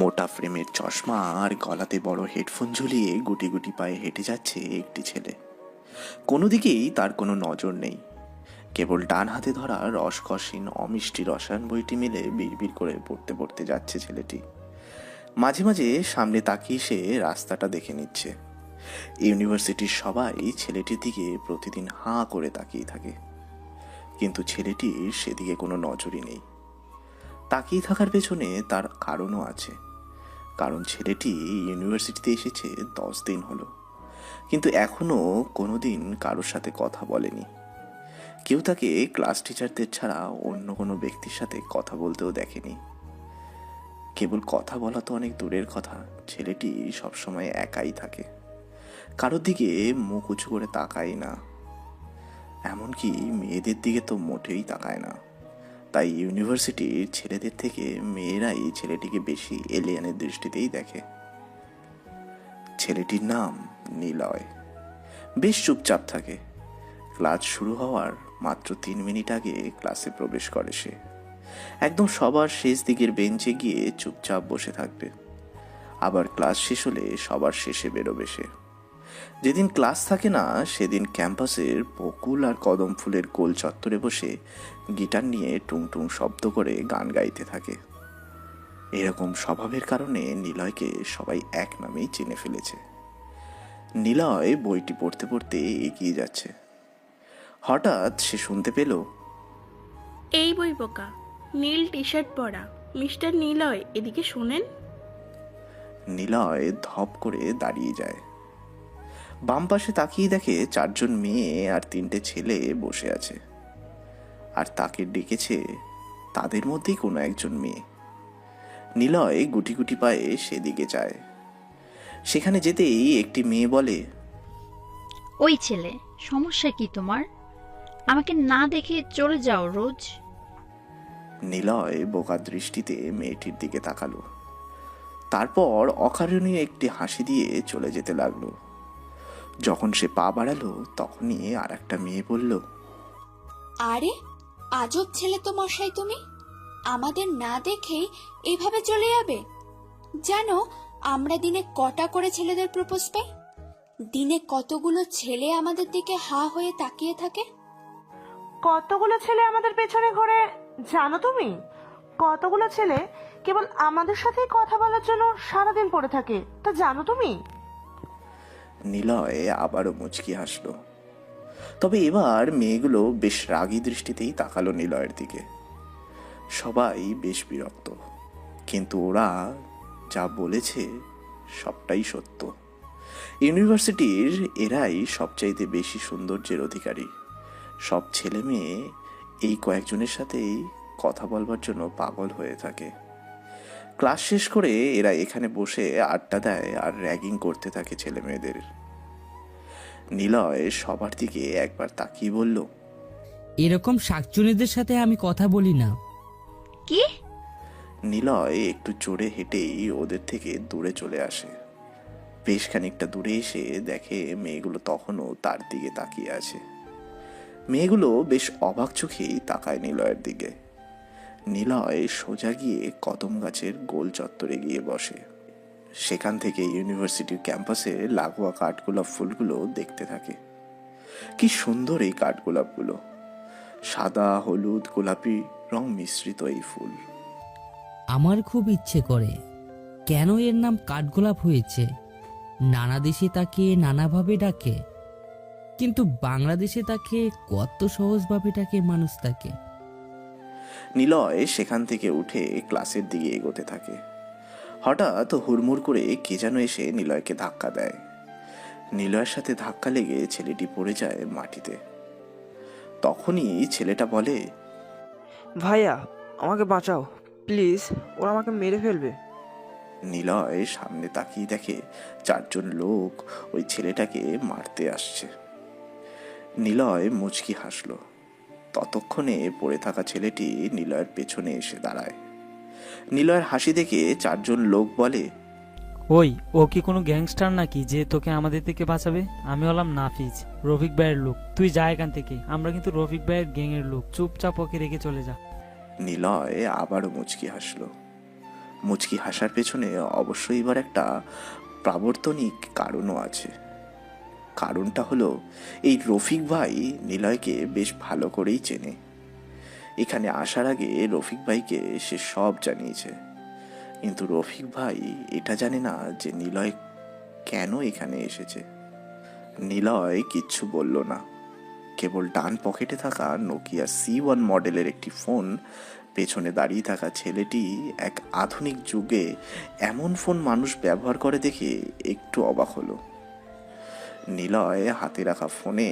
মোটা ফ্রেমের চশমা আর গলাতে বড় হেডফোন ঝুলিয়ে গুটি গুটি পায়ে হেঁটে যাচ্ছে একটি ছেলে। কোনো দিকেই তার কোনো নজর নেই, কেবল ডান হাতে ধরা রসকসহীন অমিষ্টি রসায়ন বইটি মিলে বিড়বিড় করে পড়তে পড়তে যাচ্ছে ছেলেটি। মাঝে মাঝে সামনে তাকিয়ে সে রাস্তাটা দেখে নিচ্ছে। ইউনিভার্সিটির সবাই ছেলেটির দিকে প্রতিদিন হাঁ করে তাকিয়ে থাকে, কিন্তু ছেলেটির সেদিকে কোনো নজরই নেই। তাকিয়ে থাকার পেছনে তার কারণও আছে, কারণ ছেলেটি ইউনিভার্সিটিতে এসেছে 10 দিন হলো, কিন্তু এখনো কোনোদিন কারোর সাথে কথা বলেনি। কেউ তাকে ক্লাস টিচারদের ছাড়া অন্য কোনো ব্যক্তির সাথে কথা বলতেও দেখেনি। কেবল কথা বলা তো অনেক দূরের কথা, ছেলেটি সবসময় একাই থাকে, কারোর দিকে মুখ উঁচু করে তাকায় না, এমনকি মেয়েদের দিকে তো মোটেই তাকায় না। তাই ইউনিভার্সিটির ছেলেদের থেকে মেয়েরাই ছেলেটিকে বেশি এলিয়ানের দৃষ্টিতেই দেখে। ছেলেটির নাম নিলয়। বেশ চুপচাপ থাকে। ক্লাস শুরু হওয়ার মাত্র 3 মিনিট আগে ক্লাসে প্রবেশ করে সে। একদম সবার শেষ দিকের বেঞ্চে গিয়ে চুপচাপ বসে থাকবে, আবার ক্লাস শেষ হলে সবার শেষে বেরোবে সে। যেদিন ক্লাস থাকে না সেদিন ক্যাম্পাসের বকুল আর কদম ফুলের গোল চত্বরে বসে গিটার নিয়ে টুংটুং শব্দ করে গান গাইতে থাকে। এরকম স্বভাবের কারণে নিলয়কে সবাই এক নামেই চিনে ফেলেছে। নিলয় বইটি পড়তে পড়তে এগিয়ে যাচ্ছে। হঠাৎ সে শুনতে পেল, এই বই পোকা, নীল টি শার্ট পরা মিস্টার নিলয়, এদিকে শোনেন। নিলয় ধপ করে দাঁড়িয়ে যায়। বাম পাশে তাকিয়ে দেখে 4 জন মেয়ে আর 3টে ছেলে বসে আছে, আর তাকে ডেকেছে তাদের মধ্যেই কোনো একজন মেয়ে। নিলয় গুটি গুটি পায়ে সেদিকে যায়। সেখানে যেতেই একটি মেয়ে বলে, ওই ছেলে, সমস্যা কি তোমার? আমাকে না দেখে চলে যাও রোজ। নিলয় বোকা দৃষ্টিতে মেয়েটির দিকে তাকালো, তারপর অকারণীয় একটি হাসি দিয়ে চলে যেতে লাগলো। যখন সে পা বাড়ালো তখনই আর একটা মেয়ে বলল, আরে আজব ছেলে তো মশাই, তুমি আমাদের না দেখেই এভাবে চলে যাবে? জানো আমরা দিনে কটা করে ছেলেদের প্রপোজ পাই? দিনে কতগুলো ছেলে আমাদের দিকে হা হয়ে তাকিয়ে থাকে? কতগুলো ছেলে আমাদের পেছনে ঘোরে জানো তুমি? কতগুলো ছেলে কেবল আমাদের সাথেই কথা বলার জন্য সারাদিন পড়ে থাকে, তা জানো তুমি? নিলয় আবারও মুচকি হাসল। তবে এবার মেয়েগুলো বেশ রাগী দৃষ্টিতেই তাকালো নিলয়ের দিকে। সবাই বেশ বিরক্ত, কিন্তু ওরা যা বলেছে সবটাই সত্য। ইউনিভার্সিটির এরাই সবচাইতে বেশি সৌন্দর্যের অধিকারী। সব ছেলে মেয়ে এই কয়েকজনের সাথেই কথা বলবার জন্য পাগল হয়ে থাকে। ক্লাস শেষ করে এরা এখানে বসে আড্ডা দেয় আর র্যাগিং করতে থাকে ছেলে মেয়েদের। নিলয় সবার দিকে একবার তাকিয়ে বলল, এরকম শাকচুনিদের সাথে আমি কথা বলি না। কি? নিলয় একটু জোরে হেঁটেই ওদের থেকে দূরে চলে আসে। বেশ খানিকটা দূরে এসে দেখে মেয়েগুলো তখনও তার দিকে তাকিয়ে আছে। মেয়েগুলো বেশ অবাক চোখেই তাকায় নিলয়ের দিকে। নিলয় সোজা গিয়ে কদম গাছের গোল চত্বরে গিয়ে বসে। সেখান থেকে ইউনিভার্সিটির ক্যাম্পাসে লাগোয়া কাঠগোলাপ ফুলগুলো দেখতে থাকে। কি সুন্দর এই কাঠগোলাপগুলো, সাদা হলুদ গোলাপি রং মিশ্রিত এই ফুল। আমার খুব ইচ্ছে করে কেন এর নাম কাঠগোলাপ হয়েছে। নানা দেশে তাকে নানাভাবে ডাকে, কিন্তু বাংলাদেশে তাকে কত সহজভাবে ডাকে মানুষ তাকে। নিলয় সেখান থেকে উঠে ক্লাসের দিকে এগোতে থাকে। হঠাৎ হুড়মুড় করে কে যেন এসে নিলয়কে ধাক্কা দেয়। নিলয়ের সাথে ধাক্কা লেগে ছেলেটি পড়ে যায় মাটিতে। তখনই ছেলেটা বলে, ভাইয়া আমাকে বাঁচাও প্লিজ, ওরা আমাকে মেরে ফেলবে। নিলয় সামনে তাকিয়ে দেখে 4 জন লোক ওই ছেলেটাকে মারতে আসছে। নিলয় মুচকি হাসল। ততক্ষণে পড়ে থাকা ছেলেটি নিলয়ের পেছনে এসে দাঁড়ায়। নিলয়ের হাসি দেখে 4 জন লোক বলে, ওই ও কি কোনো গ্যাংস্টার নাকি যে তোকে আমাদের থেকে বাঁচাবে? আমি হলাম নাফিজ, রফিক ভাইয়ের লোক। তুই যা এখান থেকে, আমরা কিন্তু রফিক ভাইয়ের গ্যাংয়ের লোক। চুপচাপ ওকে রেখে চলে যা। নিলয় আবারও মুচকি হাসল। মুচকি হাসার পেছনে অবশ্যই এবার একটা প্রাবর্তনিক কারণও আছে। কারণটা হলো এই রফিক ভাই নিলয়কে বেশ ভালো করেই চেনে। এখানে আসার আগে রফিক ভাইকে সে সব জানিয়েছে, কিন্তু রফিক ভাই এটা জানে না যে নিলয় কেন এখানে এসেছে। নিলয় কিচ্ছু বলল না, কেবল ডান পকেটে থাকা নোকিয়া C1 মডেলের একটি ফোন, পেছনে দাঁড়িয়ে থাকা ছেলেটি এক আধুনিক যুগে এমন ফোন মানুষ ব্যবহার করে দেখে একটু অবাক হলো। নিলয় হাতে রাখা ফোনে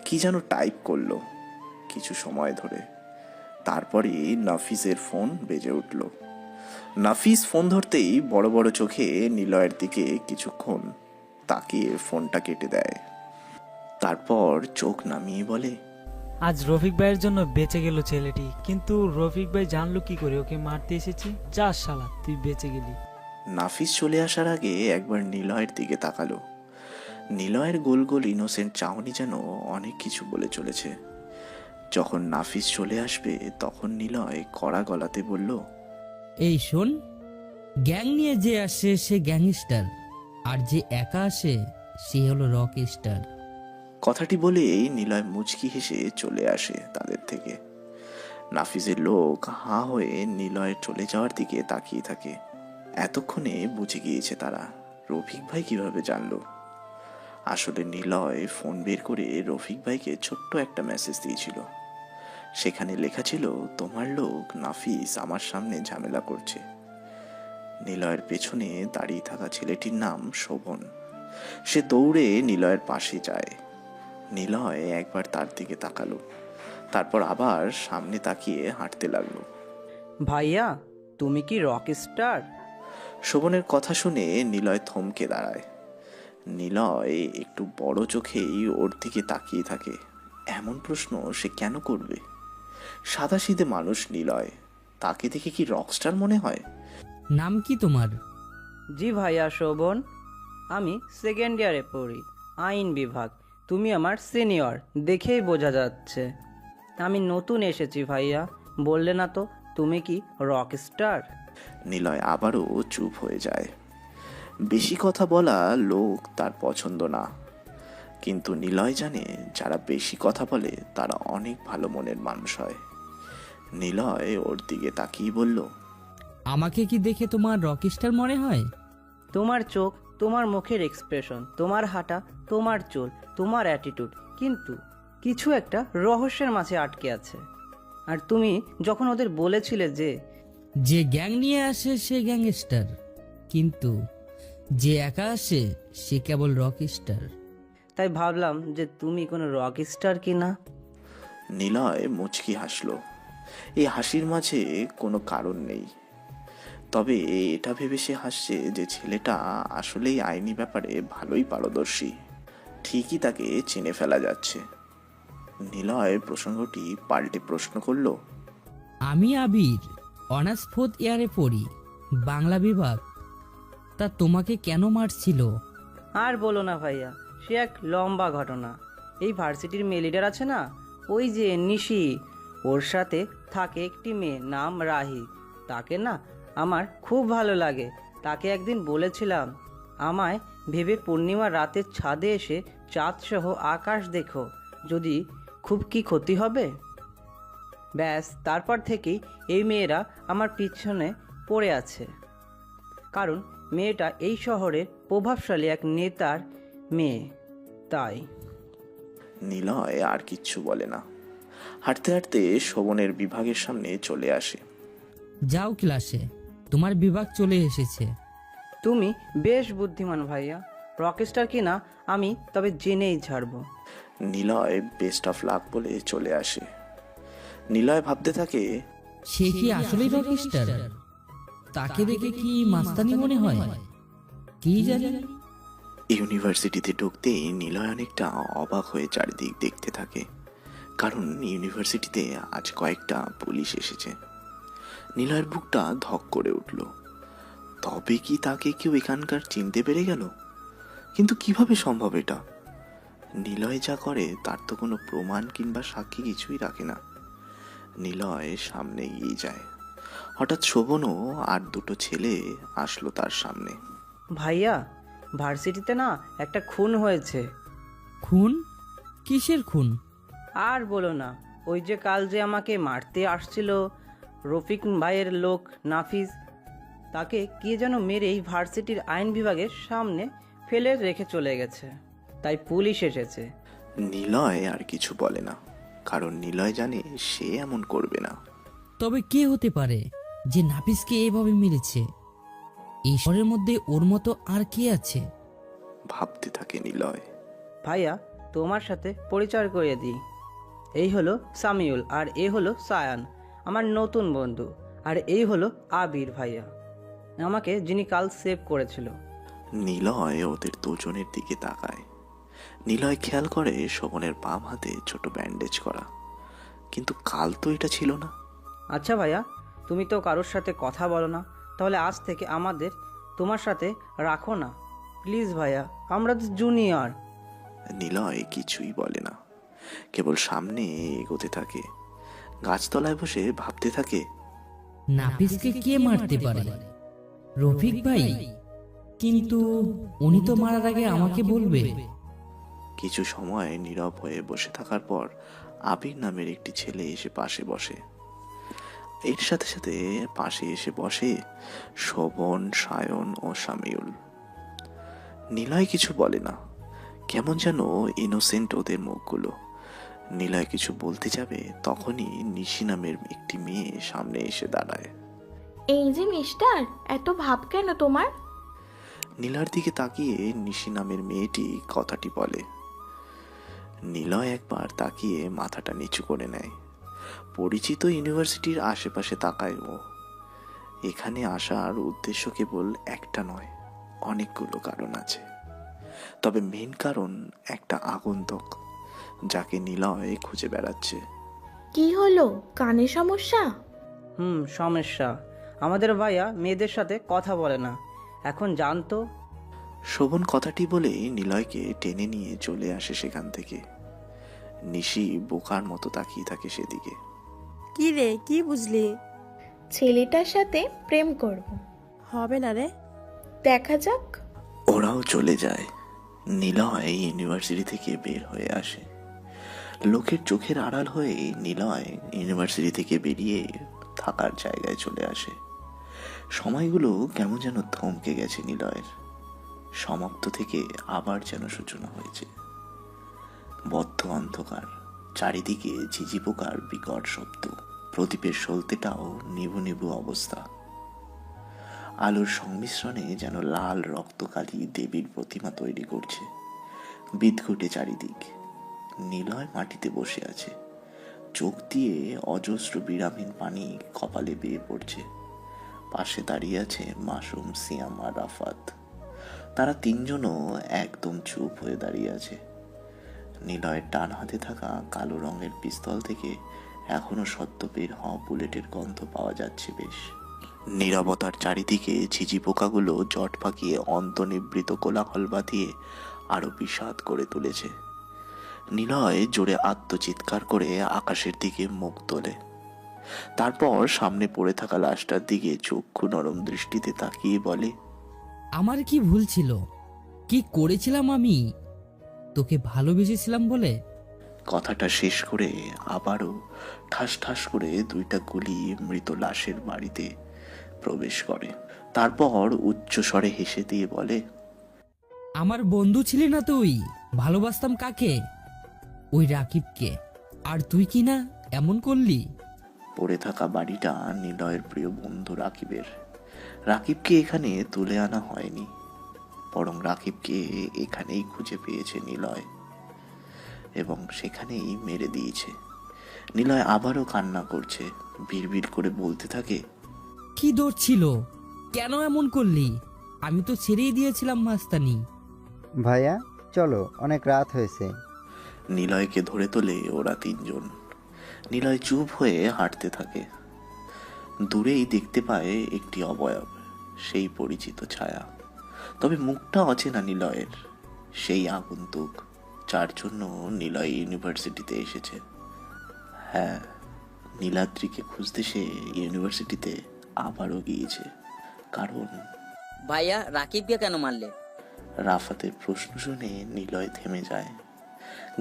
কি যেন টাইপ করলো কিছু সময় ধরে, তারপরই নাফিসের ফোন বেজে উঠল। নাফিস ফোন ধরতেই বড় বড় চোখে নিলয়ের দিকে কিছুক্ষণ তাকিয়ে ফোনটা কেটে দেয়, তারপর চোখ নামিয়ে বলে, আজ রফিক ভাইয়ের জন্য বেঁচে গেল ছেলেটি, কিন্তু রফিক ভাই জানলো কি করে ওকে মারতে এসেছি? যা শালা, তুই বেঁচে গেলি। নাফিস চলে আসার আগে একবার নিলয়ের দিকে তাকালো। নিলয়ের গোল গোল ইনোসেন্ট চাহনি যেন অনেক কিছু বলে চলেছে। যখন নাফিস চলে আসবে তখন নিলয় কড়া গলাতে বলল, এই শোন, গ্যাং নিয়ে যে আসে সে গ্যাংস্টার, আর যে একা আসে সে হলো রক স্টার। কথাটি বলেই নিলয় মুচকি হেসে চলে আসে তাদের থেকে। নাফিসের লোক হাঁ হয়ে নিলয়ের চলে যাওয়ার দিকে তাকিয়ে থাকে। এতক্ষণে বুঝে গিয়েছে তারা রফিক ভাই কিভাবে জানলো। আসলে নিলয় ফোন বের করে রফিক ভাইকে ছোট্ট একটা মেসেজ দিয়েছিল। সেখানে লেখা ছিল, তোমার লোক নাফিস আমার সামনে ঝামেলা করছে। নিলয়ের পেছনে দাঁড়িয়ে থাকা ছেলেটির নাম শোভন। সে দৌড়ে নিলয়ের পাশে যায়। নিলয় একবার তার দিকে তাকালো, তারপর আবার সামনে তাকিয়ে হাঁটতে লাগলো। ভাইয়া, তুমি কি রক স্টার? শোভনের কথা শুনে নিলয় থমকে দাঁড়ায়। নিলয় একটু বড় চোখেই ওর দিকে তাকিয়ে থাকে। এমন প্রশ্ন সে কেন করবে? সাদাসিধে মানুষ নিলয়, তাকে দেখে কি রকস্টার মনে হয়? নাম কি তোমার? জি ভাইয়া, শোভন। আমি সেকেন্ড ইয়ারে পড়ি, আইন বিভাগ। তুমি আমার সিনিয়র, দেখেই বোঝা যাচ্ছে। আমি নতুন এসেছি ভাইয়া, বললে না তো তুমি কি রক স্টার? নিলয় আবারও চুপ হয়ে যায়। বেশি কথা বলা লোক তার পছন্দ না, কিন্তু নিলয় জানে যারা বেশি কথা বলে তারা অনেক ভালো মনের মানুষ হয়। নিলয় ওর দিকে তাকিয়ে বলল, আমাকে কি দেখে তোমার রকস্টার মনে হয়? তোমার চোখ, তোমার মুখের এক্সপ্রেশন, তোমার হাঁটা, তোমার চুল, তোমার অ্যাটিটিউড, কিন্তু কিছু একটা রহস্যের মাঝে আটকে আছে। আর তুমি যখন ওদের বলেছিলে যে গ্যাং নিয়ে আসে সে গ্যাংস্টার, কিন্তু যে একা আসে সে কেবল রকস্টার। তাই ভাবলাম যে তুমি কোনো রক স্টার কিনা। নিলয় মুচকি হাসলো। এই হাসির মাঝে কোনো কারণ নেই, তবে এটা ভেবে সে হাসছে যে ছেলেটা আসলেই আইনি ব্যাপারে ভালোই পারদর্শী, ঠিকই তাকে চিনে ফেলা যাচ্ছে। নিলয় প্রসঙ্গটি পাল্টে প্রশ্ন করল, আমি আবির, অনার্স 4th ইয়ারে পড়ি, বাংলা বিভাগ। তা তোমাকে কেন মারছিল? আর বলো না ভাইয়া, সে এক লম্বা ঘটনা। এই ভার্সিটির মেয়ে লিডার আছে না, ওই যে নিশি, ওর সাথে থাকে একটি মেয়ে নাম রাহি। তাকে না আমার খুব ভালো লাগে। তাকে একদিন বলেছিলাম, আমায় ভেবে পূর্ণিমা রাতের ছাদে এসে চাঁদসহ আকাশ দেখো, যদি খুব কি ক্ষতি হবে? ব্যাস, তারপর থেকেই এই মেয়েরা আমার পিছনে পড়ে আছে। কারণ মেয়েটা এই শহরের প্রভাবশালী এক নেতার মেয়ে, তাই। নিলয় আর কিচ্ছু বলে না। হাঁটতে হাঁটতে শোভনের বিভাগের সামনে চলে আসে। যাও ক্লাসে, তোমার বিভাগ চলে এসেছে। তুমি বেশ বুদ্ধিমান ভাইয়া। রকস্টার কিনা আমি তবে জেনেই ছাড়বো। নিলয় বেস্ট অফ লাক বলে চলে আসে। নিলয় ভাবতে থাকে, সে কি আসলেই রকস্টার? তাকে দেখে কি মাস্তানি মনে হয়? কি জানি। ইউনিভার্সিটিতে ঢুকতেই নিলয় অনেকটা অবাক হয়ে চারিদিক দেখতে থাকে, কারণ ইউনিভার্সিটিতে আজ কয়েকটা পুলিশ এসেছে। নিলয়ের বুকটা ধক করে উঠল। তবে কি তাকে কেউ এখানকার চিনতে পেরে গেল? কিন্তু কিভাবে সম্ভব এটা? নিলয় যা করে তার তো কোনো প্রমাণ কিংবা সাক্ষী কিছুই রাখে না। নিলয় সামনে এগিয়ে যায়। হঠাৎ শোভনও আর দুটো ছেলে আসলো তার সামনে। ভাইয়া, ভার্সিটিতে না একটা খুন হয়েছে। খুন? কিসের খুন? আর বলো না, ওই যে কাল যে আমাকে মারতে আসছিল রফিক ভাইয়ের লোক নাফিজ, তাকে কে যেন মেরে এই ভার্সিটির আইন বিভাগের সামনে ফেলে রেখে চলে গেছে। তাই পুলিশ এসেছে। নিলয় আর কিছু বলে না, কারণ নিলয় জানে সে এমন করবে না। তবে কে হতে পারে যে নাফিসকে এভাবে মেরেছে? এই শহরের মধ্যে ওর মতো আর কে আছে? ভাবতে থাকে নিলয়। ভাইয়া, তোমার সাথে পরিচয় করিয়ে দিই। এই হলো সামিউল, আর এ হলো সায়ান, আমার নতুন বন্ধু। আর এই হলো আবির ভাইয়া, আমাকে যিনি কাল সেভ করেছিল। নিলয় ওদের দুজনের দিকে তাকায়। নিলয় খেয়াল করে শোভনের বাম হাতে ছোট ব্যান্ডেজ করা, কিন্তু কাল তো এটা ছিল না। আচ্ছা ভাইয়া, তুমি তো কারোর সাথে কথা বলো না, তাহলে আজ থেকে আমাদের তোমার সাথে রাখো না প্লিজ ভাইয়া, আমরা তো জুনিয়র। নিলয় কিছুই বলে না, কেবল সামনে এগোতে থাকে। গাছতলায় বসে ভাবতে থাকে, নাফিসকে কে মারতে পারে? রফিক ভাই? কিন্তু উনি তো মারার আগে আমাকে বলবে। কিছু সময় নীরব হয়ে বসে থাকার পর আবির নামের একটি ছেলে এসে পাশে বসে। এর সাথে সাথে পাশে এসে বসে শোভন, সায়ন ও সামিউল। নিলয় কিছু বলে না, কেমন যেন ইনোসেন্ট ওদের মুখগুলো। নিলয় কিছু বলতে যাবে, তখনই নিশি নামের একটি মেয়ে সামনে এসে দাঁড়ায়। এই যে মিস্টার, এত ভাব কেন তোমার? নীলার দিকে তাকিয়ে নিশি নামের মেয়েটি কথাটি বলে। নিলয় একবার তাকিয়ে মাথাটা নিচু করে নেয়। পরিচিত ইউনিভার্সিটির আশেপাশে তাকায় ও। এখানে আসার উদ্দেশ্য কেবল একটা নয়, অনেকগুলো কারণ আছে। তবে মেন কারণ একটা আগন্তুক, যাকে নিলয় খুঁজে বেড়াচ্ছে। কি হলো, কানে সমস্যা? সমস্যা। আমাদের ভাইয়া মেয়েদের সাথে কথা বলে না, এখন জানতো। শোভন কথাটি বলে নিলয়কে টেনে নিয়ে চলে আসে সেখান থেকে। নিশি বোকার মতো তাকিয়ে থাকে সেদিকে। কি রে, কি বুঝলি? ছেলেটার সাথে প্রেম করব। হবে না রে। দেখা যাক। ওরাও চলে যায়। নিলয় ইউনিভার্সিটি থেকে বের হয়ে আসে। লোকের চোখের আড়াল হয়ে নিলয় ইউনিভার্সিটি থেকে বেরিয়ে থাকার জায়গায় চলে আসে। সময়গুলো কেমন যেন থমকে গেছে নিলয়ের। সমাপ্ত থেকে আবার যেন সূচনা হয়েছে। বদ্ধ অন্ধকার, চারিদিকে ঝিঝি পোকার বিকট শব্দ, প্রদীপের সলতেটাও নিভু নিভু অবস্থা। আলোর সংমিশ্রণে যেন লাল রক্তকালী দেবীর প্রতিমা তৈরি করছে। বিদঘুটে চারিদিক। নিলয় মাটিতে বসে আছে, চোখ দিয়ে অজস্র বিরামহীন পানি কপালে বেয়ে পড়ছে। পাশে দাঁড়িয়ে আছে মাসুম, সিয়াম আর রাফাত। তারা তিনজনও একদম চুপ হয়ে দাঁড়িয়ে আছে। নিলয়ের ডান হাতে থাকা কালো রঙের পিস্তল থেকে এখনো সদ্য বের হওয়া বুলেটের গন্ধ পাওয়া যাচ্ছে বেশ। নীরবতার চারিদিকে ঝিঝি পোকাগুলো জট পাকিয়ে অন্তর্নিবৃত কোলাহল বাঁধিয়ে আরো বিষাদ করে তুলেছে। নিলয় জোরে আত্মচিৎকার করে আকাশের দিকে মুখ তোলে। তারপর সামনে পড়ে থাকা লাশটার দিকে চক্ষু নরম দৃষ্টিতে তাকিয়ে বলে, আমার কি ভুল ছিল? কি করেছিলাম আমি? তোকে ভালোবেসেছিলাম বলে? কথাটা শেষ করে আবারও ঠাস ঠাস করে দুইটা গুলি মৃত লাশের বাড়িতে প্রবেশ করে। তারপর উচ্চ স্বরে হেসে দিয়ে বলে, আমার বন্ধু ছিলি না তুই? ভালোবাসতাম কাকে? ওই রাকিবকে। আর তুই কি না এমন করলি? পড়ে থাকা বাড়িটা নিলয়ের প্রিয় বন্ধু রাকিবের। রাকিবকে এখানে তুলে আনা হয়নি, বরং রাকিবকে এখানেই খুঁজে পেয়েছে নিলয় এবং সেখানেই মেরে দিয়েছে। নিলয় আবারও কান্না করছে, বিড়বিড় করে বলতে থাকে, কি দোষ ছিল? কেন এমন করলি? আমি তো ছেড়েই দিয়েছিলাম মাস্তানি। ভাইয়া চলো, অনেক রাত হয়েছে। নিলয়কে ধরে তোলে ওরা তিনজন। নিলয় চুপ হয়ে হাঁটতে থাকে। দূরেই দেখতে পায় একটি অবয়ব, সেই পরিচিত ছায়া। তবে মুখটা অচেনা নিলয়ের, সেই আগন্তুক যার জন্য নিলয় ইউনিভার্সিটিতে এসেছে। হ্যাঁ, নীলাদ্রিকে খুঁজতে সে ইউনিভার্সিটিতে আবারও গিয়েছে, কারণ ভাইয়া রাকিবকে কেন মারলে? রাফাতের প্রশ্ন শুনে নিলয় থেমে যায়।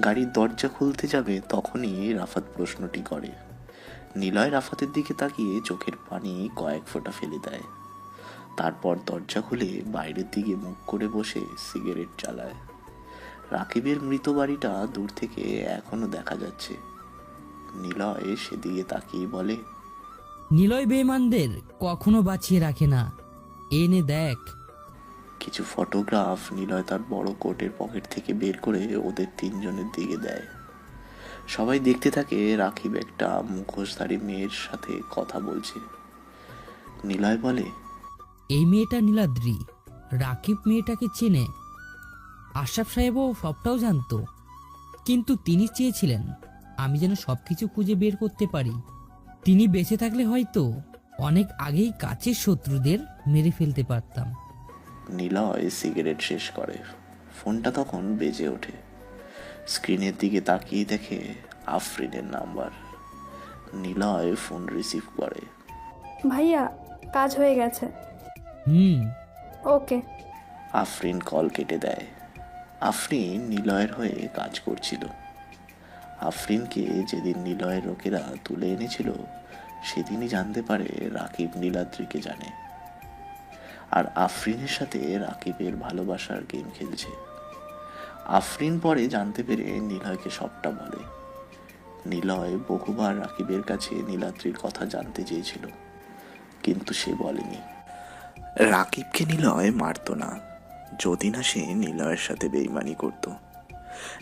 গাড়ির দরজা খুলতে যাবে তখনই রাফাত প্রশ্নটি করে। নিলয় রাফাতের দিকে তাকিয়ে চোখের পানি কয়েক ফোঁটা ফেলে দেয়। তারপর দরজা খুলে বাইরের দিকে মুখ করে বসে সিগারেট জ্বালায়। রাকিবের মৃত বাড়িটা দূর থেকে এখনো দেখা যাচ্ছে। নিলয় সেদিকে তাকিয়ে বলে, নিলয় বেঈমানদের কখনো বাঁচিয়ে রাখে না, এনে দেখ। কিছু ফটোগ্রাফ নিলয় তার বড় কোটের পকেট থেকে বের করে ওদের তিনজনের দিকে দেয়। সবাই দেখতে থাকে রাকিব একটা মুখোশধারী মেয়ের সাথে কথা বলছে। নিলয় বলে, এই মেয়েটা নীলাদ্রি। রাকিব মেয়েটাকে চেনে, আশরাফ সাহেবও সবটাও জানতো, কিন্তু তিনি চেয়েছিলেন আমি যেন সবকিছু খুঁজে বের করতে পারি। তিনি বেঁচে থাকলে হয়তো অনেক আগেই কাছের শত্রুদের মেরে ফেলতে পারতাম। নিলয় সিগারেট শেষ করে। ফোনটা তখন বেজে ওঠে। স্ক্রিনের দিকে তাকিয়ে দেখে আফরিনের নাম্বার। নিলয় ফোন রিসিভ করে। ভাইয়া, কাজ হয়ে গেছে। ওকে। আফরিন কল কেটে দেয়। আফরিন নিলয়ের হয়ে কাজ করছিল। আফরিনকে যেদিন নিলয়ের লোকেরা তুলে এনেছিল সেদিনই জানতে পারে রাকিব নীলাদ্রিকে জানে, আর আফরিনের সাথে রাকিবের ভালোবাসার গেম খেলছে। আফরিন পরে জানতে পেরে নিলয়কে সবটা বলে। নিলয় বহুবার রাকিবের কাছে নীলাদ্রির কথা জানতে চেয়েছিল, কিন্তু সে বলেনি। রাকিবকে নিলয় মারত না, যদি না সে নিলয়ের সাথে বেইমানি করত।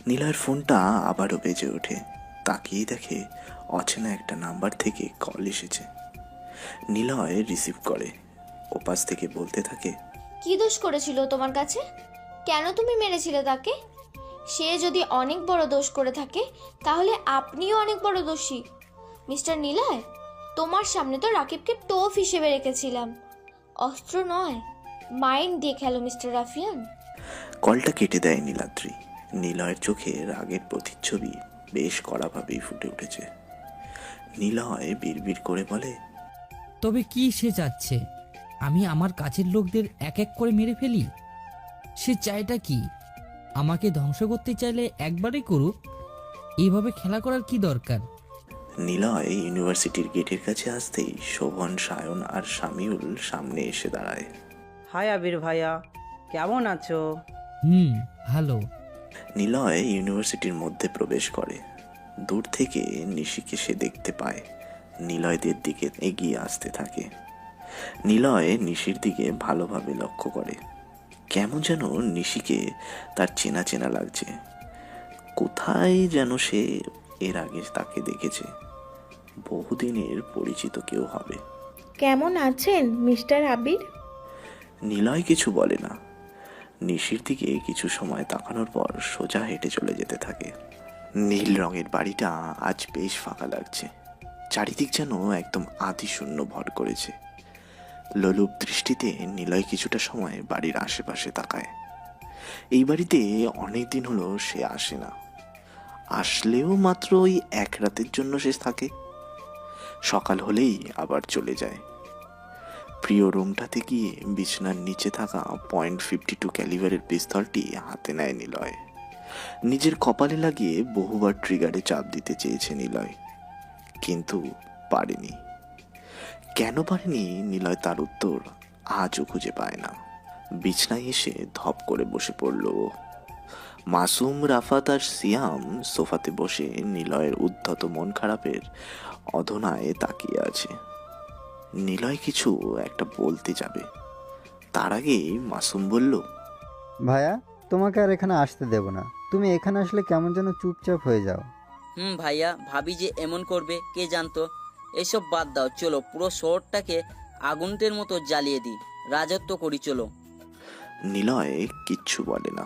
নিলয়ের ফোনটা আবারও বেজে ওঠে। তাকিয়ে দেখে অচেনা একটা নাম্বার থেকে কল এসেছে। নিলয় রিসিভ করে। ওপাশ থেকে বলতে থাকে, কি দোষ করেছিল তোমার কাছে? কেন তুমি মেরেছিলে তাকে? সে যদি অনেক বড় দোষ করে থাকে তাহলে আপনিও অনেক বড় দোষী। মিস্টার নিলয়, তোমার সামনে তো রাকিবকে টোপ হিসেবে রেখেছিলাম, অস্ত্র নয়। মাইন্ড দিয়ে খেলো মিস্টার রাফিয়ান। কলটা কেটে দেয় নীলাদ্রি। নিলয়ের চোখে রাগের প্রতিচ্ছবি বেশ কড়াভাবেই ফুটে উঠেছে। নিলয় বিড়বিড় করে বলে, তবে কি সে চাচ্ছে? আমি আমার কাছের লোকদের এক এক করে মেরে ফেলি? সে চাইটা কি? আমাকে ধ্বংস করতে চাইলে একবারই করুক, এইভাবে খেলা করার কি দরকার? নিলয় ইউনিভার্সিটির গেটের কাছে আসতেই শোভন, সায়ন আর শামিউল সামনে এসে দাঁড়ায়। হাই আবির ভাইয়া, কেমন আছো? ভালো। নিলয় ইউনিভার্সিটির মধ্যে প্রবেশ করে। দূর থেকে নিশিকে সে দেখতে পায়। নিলয়দের দিকে এগিয়ে আসতে থাকে। নিলয় নিশির দিকে ভালোভাবে লক্ষ্য করে। কেমন যেন নিশিকে তার চেনা চেনা লাগছে। কোথায় যেন সে এর আগে তাকে দেখেছে। বহুদিনের পরিচিত কেউ হবে। কেমন আছেন মিস্টার আবির? নিলয় কিছু বলে না। নিশির দিকে কিছু সময় তাকানোর পর সোজা হেঁটে চলে যেতে থাকে। নীল রঙের বাড়িটা আজ বেশ ফাঁকা লাগছে। চারিদিক যেন একদম আদি শূন্য ভর করেছে। লোলুপ দৃষ্টিতে নিলয় কিছুটা সময় বাড়ির আশেপাশে তাকায়। এই বাড়িতে অনেক দিন হলো সে আসে না। আসলেও মাত্র ওই এক রাতের জন্য সে থাকে। সকাল হলেই আবার চলে যায়। প্রিয় রুমটাতে গিয়ে বিছানার নিচে থাকা .52 ক্যালিবারের পিস্তলটি হাতে নেয় নিলয়। নিজের কপালে লাগিয়ে বহুবার ট্রিগারে চাপ দিতে চেয়েছে নিলয়, কিন্তু পারেনি। কেন পারেনি নিলয় তার উত্তর আজও খুঁজে পায় না। বিছনায় এসে ধপ করে বসে পড়ল। মাসুম, রাফাত আর সিয়াম সোফাতে বসে নিলয়ের উদ্ধত মন খারাপের অধনায় তাকিয়ে আছে। নিলয় কিছু একটা বলতে যাবে, তার আগেই মাসুম বলল, ভাইয়া, তোমাকে আর এখানে আসতে দেব না। তুমি এখানে আসলে কেমন যেন চুপচাপ হয়ে যাও। ভাইয়া, ভাবি যে এমন করবে কে জানতো। এসব বাদ দাও, চলো পুরো শহরটাকে আগুনের মতো জ্বালিয়ে দিই, রাজত্ব করি, চলো। নিলয় কিচ্ছু বলে না।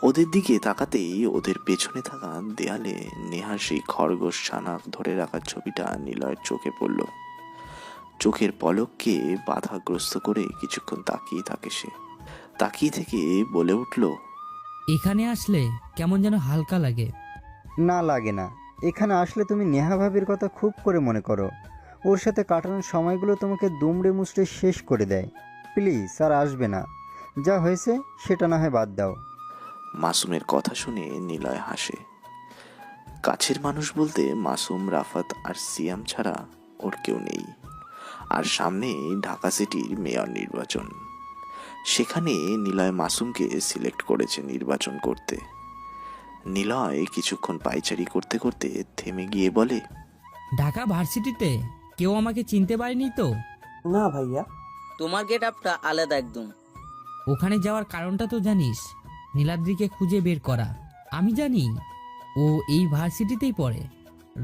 ওদের দিকে তাকাতেই ওদের পেছনে থাকা দেয়ালে নেহার সেই খরগোশ ছানা ধরে রাখার ছবিটা নিলয়ের চোখে পড়ল। চোখের পলককে বাধাগ্রস্ত করে কিছুক্ষণ তাকিয়ে থাকে সে। তাকিয়ে থেকে বলে উঠল, এখানে আসলে কেমন যেন হালকা লাগে। না লাগে না, এখানে আসলে তুমি নেহা ভাবির কথা খুব করে মনে করো। ওর সাথে কাটানোর সময়গুলো তোমাকে দুমড়ে মুচড়ে শেষ করে দেয়। প্লিজ আর আসবে না, যা হয়েছে সেটা না হয় বাদ দাও। মাসুমের কথা শুনে নিলয় হাসে। কাছের মানুষ বলতে মাসুম, রাফাত আর সিয়াম ছাড়া ওর কেউ নেই। আর সামনে ঢাকা সিটির মেয়র নির্বাচন। সেখানে নিলয় মাসুমকে সিলেক্ট করেছে নির্বাচন করতে। নিলয় কিছুক্ষণ পায়চারি করতে করতে থেমে গিয়ে বলে, ঢাকা ভার্সিটিতে কেউ আমাকে চিনতে পারেনি তো? না ভাইয়া। তোমার গেট আপটা আলাদা একদম। ওখানে যাওয়ার কারণটা তো জানিস, নীলাদ্রিকে খুঁজে বের করা। আমি জানি ও এই ভার্সিটিতেই পড়ে,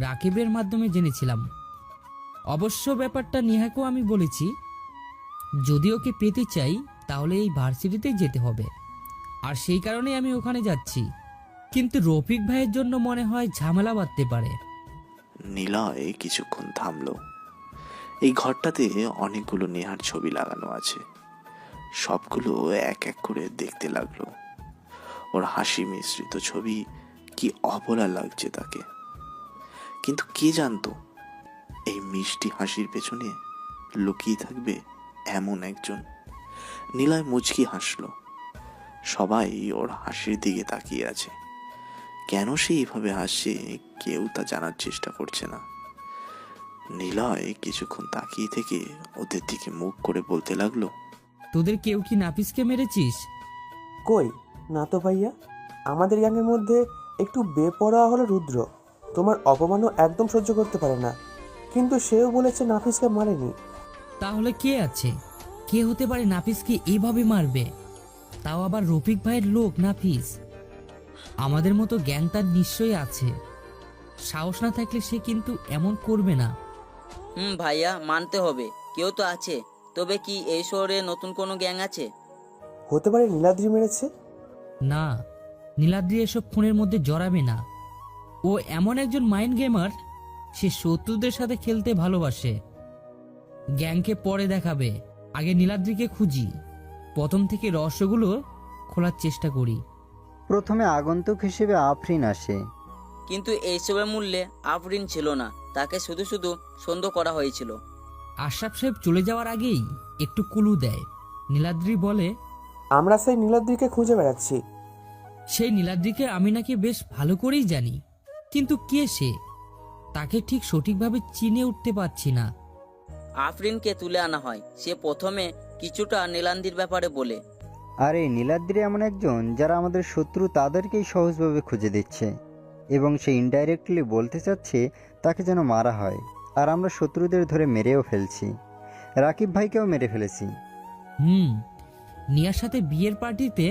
রাকিবের মাধ্যমে জেনেছিলাম। অবশ্য ব্যাপারটা নেহাকেও আমি বলেছি, যদি ওকে পেতে চাই তাহলে এই ভার্সিটিতেই যেতে হবে। আর সেই কারণেই আমি ওখানে যাচ্ছি। কিন্তু রফিক ভাইয়ের জন্য মনে হয় ঝামেলা বাঁধতে পারে। নিলয় কিছুক্ষণ থামলো। এই ঘরটাতে অনেকগুলো নেহার ছবি লাগানো আছে। সবগুলো এক এক করে দেখতে লাগলো। ওর হাসি মিশ্রিত ছবি কি অবলা লাগছে তাকে। কিন্তু কে জানতো এই মিষ্টি হাসির পেছনে লুকিয়ে থাকবে এমন একজন। নিলয় মুচকি হাসলো। সবাই ওর হাসির দিকে তাকিয়ে আছে। কেন সে এইভাবে হাসছে কেউ তা জানার চেষ্টা করছে না। নিলয় কিছুক্ষণ তাকিয়ে থেকে ওদের দিকে মুখ করে বলতে লাগলো, তোদের কেউ কি নাফিসকে মেরেছিস? কই না তো ভাইয়া। আমাদের গ্যাংয়ের মধ্যে একটু বেপরোয়া হলো রুদ্র। তোমার অপমানও একদম সহ্য করতে পারে না, কিন্তু সেও বলেছে নাফিসকে মারেনি। তাহলে কে আছে? কে হতে পারে নাফিসকে এইভাবে মারবে? তাও আবার রফিক ভাইয়ের লোক নাফিস। আমাদের মতো জ্ঞান তার নিশ্চয়ই আছে। সাহস না থাকলে সে কিন্তু এমন করবে না। ভাইয়া, মানতে হবে কেউ তো আছে। তবে কি এই শহরে নতুন কোনো গ্যাং আছে? হতে পারে নীলাদ্রি মেরেছে। না, নীলাদ্রি এসব খুনের মধ্যে জড়াবে না। ও এমন একজন মাইন্ড গেমার, সে শত্রুদের সাথে খেলতে ভালোবাসে। গ্যাংকে পরে দেখাবে, আগে নীলাদ্রিকে খুঁজি। প্রথম থেকে রহস্যগুলো খোলার চেষ্টা করি। প্রথমে আগন্তুক হিসেবে আফরিন আসে। কিন্তু এইসবের মূল্যে আফরিন ছিল না, তাকে শুধু শুধু সন্দেহ করা হয়েছিল। আশরাফ সাহেব চলে যাওয়ার আগেই একটু কুলু দেয়। নীলাদ্রি বলে, আমরা সেই নীলাদ্রিকে খুঁজে বেড়াচ্ছি। সেই নীলাদ্রিকে আমি নাকি বেশ ভালো করেই জানি, কিন্তু কে সে তাকে ঠিক সঠিকভাবে চিনে উঠতে পারছি না। আফরিনকে তুলে আনা হয়। সে প্রথমে কিছুটা নীলান্দির ব্যাপারে বলে। আরে নীলাদ্রি এমন একজন যারা আমাদের শত্রু তাদেরকেই সহজভাবে খুঁজে দিচ্ছে, এবং সে ইনডাইরেক্টলি বলতে চাচ্ছে তাকে যেন মারা হয়। আর আমরা শত্রুদের ধরে মেরেও ফেলছি, রাকিব ভাইকেও মেরে ফেলেছি। নিয়ার সাথে বিয়ের পার্টিতে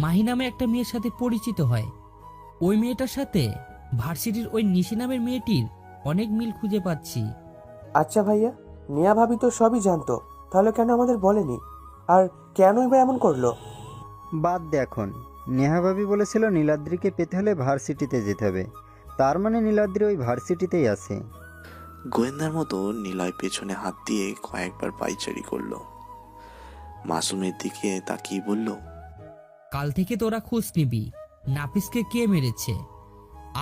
মাহি নামে একটা মেয়ের সাথে পরিচিত হয়। ওই মেয়েটার সাথে ভার্সিটির ওই নিশি নামের মেয়েটির অনেক মিল খুঁজে পাচ্ছি। আচ্ছা ভাইয়া, নিয়া ভাবি তো সবই জানতো, তাহলে কেন আমাদের বলেনি? আর কেনই বা এমন করলো? বাদ দে এখন। নেহা ভাবি বলেছিল নীলাদ্রিকে পেতে হলে ভার্সিটিতে যেতে হবে, তার মানে নীলাদ্রি ওই ভার্সিটিতেই আছে। গোয়েন্দার মতো নিলয় পেছনে হাত দিয়ে কয়েকবার পায়চারি করলো। মাসুমের দিকে তাকিয়ে বলল, কাল থেকে তোরা খোঁজ নিবি নাফিসকে কে মেরেছে,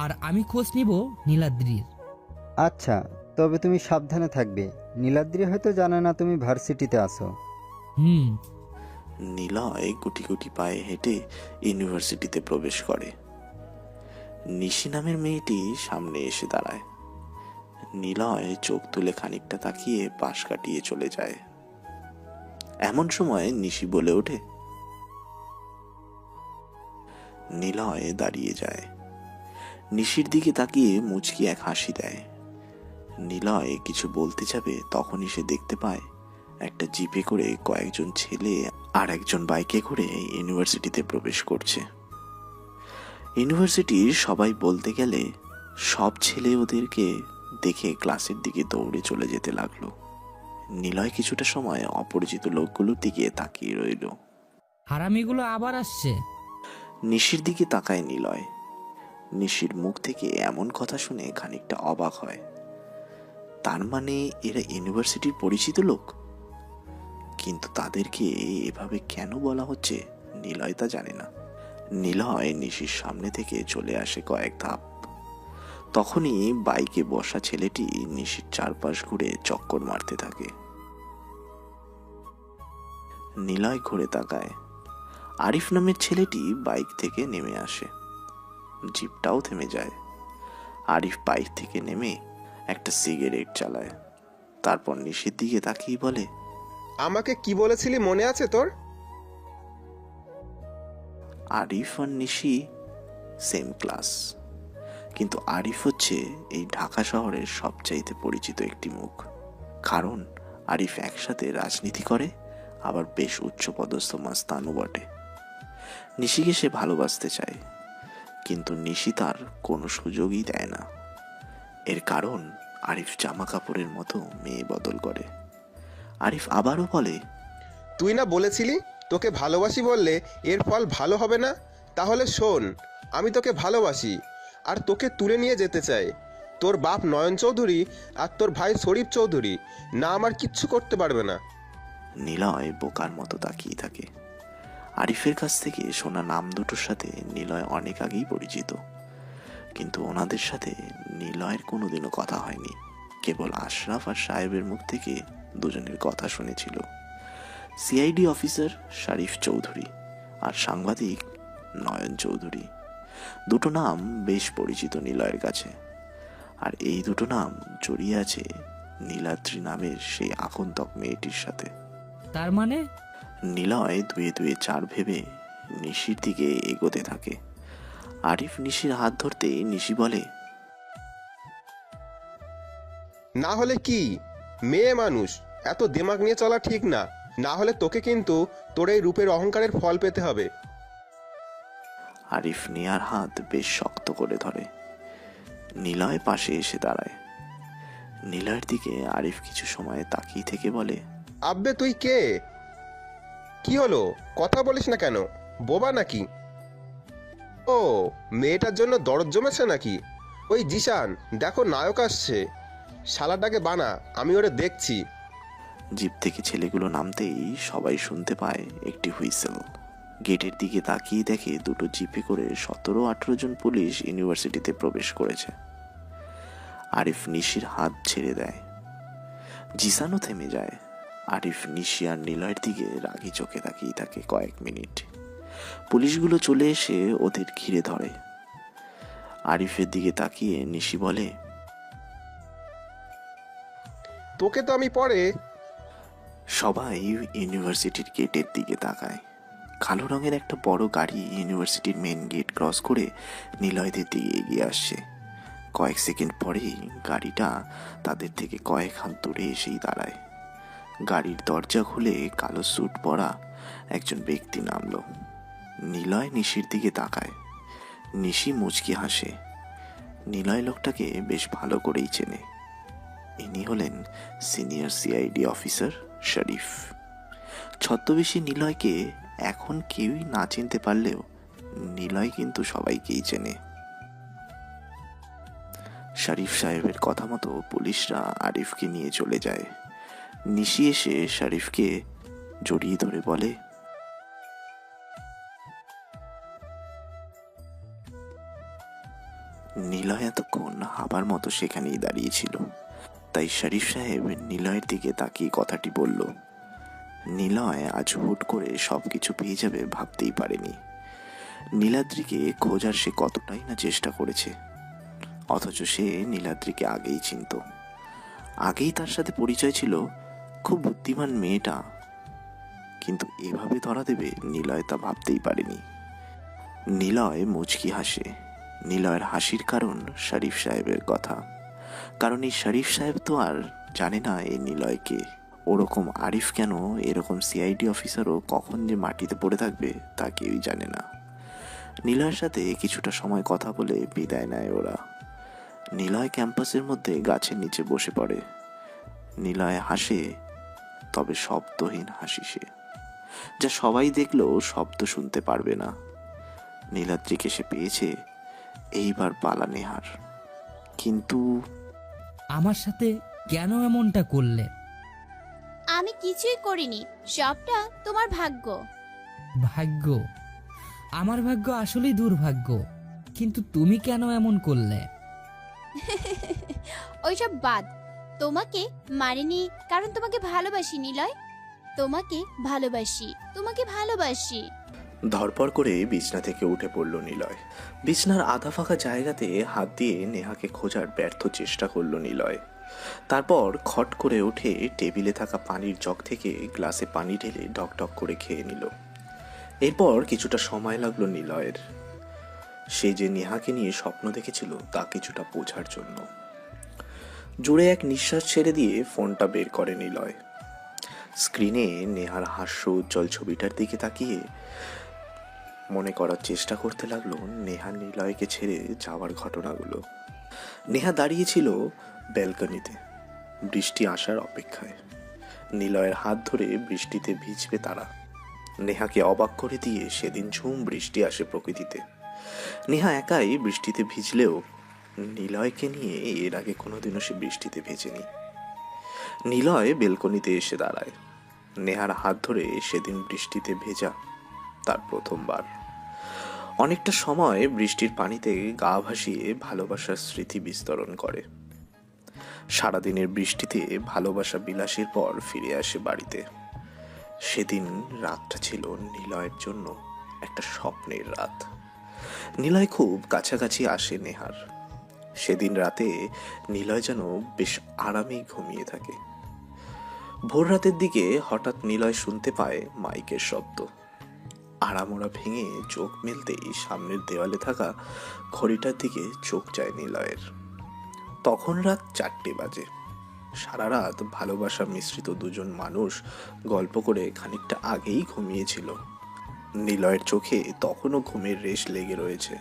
আর আমি খোঁজ নিব নীলাদ্রির। আচ্ছা, তবে তুমি সাবধানে থাকবে। নীলাদ্রি হয়তো জানে না তুমি ভার্সিটিতে আসো। নিলয় গুটি গুটি পায়ে হেঁটে ইউনিভার্সিটিতে প্রবেশ করে। নিশি নামের মেয়েটি সামনে এসে দাঁড়ায়। নিলয় চোখ তুলে খানিকটা তাকিয়ে পাশ কাটিয়ে চলে যায়। এমন সময় নিশি বলে ওঠে। নিলয় দাঁড়িয়ে যায়। নিশির দিকে তাকিয়ে মুচকি এক হাসি দেয়। নিলয় কিছু বলতে যাবে, তখনই সে দেখতে পায় একটা জিপে করে কয়েকজন ছেলে আর একজন বাইকে করে ইউনিভার্সিটিতে প্রবেশ করছে। ইউনিভার্সিটির সবাই বলতে গেলে সব ছেলে ওদেরকে দেখে ক্লাসের দিকে দৌড়ে চলে যেতে লাগলো। নিলয় কিছুটা সময় অপরিচিত লোকগুলোর দিকে তাকিয়ে রইল। হারামিগুলো আবার আসছে। নিশির দিকে তাকায় নিলয়। নিশির মুখ থেকে এমন কথা শুনে খানিকটা অবাক হয়। তার মানে এরা ইউনিভার্সিটির পরিচিত লোক, কিন্তু তাদেরকে এভাবে কেন বলা হচ্ছে নিলয় তা জানে না। নিলয় নিশির সামনে থেকে চলে আসে কয়েক ধাপ। তখনই বাইকে বসা ছেলেটি নিশির চারপাশ ঘুরে চক্কর মারতে থাকে। নিলয় ঘুরে তাকায়। আরিফ নামের ছেলেটি বাইক থেকে নেমে আসে। জিপটাও থেমে যায়। আরিফ বাইক থেকে নেমে একটা সিগারেট চালায়, তারপর নিশির দিকে তাকিয়ে বলে, আমাকে কি বলেছিলি মনে আছে তোর? আরিফ আর নিশি সেম ক্লাস, কিন্তু আরিফ হচ্ছে এই ঢাকা শহরের সবচাইতে পরিচিত একটি মুখ। কারণ আরিফ একসাথে রাজনীতি করে, আবার বেশ উচ্চপদস্থ মাস্তানও বটে। নিশিকে সে ভালোবাসতে চায়, কিন্তু নিশি তার কোনো সুযোগই দেয় না। এর কারণ আরিফ জামা কাপড়ের মতো মেয়ে বদল করে। আরিফ আবারও বলে, তুই না বলেছিলি তোকে ভালোবাসি বললে এর ফল ভালো হবে না? তাহলে শোন, আমি তোকে ভালোবাসি আর তোকে তুলে নিয়ে যেতে চাই। তোর বাপ নয়ন চৌধুরী আর তোর ভাই শরীফ চৌধুরী না আমার কিচ্ছু করতে পারবে না। নিলয় বোকার মতো তাকিয়ে থাকে। আরিফের কাছ থেকে শোনা নাম দুটোর সাথে নিলয় অনেক আগেই পরিচিত, কিন্তু ওনাদের সাথে নিলয়ের কোনোদিনও কথা হয়নি। কেবল আশরাফ আর সাহেবের মুখ থেকে দুজনের কথা শুনেছিল। সিআইডি অফিসার শরীফ চৌধুরী আর সাংবাদিক নয়ন চৌধুরী, দুটো নাম বেশ পরিচিত নিলয়ের কাছে। আর এই দুটো নাম জড়িয়ে আছে নীলাদ্রি নামের সেই আগন্তুক মেয়েটির সাথে। তার মানে? নিলয় দুয়ে দুয়ে চার ভেবে নিশির দিকে এগোতে থাকে। আরিফ নিশির হাত ধরতে নিশি বলে, না হলে কি, মেয়ে মানুষ, এত দিমাগ নিয়ে চলা ঠিক না, না হলে তোকে কিন্তু তোর এই রূপের অহংকারের ফল পেতে হবে। আরিফ নিয়ার হাত বেশ শক্ত করে ধরে। নিলয় পাশে এসে দাঁড়ায়। নিলয়ের দিকে আরিফ কিছু সময় তাকিয়ে থেকে বলে, আব্বে তুই কে? কি হলো, কথা বলিস না কেন? বোবা নাকি? ও, মেয়েটার জন্য দরদ জমেছে নাকি? ওই জিশান, দেখো নায়ক আসছে, শালাটাকে বানা, আমি ওরে দেখছি। জিপ থেকে ছেলেগুলো নামতেই সবাই শুনতে পায় একটি হুইসেল। গেটের দিকে তাকিয়ে দেখে দুটো জিপে করে 17-18 জন পুলিশ ইউনিভার্সিটিতে প্রবেশ করেছে। আরিফ নিশির হাত ছেড়ে দেয়। জিসানও থেমে যায়। আরিফ নিশি আর নিলয়ের দিকে রাগি চোখে তাকিয়ে থাকে কয়েক মিনিট। পুলিশগুলো চলে এসে ওদের ঘিরে ধরে। আরিফের দিকে তাকিয়ে নিশি বলে, তোকে তো আমি পরে। সবাই ইউনিভার্সিটির গেটের দিকে তাকায়। কালো রঙের একটা বড় গাড়ি ইউনিভার্সিটির মেন গেট ক্রস করে নিলয়দের দিকে এগিয়ে আসছে। কয়েক সেকেন্ড পরেই গাড়িটা তাদের থেকে কয়েক হাত দূরে এসেই দাঁড়ায়। গাড়ির দরজা খুলে কালো স্যুট পরা একজন ব্যক্তি নামলো। নিলয় নিশির দিকে তাকায়। নিশি মুচকি হাসে। নিলয় লোকটাকে বেশ ভালো করেই চেনে। ইনি হলেন সিনিয়র সিআইডি অফিসার শরীফ। ছদ্মবেশী নিলয়কে এখন কেউই না চিনতে পারলেও নিলয় কিন্তু সবাইকেই চেনে। শরীফ সাহেবের কথা মতো পুলিশরা আরিফকে নিয়ে চলে যায়। নিশি এসে শরীফকে জড়িয়ে ধরে বলে, নিলয় এতক্ষণ হাবার মতো সেখানেই দাঁড়িয়েছিল, তাই শরীফ সাহেব নিলয়ের দিকে তাকিয়ে কথাটি বলল। নিলয় আজ হুট করে সবকিছু পেয়ে যাবে ভাবতেই পারেনি। নীলাদ্রিকে খোঁজার সে কতটাই না চেষ্টা করেছে, অথচ সে নীলাদ্রিকে আগেই চিনত। আগেই তার সাথে পরিচয় ছিল। খুব বুদ্ধিমান মেয়েটা, কিন্তু এভাবে ধরা দেবে নিলয় তা ভাবতেই পারেনি। নিলয় মুচকি হাসে। নিলয়ের হাসির কারণ শরীফ সাহেবের কথা। কারণ এই শরীফ সাহেব তো আর জানে না এই নিলয়কে। ওরকম আরিফ কেন, এরকম সিআইডি অফিসারও কখন যে মাটিতে পড়ে থাকবে তা কেউই জানে না। নিলয়ের সাথে কিছুটা সময় কথা বলে বিদায় নেয় ওরা। নিলয় ক্যাম্পাসের মধ্যে গাছের নিচে বসে পড়ে। নিলয় হাসে, তবে শব্দহীন হাসি সে, যা সবাই দেখলেও শব্দ শুনতে পারবে না। নীলাদ্রিকে সে পেয়েছে, এইবার পালা নেহার। কিন্তু আমার সাথে কেন এমনটা করলে? আমি কিছুই করিনি, সবটা তোমার ভাগ্য। ভাগ্য? আমার ভাগ্য আসলেই দুর্ভাগ্য, কিন্তু তুমি কেন এমন করলে? ওইসব বাদ। তোমাকে মারিনি কারণ তোমাকে ভালোবাসি নিলয়। তোমাকে ভালোবাসি, তোমাকে ভালোবাসি। ধরপড় করে বিছনা থেকে উঠে পড়ল নিলয়। বিছনার আধা ফাঁকা জায়গাতে হাত দিয়ে নেহাকে খোঁজার ব্যর্থ চেষ্টা করল নিলয়। তারপর খট করে উঠে টেবিলে থাকা পানির জগ থেকে গ্লাসে পানি ঢেলে ঢকঢক করে খেয়ে নিল। এরপর কিছুটা সময় লাগলো নিলয়ের। সে যে নেহাকে নিয়ে স্বপ্ন দেখেছিল তা কিছুটা বোঝার জন্য। জোরে এক নিঃশ্বাস ছেড়ে দিয়ে ফোনটা বের করে নিলয়। স্ক্রিনে নেহার হাস্য উজ্জ্বল ছবিটার দিকে তাকিয়ে মনে করার চেষ্টা করতে লাগলো নেহা নিলয়কে ছেড়ে যাওয়ার ঘটনাগুলো। নেহা দাঁড়িয়েছিল ব্যালকনিতে বৃষ্টি আসার অপেক্ষায়। নিলয়ের হাত ধরে বৃষ্টিতে ভিজবে তারা। নেহাকে অবাক করে দিয়ে সেদিন ঝুম বৃষ্টি আসে প্রকৃতিতে। নেহা একাই বৃষ্টিতে ভিজলেও নিলয়কে নিয়ে এর আগে কোনোদিনও সে বৃষ্টিতে ভেজেনি। নিলয় বেলকনিতে এসে দাঁড়ায়। নেহার হাত ধরে সেদিন বৃষ্টিতে ভেজা তার প্রথমবার। অনেকটা সময় বৃষ্টির পানিতে গা ভাসিয়ে ভালোবাসার স্মৃতি বিস্তরণ করে। সারাদিনের বৃষ্টিতে ভালোবাসা বিলাসের পর ফিরে আসে বাড়িতে। সেদিন রাতটা ছিল নিলয়ের জন্য একটা স্বপ্নের রাত। নিলয় খুব কাছাকাছি আসে নেহার। সেদিন রাতে নিলয় যেন বেশ আরামেই ঘুমিয়ে থাকে। ভোর রাতের দিকে হঠাৎ নিলয় শুনতে পায় মাইকের শব্দ। আড়ামোড়া ভেঙে চোখ মেলতেই সামনের দেওয়ালে থাকা ঘড়িটার দিকে চোখ যায় নিলয়ের। তখন রাত 4টে বাজে। সারা রাত ভালোবাসা মিশ্রিত দুজন মানুষ গল্প করে খানিকটা আগেই ঘুমিয়েছিল। নিলয়ের চোখে তখনও ঘুমের রেশ লেগে রয়েছে।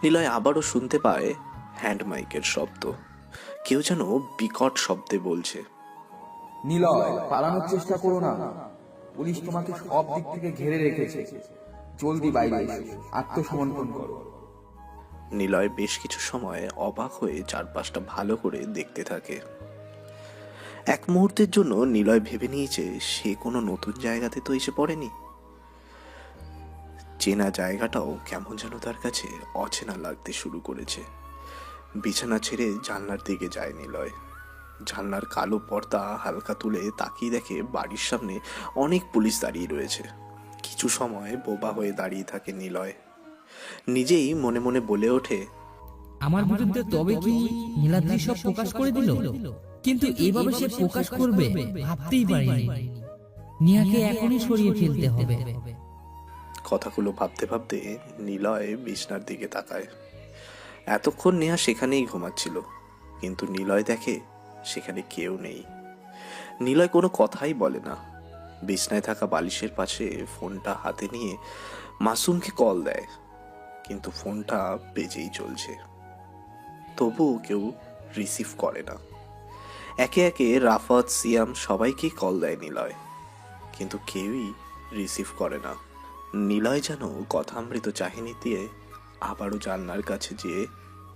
নিলয় আবারও শুনতে পায় হ্যান্ড মাইকের শব্দ। কেউ যেন বিকট শব্দে বলছে, নিলয়, পালানোর চেষ্টা করো না, পুলিশ তোমাকে সব দিক থেকে ঘিরে রেখেছে। জলদি বাইরে এসো, আত্মসমর্পণ করো। নিলয় বেশ কিছু সময় অবাক হয়ে চারপাশটা ভালো করে দেখতে থাকে। এক মুহূর্তের জন্য নিলয় ভেবে নিয়েছে সে কোনো নতুন জায়গাতে তো এসে পড়েনি। চেনা জায়গাটাও কেমন যেন তার কাছে অচেনা লাগতে শুরু করেছে। বিছানা ছেড়ে জানলার দিকে যায় নিলয়। জানলার কালো পর্দা হালকা তুলে তাকিয়ে দেখে বাড়ির সামনে অনেক পুলিশ দাঁড়িয়ে রয়েছে। কিছু সময় বোবা হয়ে দাঁড়িয়ে থাকে নিলয়। নিজেই মনে মনে বলে ওঠে, আমার বিরুদ্ধে তবে কি নীলাদ্রি সব প্রকাশ করে দিল? কিন্তু এভাবে সে প্রকাশ করবে ভাবতেই পারিনি। নিয়াকে এখনই সরিয়ে ফেলতে হবে। কথাগুলো ভাবতে ভাবতে নিলয় বিছনার দিকে তাকায়। এতক্ষণ নেহা সেখানেই ঘুমাচ্ছিল, কিন্তু নিলয় দেখে সেখানে কেউ নেই। নিলয় কোনো কথাই বলে না। বিছনায় থাকা বালিশের পাশে ফোনটা হাতে নিয়ে মাসুমকে কল দেয়, কিন্তু ফোনটা বেজেই চলছে। তবুও কেউ রিসিভ করে না। একে একে রাফাত, সিয়াম সবাইকে কল দেয় নিলয়, কিন্তু কেউই রিসিভ করে না। নিলয় যেন কথামৃত চাহিনী দিয়ে আবারও জানলার কাছে যেয়ে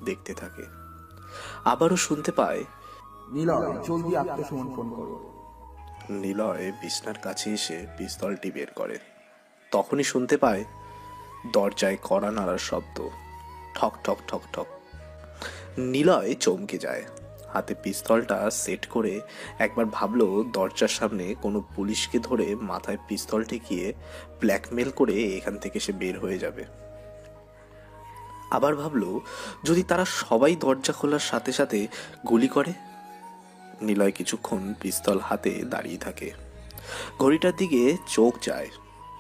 দেখতে থাকে। আবারও শুনতে পায়, নিলয়, জলদি আত্মসমর্পণ করো। নিলয় বিছনার কাছে এসে পিস্তলটি বের করে। তখনই শুনতে পায় দরজায় কড়া নাড়ার শব্দ, ঠক ঠক ঠক ঠক। নিলয় চমকে যায়। হাতে পিস্তলটা সেট করে একবার ভাবলো দরজার সামনে কোনো পুলিশকে ধরে মাথায় পিস্তল ঠেকিয়ে ব্ল্যাকমেল করে এখান থেকে সে বের হয়ে যাবে। আবার ভাবলো যদি তারা সবাই দরজা খোলার সাথে সাথে গুলি করে। নিলয় কিছুক্ষণ পিস্তল হাতে দাঁড়িয়ে থাকে। ঘড়িটার দিকে চোখ যায়।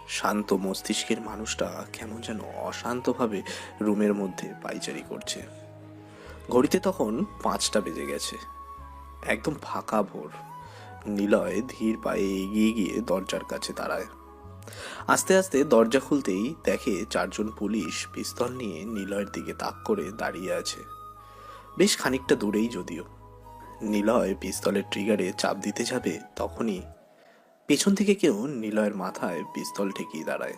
শান্ত মস্তিষ্কের মানুষটা কেমন যেন অশান্তভাবে রুমের মধ্যে পাইচারি করছে। ঘড়িতে তখন 5টা বেজে গেছে। একদম ফাঁকা ভোর। নিলয় ধীর পায়ে এগিয়ে গিয়ে দরজার কাছে দাঁড়ায়। আস্তে আস্তে দরজা খুলতেই দেখে 4 জন পুলিশ পিস্তল নিয়ে নিলয়ের দিকে তাক করে দাঁড়িয়ে আছে, বেশ খানিকটা দূরেই যদিও। নিলয় পিস্তলের ট্রিগারে চাপ দিতে যাবে, তখনই পেছন থেকে কেউ নিলয়ের মাথায় পিস্তল ঠেকিয়ে দাঁড়ায়।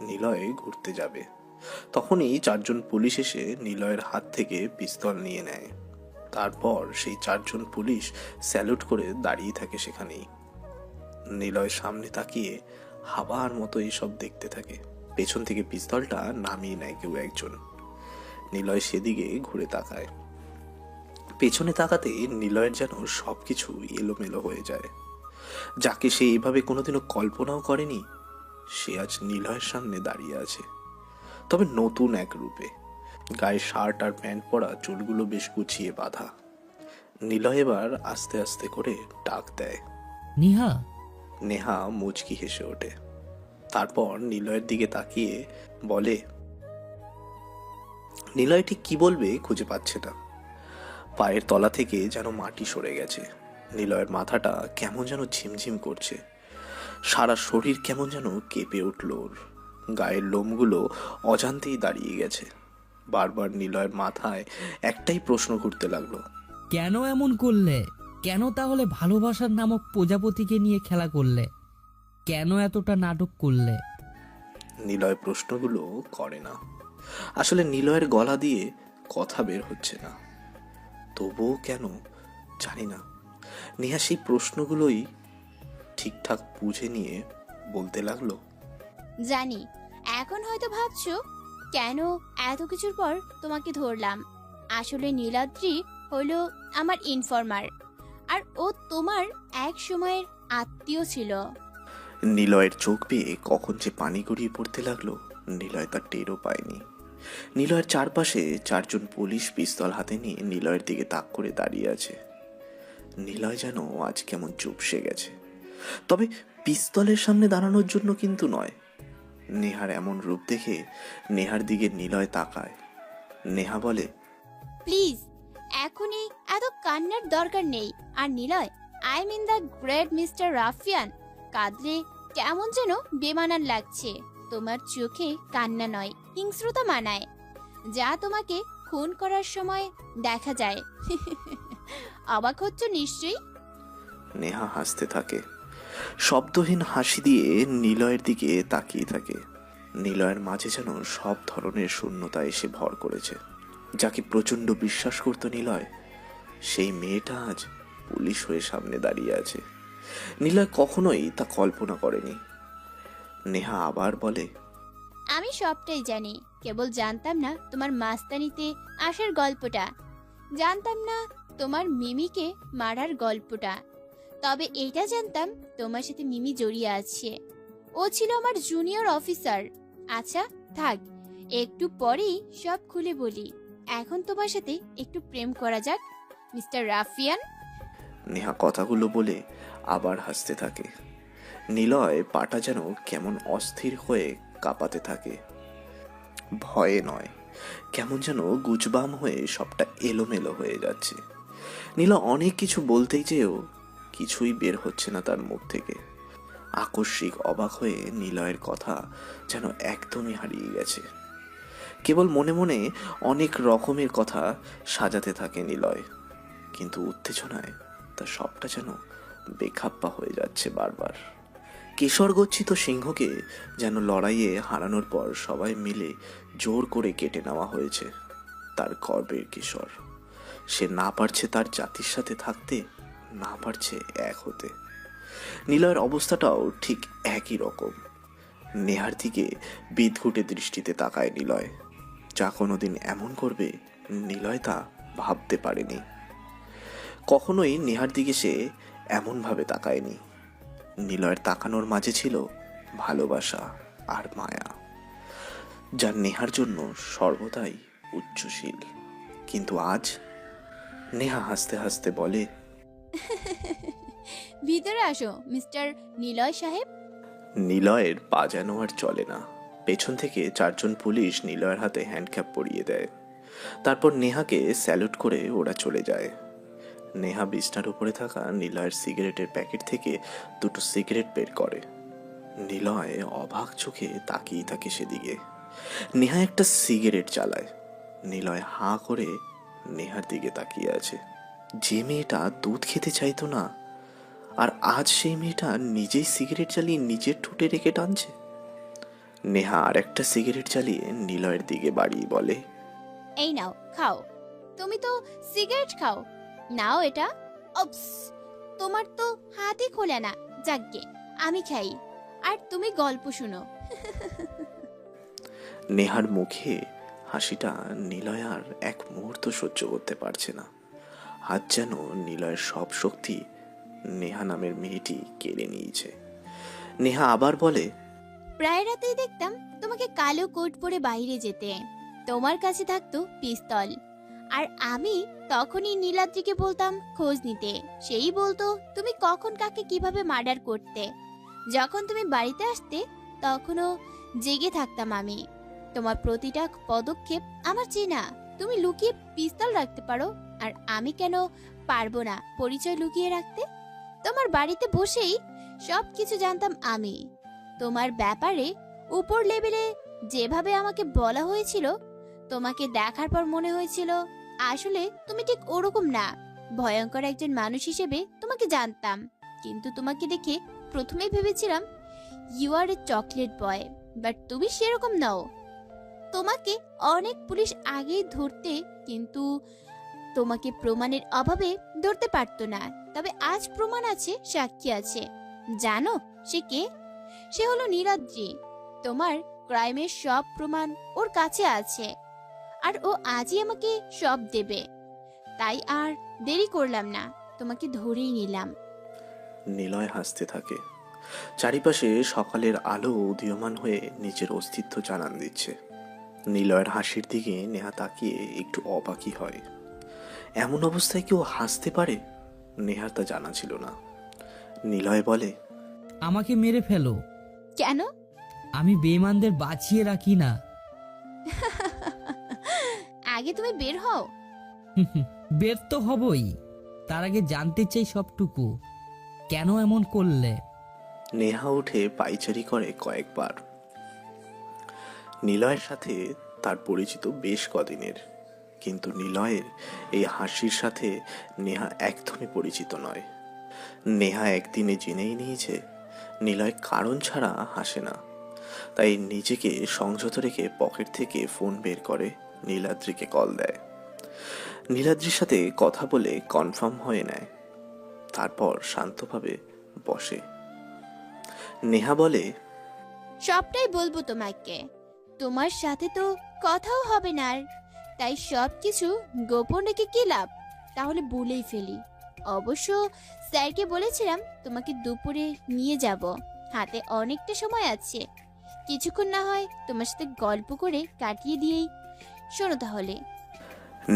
নিলয় ঘুরতে যাবে, তখনই 4 জন পুলিশ এসে নিলয়ের হাত থেকে পিস্তল নিয়ে নেয়। তারপর সেই 4 জন পুলিশ স্যালুট করে দাঁড়িয়ে থাকে সেখানেই। নিলয় সামনে তাকিয়ে হাবার মতো এইসব দেখতে থাকে। পেছন থেকে পিস্তলটা নামিয়ে নেয় কেউ একজন। নিলয় সেদিকে ঘুরে তাকায়। পেছনে তাকাতে নিলয়ের যেন সবকিছু এলোমেলো হয়ে যায়। যাকে সে এইভাবে কোনোদিনও কল্পনাও করেনি, সে আজ নিলয়ের সামনে দাঁড়িয়ে আছে, তবে নতুন এক রূপে। গায়ে শার্ট আর প্যান্ট পরা, চুলগুলো বেশ গুছিয়ে বাঁধা। নিলয় এবার আস্তে আস্তে করে ডাক দেয়, নিহা। নেহা মুচকি হেসে ওঠে। তারপর নিলয়ের দিকে তাকিয়ে বলে, নিলয় ঠিক কি বলবে খুঁজে পাচ্ছে না। পায়ের তলা থেকে যেন মাটি সরে গেছে। নিলয়ের মাথাটা কেমন যেন ঝিমঝিম করছে, সারা শরীর কেমন যেন কেঁপে উঠল ওর। গায়ের লোমগুলো অজান্তেই দাঁড়িয়ে গেছে। বারবার নিলয়ের মাথায় একটাই প্রশ্ন ঘুরতে লাগলো, কেন এমন করলে? কেন তাহলে ভালোবাসার নামক প্রজাপতিকে নিয়ে খেলা করলে? কেন এতটা নাটক করলে? নিলয় প্রশ্নগুলো করে না। আসলে নিলয়ের গলা দিয়ে কথা বের হচ্ছে না। তবুও কেন জানি না, নেহা সেই প্রশ্নগুলোই ঠিকঠাক বুঝে নিয়ে বলতে লাগলো, জানি এখন হয়তো ভাবছো কেন এত কিছুর পর তোমাকে ধরলাম। আসলে নীলাদ্রি হলো আমার ইনফর্মার, আর ও তোমার এক সময়ের আত্মীয় ছিল। নিলয়ের চোখ বেয়ে কখন যে পানি গড়িয়ে পড়তে লাগলো, নিলয় তার টেরও পায়নি। নিলয়ের চারপাশে চারজন পুলিশ পিস্তল হাতে নিয়ে নিলয়ের দিকে তাক করে দাঁড়িয়ে আছে। নিলয় যেন আজ কেমন চুপসে গেছে, তবে পিস্তলের সামনে দাঁড়ানোর জন্য কিন্তু নয়। নেহার এমন রূপ দেখে নেহার দিকে নিলয় তাকায়। নেহা বলে, প্লিজ এখনই এত কান্নার দরকার নেই। আর Niloy, I mean the great mister ruffian, কাঁদলে কেমন যেন বেমানান লাগছে। তোমার চোখে কান্না নয়, হিংস্রতা মানায়, যা তোমাকে খুন করার সময় দেখা যায়। অবাক হচ্ছ নিশ্চয়ই। নেহা হাসতে থাকে, শব্দহীন হাসি দিয়ে নিলয়ের দিকে তাকিয়ে থাকে। নিলয়ের মাঝে যেন সব ধরনের শূন্যতা এসে ভর করেছে। যাকে প্রচন্ড বিশ্বাস করত নিলয়, সেই মেয়েটা আজ পুলিশ হয়ে সামনে দাঁড়িয়ে আছে। নিলয় কখনোই তা কল্পনা করেনি। নেহা আবার বলে, আমি সবটাই জানি, কেবল জানতাম না তোমার মাস্তানিতে আসার গল্পটা, জানতাম না তোমার মিমিকে মারার গল্পটা। তবে এইটা জানতাম তোমার সাথে মিমি জড়িয়ে আছে। ও ছিল আমার জুনিয়র অফিসার। আচ্ছা থাক, একটু পরেই সব খুলে বলি। এখন তোমার সাথে একটু প্রেম করা যাক, মিস্টার রাফিয়ান। নেহা কথাগুলো বলে আবার হাসতে থাকে। নিলয় পাটা যেন কেমন অস্থির হয়ে কাঁপাতে থাকে। ভয়ে নয়, কেমন যেন গুজবাম হয়ে সবটা এলোমেলো হয়ে যাচ্ছে। নীলা অনেক কিছু বলতেই চেয়েও কিছুই বের হচ্ছে না তার মুখ থেকে। আকস্মিক অবাক হয়ে নিলয়ের কথা যেন একদমই হারিয়ে গেছে। কেবল মনে মনে অনেক রকমের কথা সাজাতে থাকে নিলয়, কিন্তু উত্তেজনায় তার সবটা যেন বেখাপ্পা হয়ে যাচ্ছে বারবার। কেশর গচ্ছিত সিংহকে যেন লড়াইয়ে হারানোর পর সবাই মিলে জোর করে কেটে নেওয়া হয়েছে তার গর্বের কেশর। সে না পারছে তার জাতির সাথে থাকতে, না পারছে এক হতে। নিলয়ের অবস্থাটাও ঠিক একই রকম। নেহার দিকে বিদঘুটে দৃষ্টিতে তাকায় নিলয়। যা কোনোদিন এমন করবে নিলয় তা ভাবতে পারেনি। কখনোই নেহার দিকে সে এমনভাবে তাকায়নি। নিলয়ের তাকানোর মাঝে ছিল ভালোবাসা আর মায়া, যা নেহার জন্য সর্বদাই উচ্চশীল। কিন্তু আজ নেহা হাসতে হাসতে বলে, ভিতরে আসো মিস্টার নিলয় সাহেব। নিলয়ের পা যেন আর চলে না। পেছন থেকে চারজন পুলিশ নিলয়ের হাতে হ্যান্ডক্যাপ পরিয়ে দেয়। তারপর নেহাকে স্যালুট করে ওরা চলে যায়। নেহা বিছনার উপরে থাকা নিলয়ের সিগারেটের প্যাকেট থেকে দুটো সিগারেট বের করে। নিলয় অবাক চোখে তাকিয়ে থাকে সেদিকে। নেহা একটা সিগারেট চালায়। নিলয় হাঁ করে নেহার দিকে তাকিয়ে আছে। যে মেয়েটা দুধ খেতে চাইতো না, আর আজ সেই মেয়েটা নিজেই সিগারেট চালিয়ে নিজের ঠোঁটে রেখে টানছে। নেহা আর একটা সিগারেট চালিয়ে নিলয়ের দিকে বাড়িয়ে বলে, এই নাও খাও, তুমি তো সিগারেট খাও, নাও এটা। অপস, তোমার তো হাতই খোলে না। যাকগে, আমি খাই আর তুমি গল্প শুনো। নেহার মুখে হাসিটা নিলয় আর এক মুহূর্ত সহ্য করতে পারছে না। হাত যেন নিলয়ের সব শক্তি নেহা নামের মেয়েটি কেড়ে নিয়েছে। নেহা আবার বলে, প্রায় রাতেই দেখতাম তোমাকে কালো কোট পরে বাইরে যেতে, তোমার কাছে থাকতো পিস্তল, আর আমি তখনই নীলাদ্রিকে বলতাম খোঁজ নিতে। সেই বলতো তুমি কখন কাকে কিভাবে মার্ডার করতে। যখন তুমি বাড়িতে আসতে তখনও জেগে থাকতাম আমি। তোমার প্রতিটা পদক্ষেপ আমার চেনা। তুমি লুকিয়ে পিস্তল রাখতে পারো, আর আমি কেন পারবো না পরিচয় লুকিয়ে রাখতে? তোমার বাড়িতে বসেই সব কিছু জানতাম আমি। তোমার ব্যাপারে উপর লেভেলে যেভাবে আমাকে বলা হয়েছিল, তোমাকে দেখার পর মনে হয়েছিল আসলে তুমি ঠিক ওরকম না। ভয়ঙ্কর একজন মানুষ হিসেবে তোমাকে জানতাম, কিন্তু তোমাকে দেখে প্রথমেই ভেবেছিলাম you are a chocolate boy, but তুমি সেরকম নও। তোমাকে অনেক পুলিশ আগেই ধরতে, কিন্তু তোমাকে প্রমাণের অভাবে ধরতে পারতো না। তবে আজ প্রমাণ আছে, সাক্ষী আছে। জানো সে কে? সে হলো নীলাদ্রি। তোমার ক্রাইমের সব প্রমাণ ওর কাছে আছে, আর ও আজই আমাকে সব দেবে। তাই আর দেরি করলাম না, তোমাকে ধরেই নিলাম। নিলয় হাসতে থাকে। চারিপাশে সকালের আলো উদীয়মান হয়ে নিজের অস্তিত্ব জানান দিচ্ছে। নিলয়ের হাসির দিকে নেহা তাকিয়ে একটু অবাকই হয়। এমন অবস্থায় কেউ হাসতে পারে, নেহার তা জানা ছিল না। নিলয় বলে, আমাকে মেরে ফেলো। কেন? আমি বেঈমানদের বাঁচিয়ে রাখি না। আগে তুমি বের হও। বের তো হবই, তার আগে জানতে চাই সবটুকু। কেন এমন করলে? নেহা উঠে পাইচারি করে কয়েকবার। নিলয়ের সাথে তার পরিচিত বেশ কদিনের, কিন্তু নিলয়ের এই হাসির সাথে নেহা একদমই পরিচিত নয়। নেহা একদিনে জেনেই নিয়েছে নিলয় কারণ ছাড়া হাসে না। তাই নিজেকে সংযত রেখে পকেট থেকে ফোন বের করে নীলাদ্রিকে কল দেয়। নীলাদ্রির সাথে কথা বলে কনফার্ম হয়ে নেয়, তারপর শান্তভাবে বসে। নেহা বলে, সবটাই বলবো তোমাকে। তোমার সাথে তো কথাও হবে না, আর তাই সবকিছু গোপন রেখে কি লাভ? তাহলে বলেই ফেলি। অবশ্য স্যারকে বলেছিলাম তোমাকে দুপুরে নিয়ে যাব, হাতে অনেকটা সময় আছে। কিছুক্ষণ না হয় তোমার সাথে গল্প করে কাটিয়ে দিয়েই। শোনো তাহলে।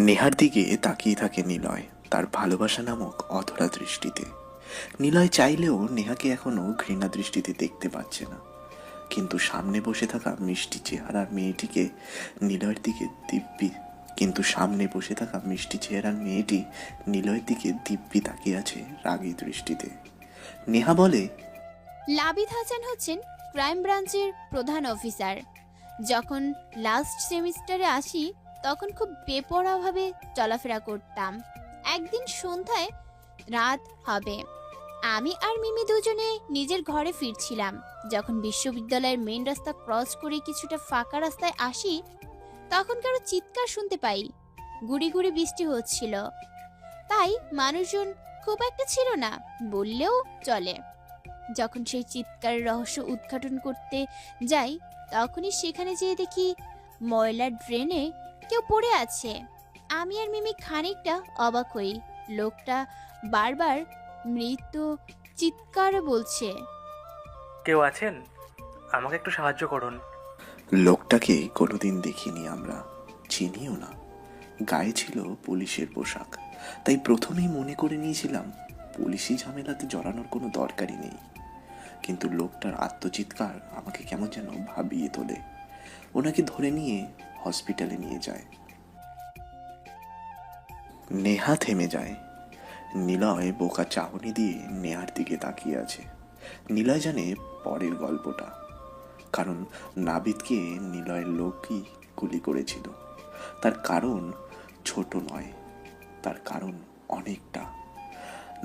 নেহার দিকে তাকিয়ে থাকে নিলয় তার ভালোবাসা নামক অধরা দৃষ্টিতে। নিলয় চাইলেও নেহাকে এখনো ঘৃণা দৃষ্টিতে দেখতে পাচ্ছে না, কিন্তু সামনে বসে থাকা মিষ্টি চেহারার মেয়েটিকে নিলয়ের দিকে নিলয়ের দিকে দিব্যি তাকিয়ে আছে রাগী দৃষ্টিতে। নেহা বলে, লাবিদ হাসান হচ্ছেন ক্রাইম ব্রাঞ্চের প্রধান অফিসার। যখন লাস্ট সেমিস্টারে আসি তখন খুব বেপরোয়াভাবে চলাফেরা করতাম। একদিন সন্ধ্যায় রাত হবে, আমি আর মিমি দুজনে নিজের ঘরে ফিরছিলাম। যখন বিশ্ববিদ্যালয়ের মেইন রাস্তা ক্রস করে কিছুটা ফাঁকা রাস্তায় আসি, তখন কারো চিৎকার শুনতে পাই। গুড়ি গুড়ি বৃষ্টি হচ্ছিল, তাই মানুষজন খুব একটা ছিল না বললেও চলে। যখন সেই চিৎকারের রহস্য উদ্ঘাটন করতে যাই, তখনই সেখানে যেয়ে দেখি ময়লার ড্রেনে কেউ পড়ে আছে। আমি আর মিমি খানিকটা অবাক হই। লোকটা বারবার মৃত চিৎকার বলছে। কেউ আছেন? আমাকে একটু সাহায্য করুন। লোকটাকে কোনোদিন দেখিনি আমরা, চিনিও না। গায়ে ছিল পুলিশের পোশাক, তাই প্রথমেই মনে করে নিয়েছিলাম পুলিশি ঝামেলাতে জড়ানোর কোনো দরকারই নেই। কিন্তু লোকটার আত্মচিৎকার আমাকে কেমন যেন ভাবিয়ে তোলে। ওনাকে ধরে নিয়ে হসপিটালে নিয়ে যায়। নেহা থেমে যায়। নিলয় বোকা চাহনি দিয়ে নেহার দিকে তাকিয়ে আছে। নিলয় জানে পরের গল্পটা, কারণ নাবিদকে নিলয়ের লোকই গুলি করেছিল। তার কারণ ছোট নয়, তার কারণ অনেকটা।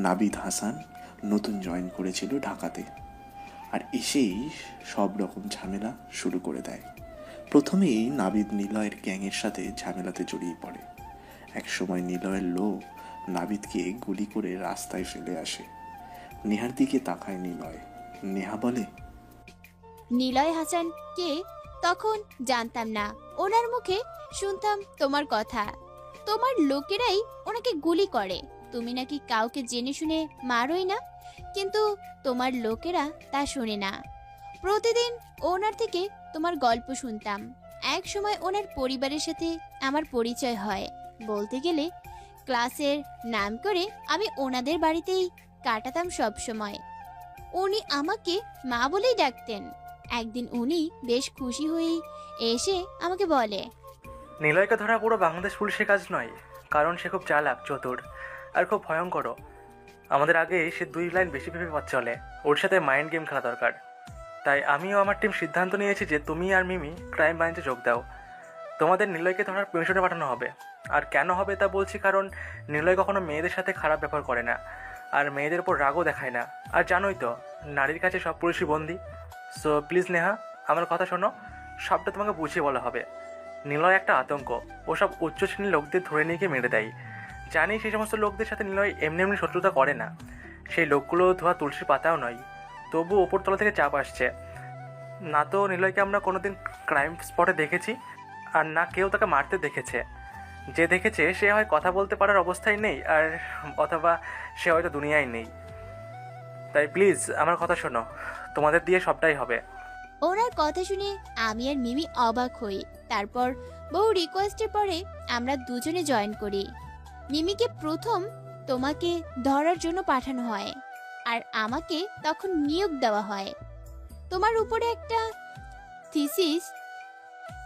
নাবিদ হাসান নতুন জয়েন করেছিল ঢাকাতে, আর এসেই সব রকম ঝামেলা শুরু করে দেয়। প্রথমেই নাবিদ নিলয়ের গ্যাংয়ের সাথে ঝামেলাতে জড়িয়ে পড়ে। একসময় নিলয়ের লোক নাবিদকে গুলি করে রাস্তায় ফেলে আসে। নেহার দিকে তাকায় নিলয়। নেহা বলে, নিলয় হাসান কে তখন জানতাম না, ওনার মুখে শুনতাম তোমার কথা। তোমার লোকেরাই ওনাকে গুলি করে, তুমি নাকি কাউকে জেনে শুনে মারোই না, কিন্তু তোমার লোকেরা তা শোনে না। প্রতিদিন ওনার থেকে তোমার গল্প শুনতাম। এক সময় ওনার পরিবারের সাথে আমার পরিচয় হয়। বলতে গেলে ক্লাসের নাম করে আমি ওনাদের বাড়িতেই কাটাতাম সব সময়। উনি আমাকে মা বলেই ডাকতেন। একদিন উনি বেশ খুশি হয়েই এসে আমাকে বলে, নিলয়কে ধরা পুরো বাংলাদেশ পুলিশের কাজ নয়, কারণ সে খুব চালাক, চতুর আর খুব ভয়ঙ্কর। আমাদের আগে সে 2 লাইন বেশি ভেবে পথ চলে। ওর সাথে মাইন্ড গেম খেলা দরকার। তাই আমিও আমার টিম সিদ্ধান্ত নিয়েছি যে তুমি আর মিমি ক্রাইম ব্রাঞ্চে যোগ দাও। তোমাদের নিলয়কে ধরার মিশনে পাঠানো হবে। আর কেন হবে তা বলছি, কারণ নিলয় কখনো মেয়েদের সাথে খারাপ ব্যবহার করে না, আর মেয়েদের উপর রাগও দেখায় না। আর জানোই তো, নারীর কাছে সব পুরুষই বন্দী। সো প্লিজ নেহা, আমার কথা শোনো, সবটা তোমাকে বুঝিয়ে বলা হবে। নিলয় একটা আতঙ্ক। ওসব উচ্চ শ্রেণীর লোকদের ধরে নিয়ে গিয়ে মেরে দেয়। জানি সেই সমস্ত লোকদের সাথে নিলয় এমনি এমনি শত্রুতা করে না। সেই লোকগুলো ধোয়া তুলসী পাতাও নয়। তবু ওপরতলা থেকে চাপ আসছে। না তো নিলয়কে আমরা কোনোদিন ক্রাইম স্পটে দেখেছি, আর না কেউ তাকে মারতে দেখেছে। যে দেখেছে সে হয় কথা বলতে পারার অবস্থায় নেই, আর অথবা সে হয়তো দুনিয়ায় নেই। তাই প্লিজ আমার কথা শোনো, তোমাদের দিয়ে সবটাই হবে। ওনার কথা শুনে আমি আর মিমি অবাক হই। তারপর বহু রিকোয়েস্টের পরে আমরা দুজনে জয়েন করি। মিমিকে প্রথম তোমাকে ধরার জন্য পাঠানো হয়, আর আমাকে তখন নিয়োগ দেওয়া হয় তোমার উপরে একটা থিসিস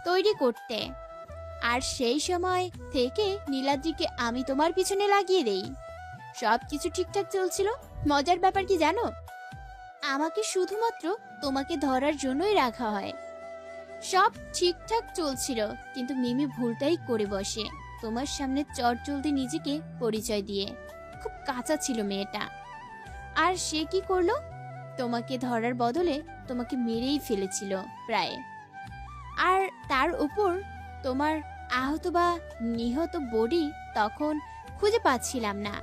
তৈরি করতে। আর সেই সময় থেকে নীলাদ্রিকে আমি তোমার পিছনে লাগিয়ে দেই। সব কিছু ঠিকঠাক চলছিল। মজার ব্যাপার কি জানো, আমাকে শুধুমাত্র তোমাকে ধরার জন্যই রাখা হয়। সব ঠিকঠাক চলছিল, কিন্তু মিমি ভুলটাই করে বসে তোমার সামনে চটজলদি নিজেকে পরিচয় দিয়ে। খুব কাঁচা ছিল মেয়েটা। আর সে কি করলো, তোমাকে ধরার বদলে তোমাকে মেরেই ফেলেছিল প্রায়। আর তার উপর তোমার আহত বা নিহত বডি তখন খুঁজে পাচ্ছিলাম না।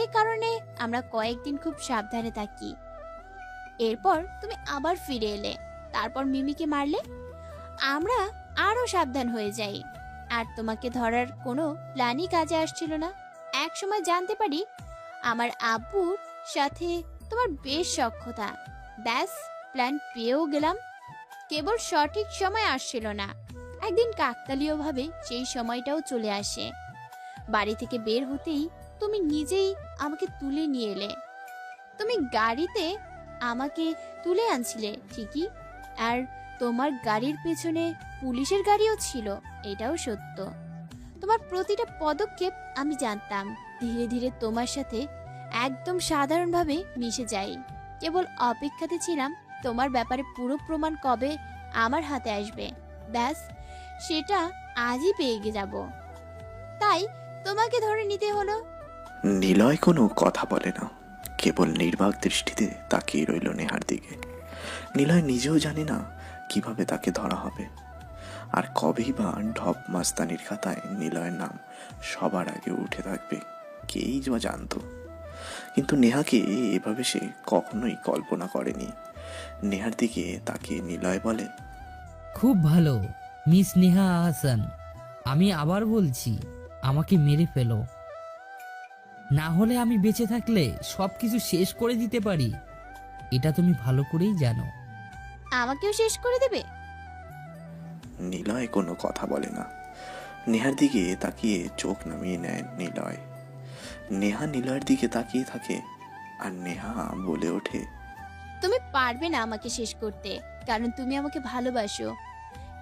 এই কারণে আমরা কয়েকদিন খুব সাবধানে থাকি। এরপর তুমি আবার ফিরে এলে, তারপর মিমিকে মারলে। আমরা আরো সাবধান হয়ে যাই, আর তোমাকে ধরার কোনো প্ল্যানই কাজে আসছিল না। এক সময় জানতে পারি আমার আব্বুর সাথে তোমার বেশ সখ্যতা। ব্যাস, প্ল্যান পেয়েও গেলাম, কেবল সঠিক সময় আসছিল না। একদিন কাকতালীয়ভাবে সেই সময়টাও চলে আসে। বাড়ি থেকে বের হতেই তুমি নিজেই আমাকে তুলে নিয়ে এলে। তুমি গাড়িতে আমাকে তুলে আনছিলে ঠিকই, আর তোমার গাড়ির পেছনে পুলিশের গাড়িও ছিল, এটাও সত্য। তোমার প্রতিটা পদক্ষেপ আমি জানতাম। ধীরে ধীরে তোমার সাথে একদম সাধারণভাবে মিশে যাই। কেবল অপেক্ষাতে ছিলাম তোমার ব্যাপারে পুরো প্রমাণ কবে আমার হাতে আসবে। ব্যাস, সেটা আজই পেয়ে যাব। তাই তোমাকে ধরে নিতে হলো। নিলয় কোনো কথা বলে না, কেবল নির্বাক দৃষ্টিতে তাকিয়ে রইল নেহার দিকে। নিলয় নিজেও জানে না কিভাবে তাকে ধরা হবে, আর কবেই বা ঢপ মাস্তানির খাতায় নিলয়ের নাম সবার আগে উঠে থাকবে কেই বা জানতো। কিন্তু নেহাকে এভাবে সে কখনোই কল্পনা করেনি। নেহার দিকে তাকিয়ে নিলয় বলে, খুব ভালো মিস নেহা আহসান, আমি আবার বলছি, আমাকে মেরে ফেলো, না হলে আমি বেঁচে থাকলে সবকিছু শেষ করে দিতে পারি। এটা তুমি ভালো করেই জানো। আমাকেও শেষ করে দেবে? নিলয় কোনো কথা বলে না। নেহার দিকে তাকিয়ে চোখ নামিয়ে নেয় নিলয়। নেহা নিলয়ের দিকে তাকিয়ে থাকে, আর নেহা বলে ওঠে, তুমি পারবে না আমাকে শেষ করতে, কারণ তুমি আমাকে ভালোবাসো।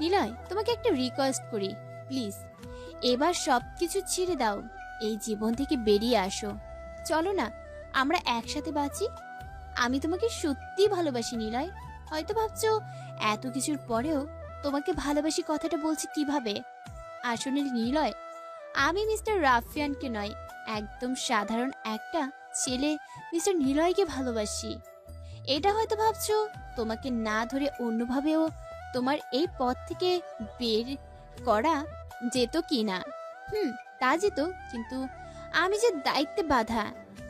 নিলয়, তোমাকে একটা রিকোয়েস্ট করি, প্লিজ এবার সবকিছু ছেড়ে দাও, এই জীবন থেকে বেরিয়ে আসো। চলো না, আমরা একসাথে বাঁচি। আমি তোমাকে সত্যি ভালোবাসি নিলয়। হয়তো ভাবছো এত কিছুর পরেও তোমাকে ভালোবাসি কথাটা বলছি কিভাবে। আসলে নিলয়, আমি মিস্টার রাফিয়ানকে নয়, একদম সাধারণ একটা ছেলে মিস্টার নিলয়কে ভালোবাসি। এটা হয়তো ভাবছো তোমাকে না ধরে অন্যভাবেও তোমার এই পথ থেকে বের করা যেত কি না। তা যেত, কিন্তু আমি যে দায়িত্বে বাঁধা।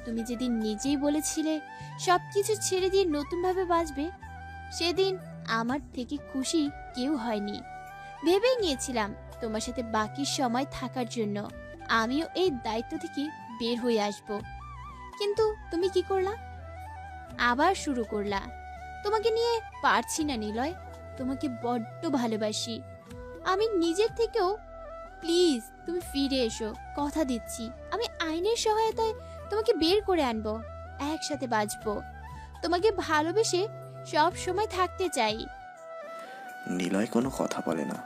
তুমি যেদিন নিজেই বলেছিলে সবকিছু ছেড়ে দিয়ে নতুনভাবে বাঁচবে, সেদিন আমার থেকে খুশি কেউ হয়নি। ভেবেই নিয়েছিলাম তোমার সাথে বাকি সময় থাকার জন্য আমিও এই দায়িত্ব থেকে বের হয়ে আসব। কিন্তু তুমি কি করলা? আবার শুরু করলা। তোমাকে নিয়ে পারছি না নিলয়, তোমাকে বড্ড ভালোবাসি আমি নিজের থেকেও। প্লিজ তুমি ফিরে এসো, কথা দিচ্ছি আমি আইনের সহায়তায় তোমাকে বের করে আনবো, একসাথে বাঁচবো, তোমাকে ভালোবেসে সব সময় থাকতে চাই। নিলয় কোনো কথা বলে না।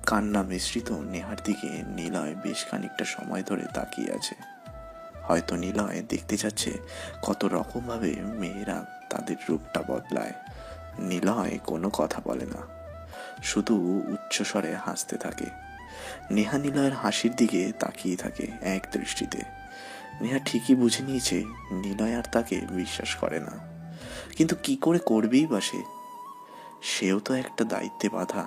কান্না মিশ্রিত নেহার দিকে নিলয় বেশ খানিকটা সময় ধরে তাকিয়ে আছে। হয়তো নিলয় দেখতে যাচ্ছে কত রকমভাবে মেয়েরা তাদের রূপটা বদলায়। নিলয় কোনো কথা বলে না, শুধু উচ্চস্বরে হাসতে থাকে। নেহা নিলয়ের হাসির দিকে তাকিয়ে থাকে এক দৃষ্টিতে। নেহা ঠিকই বুঝে নিয়েছে নিলয় আর তাকে বিশ্বাস করে না, কিন্তু কি করে করবেই বা সেও তো একটা দায়িত্বে বাঁধা,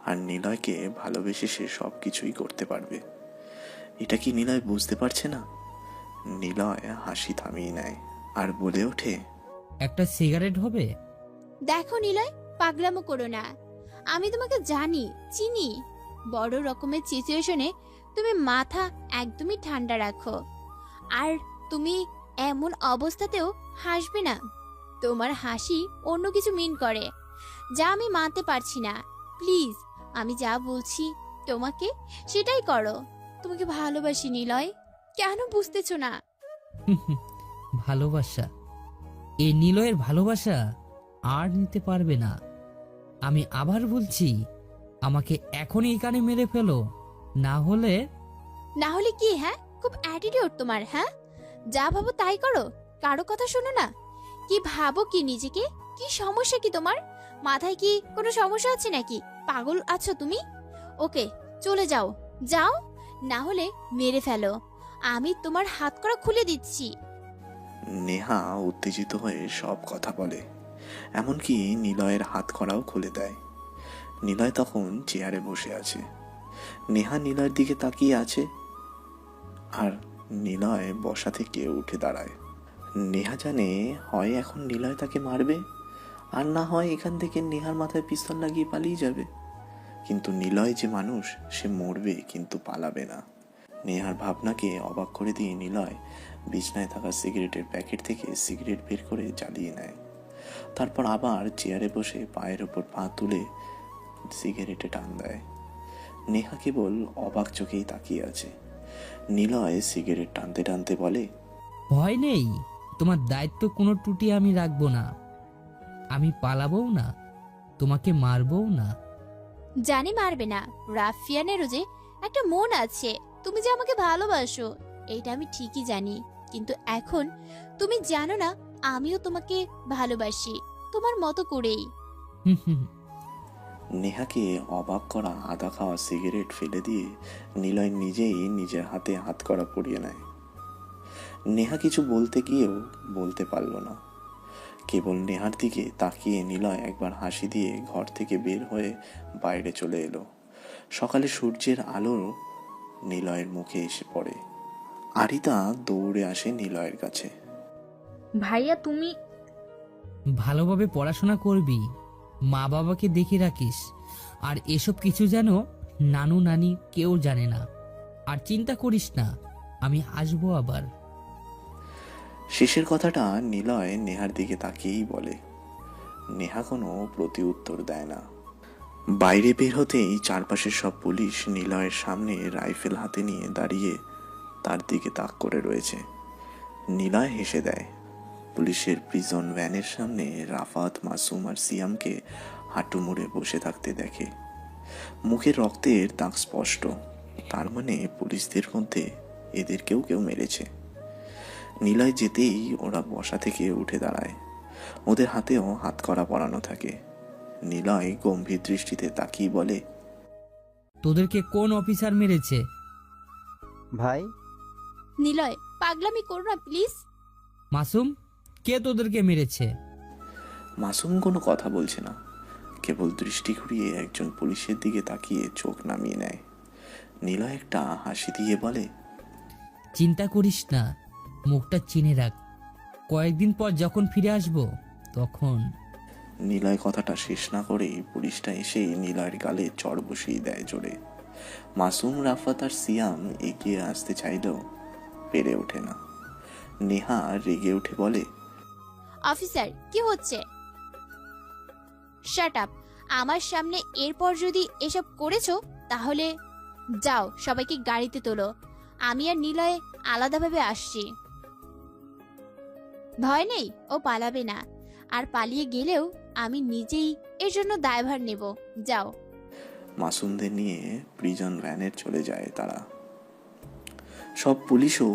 আর নিলয়কে ভালোবেসে সে সব কিছুই করতে পারবে। এটা কি নিলয় বুঝতে পারছে না? নিলয় হাসি থামিয়ে নেয় আর বলে ওঠে, একটা সিগারেট হবে? দেখো নিলয়, পাগলামো করো না, আমি তোমাকে জানি, চিনি। বড় রকমের সিচুয়েশনে তুমি মাথা একদমই ঠান্ডা রাখো, আর তুমি এমন অবস্থাতেও হাসবে না। তোমার হাসি অন্য কিছু মিন করে, যা আমি মানতে পারছি না। প্লিজ আমি যা বলছি তোমাকে সেটাই করো। তোমাকে ভালোবাসি নিলয়, কেন বুঝতেছো না? ভালোবাসা? এই নিলয়ের ভালোবাসা আর নিতে পারবে না। আমি আবার বলছি, আমাকে এখনই এখানে মেরে ফেলো, না হলে। না হলে কি? হ্যাঁ, খুব অ্যাটিটিউড তোমার। হ্যাঁ, যা ভাবো তাই করো, কারো কথা শোনো না। কি ভাবো কি নিজেকে? কি সমস্যা কি তোমার? মাথায় কি কোনো সমস্যা আছে নাকি? পাগল আছো তুমি? ওকে, চলে যাও, যাও, না হলে মেরে ফেলো। আমি তোমার হাত করা খুলে দিচ্ছি। নেহা উত্তেজিত হয়ে সব কথা বলে, এমনকি নিলয়ের হাত করাও খুলে দেয়। নিলয় তখন চেয়ারে বসে আছে। নেহা নিলয়ের দিকে তাকিয়ে আছে, আর নিলয় বসা থেকে উঠে দাঁড়ায়। নেহা জানে হয় এখন নিলয় তাকে মারবে, আর না হয় এখান থেকে নেহার মাথায় পিস্তল লাগিয়ে পালিয়ে যাবে। কিন্তু নিলয় যে মানুষ, সে মরবে কিন্তু পালাবে না। নেহার ভাবনাকে অবাক করে দিয়ে নিলয় বিছনায় থাকা সিগারেটের প্যাকেট থেকে সিগারেট বের করে জ্বালিয়ে নেয়। তারপর আবার চেয়ারে বসে পায়ের ওপর পা তুলে সিগারেটে টান দেয়। নেহা কেবল অবাক চোখেই তাকিয়ে আছে। নিলয় সিগারেট টানতে টানতে বলে, ভয় নেই, তোমার দায়িত্ব কোনো ত্রুটি আমি রাখবো না। আমি পালাবও না, তোমাকে মারবও না। জানি মারবে না, রাফিয়ানেরও যে একটা মন আছে, তুমি যে আমাকে ভালোবাসো এইটা আমি ঠিকই জানি, কিন্তু এখন তুমি জানো না আমিও তোমাকে ভালোবাসি, তোমার মতো করেই। নেহাকে অবাক করা আধা খাওয়া সিগারেট ফেলে দিয়ে নিলয় নিজেই নিজের হাতে হাতকড়া পরিয়ে নেয়। নেহা কিছু বলতে গিয়েও বলতে পারল না, কেবল নেহার দিকে তাকিয়ে নিলয় একবার হাসি দিয়ে ঘর থেকে বের হয়ে বাইরে চলে এলো। সকালে সূর্যের আলো নিলয়ের মুখে এসে পড়ে। আরিতা দৌড়ে আসে নিলয়ের কাছে। ভাইয়া তুমি ভালোভাবে পড়াশোনা করবি, মা বাবাকে দেখে রাখিস, আর এসব কিছু যেন নানু নানি কেউ জানে না। আর চিন্তা করিস না, আমি আসবো আবার। শেষের কথাটা নিলয় নেহার দিকে তাকিয়েই বলে। নেহা কোনো প্রতি উত্তর দেয় না। বাইরে বের হতেই চারপাশের সব পুলিশ নিলয়ের সামনে রাইফেল হাতে নিয়ে দাঁড়িয়ে তার দিকে তাক করে রয়েছে। নিলয় হেসে দেয়। পুলিশের প্রিজন ভ্যানের সামনে রাফাত, মাসুম আর সিয়ামকে হাঁটু মুড়ে বসে থাকতে দেখে। মুখে রক্তের দাগ স্পষ্ট, তার মানে পুলিশদের মধ্যে এদের কেউ কেউ মেরেছে। নিলয় যেতেই ওরা বসা থেকে উঠে দাঁড়ায়। ওদের হাতেও হাতকড়া পরানো থাকে। নিলয় গম্ভীর দৃষ্টিতে তাকিয়ে বলে, তোদেরকে কোন অফিসার মেরেছে? ভাই। নিলয়, পাগলামি করো না প্লিজ। মাসুম, কে তোদেরকে মেরেছে? মাসুম কোনো কথা বলছে না, কেবল দৃষ্টি ঘুরিয়ে একজন পুলিশের দিকে তাকিয়ে চোখ নামিয়ে নেয়। নিলয় একটা হাসি দিয়ে বলে, চিন্তা করিস না, মুখটা চিনে রাখ, কয়েকদিন পর যখন ফিরে আসবো তখন। নিলয় কথাটা শেষ না করেই পুলিশটা এসে নিলয়ের গালে চড় বসিয়ে দেয় জোরে। মাসুম, রাফাত আর সিয়াম এগিয়ে আসতে চাইলেও পেরে ওঠে না। নেহা রেগে উঠে বলে, অফিসার কি হচ্ছে? Shut up. আমার সামনে এরপর যদি এসব করেছো তাহলে যাও, সবাইকে গাড়িতে তোলো। আমি আর নিলয় আলাদাভাবে আসছি। ভয় নেই, ও পালাবে না। আর পালিয়ে গেলেও আমি নিজেই এর জন্য দায়ভার নেব। যাও। মাসুমদের নিয়ে প্রিজন ভ্যানে চলে যায় তারা। সব পুলিশও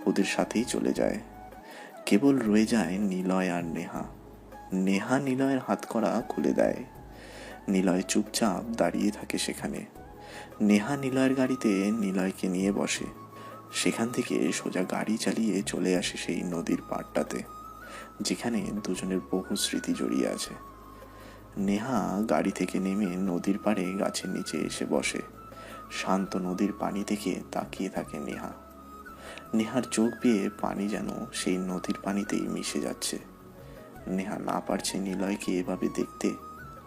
ওদের সাথেই চলে যায়। কেবল রয়ে যায় নিলয় আর নেহা। নেহা নিলয়ের হাতকড়া খুলে দেয়। নিলয় চুপচাপ দাঁড়িয়ে থাকে সেখানে। নেহা নিলয়ের গাড়িতে নিলয়কে নিয়ে বসে। সেখান থেকে সোজা গাড়ি চালিয়ে চলে আসে সেই নদীর পাড়টাতে, যেখানে দুজনের বহু স্মৃতি জড়িয়ে আছে। নেহা গাড়ি থেকে নেমে নদীর পাড়ে গাছের নিচে এসে বসে। শান্ত নদীর পানি থেকে তাকিয়ে থাকে নেহা। নেহার চোখ বেয়ে পানি যেন সেই নদীর পানিতেই মিশে যাচ্ছে। নেহা না পারছে নিলয়কে এভাবে দেখতে,